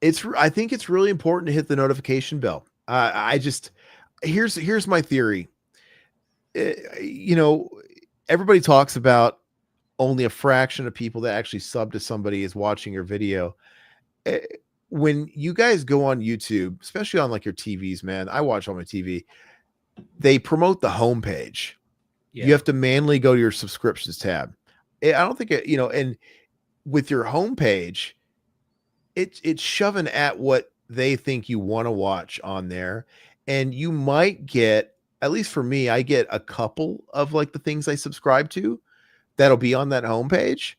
I think it's really important to hit the notification bell. Here's my theory. Everybody talks about only a fraction of people that actually sub to somebody is watching your video. When you guys go on YouTube, especially on like your TVs, man, I watch on my TV, they promote the homepage. Yeah. You have to manually go to your subscriptions tab. I don't think and with your homepage, it's shoving at what they think you want to watch on there. And you might get, at least for me, I get a couple of like the things I subscribe to that'll be on that homepage,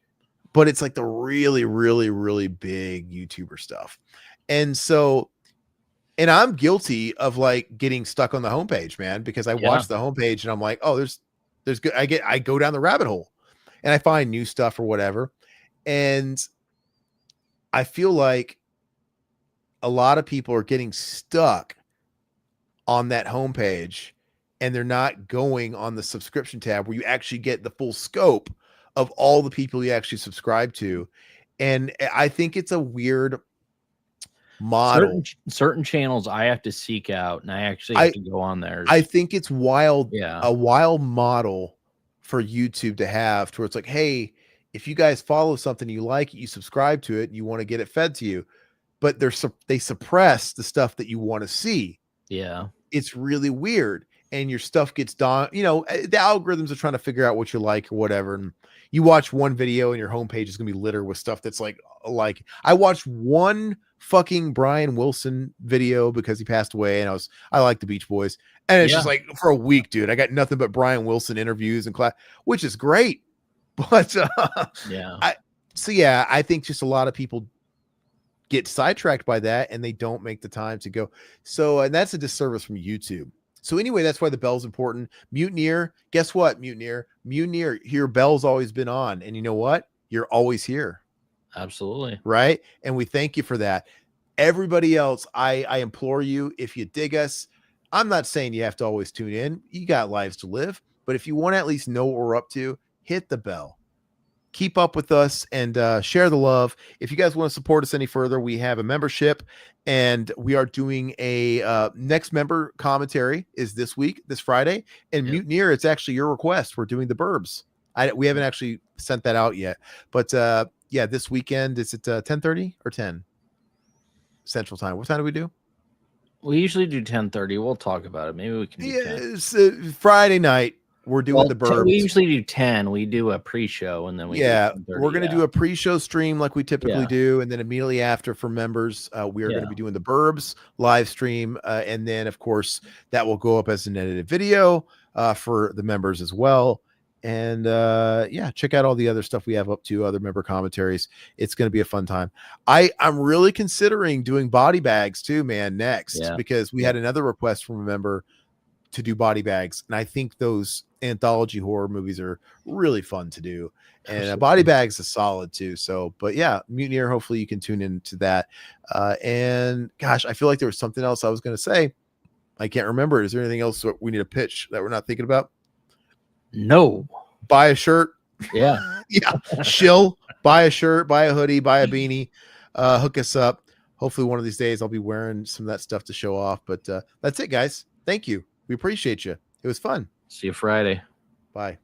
but it's like the really, really, really big YouTuber stuff. And so, and I'm guilty of like getting stuck on the homepage, man, because I watch the homepage and I'm like, oh, there's good. I go down the rabbit hole and I find new stuff or whatever. And I feel like a lot of people are getting stuck on that homepage and they're not going on the subscription tab where you actually get the full scope of all the people you actually subscribe to. And I think it's a weird model. Certain channels I have to seek out and I actually have to go on there. I think it's wild. Yeah. A wild model for YouTube to have to where it's like, hey, if you guys follow something you like it, you subscribe to it, and you want to get it fed to you, but they suppress the stuff that you want to see. Yeah. It's really weird. And your stuff gets done. The algorithms are trying to figure out what you like or whatever. And you watch one video and your homepage is going to be littered with stuff that's like I watched one fucking Brian Wilson video because he passed away and I like the Beach Boys. And it's just like for a week, dude, I got nothing but Brian Wilson interviews and class, which is great. But I think just a lot of people get sidetracked by that and they don't make the time to go. So, and that's a disservice from YouTube. So anyway, that's why the bell's important. Mutineer, guess what, Mutineer? Your bell's always been on. And you know what? You're always here. Absolutely. Right? And we thank you for that. Everybody else, I implore you, if you dig us, I'm not saying you have to always tune in. You got lives to live. But if you want to at least know what we're up to, hit the bell. Keep up with us and share the love. If you guys want to support us any further, we have a membership and we are doing a next member commentary is this Friday. And Mutineer, it's actually your request. We're doing the Burbs. We haven't actually sent that out yet. But this weekend, is it 10:30 or 10 Central Time? What time do we do? We usually do 10:30. We'll talk about it. Maybe we can do 10. It's Friday night. We're doing the Burbs. We usually do 10. We do a pre-show and then we we're going to do a pre-show stream like we typically do. And then immediately after for members, we are going to be doing the Burbs live stream. And then of course that will go up as an edited video for the members as well. And check out all the other stuff we have up to, other member commentaries. It's going to be a fun time. I'm really considering doing body bags too, man, next, because we had another request from a member to do body bags. And I think those anthology horror movies are really fun to do. And body bags is solid too. So, but yeah, Mutineer, hopefully you can tune into that. And gosh, I feel like there was something else I was going to say. I can't remember. Is there anything else we need to pitch that we're not thinking about? No. Buy a shirt. Yeah. Shill. Buy a shirt, buy a hoodie, buy a beanie. Hook us up. hopefully one of these days I'll be wearing some of that stuff to show off. But that's it, guys. Thank you. We appreciate you. It was fun. See you Friday. Bye.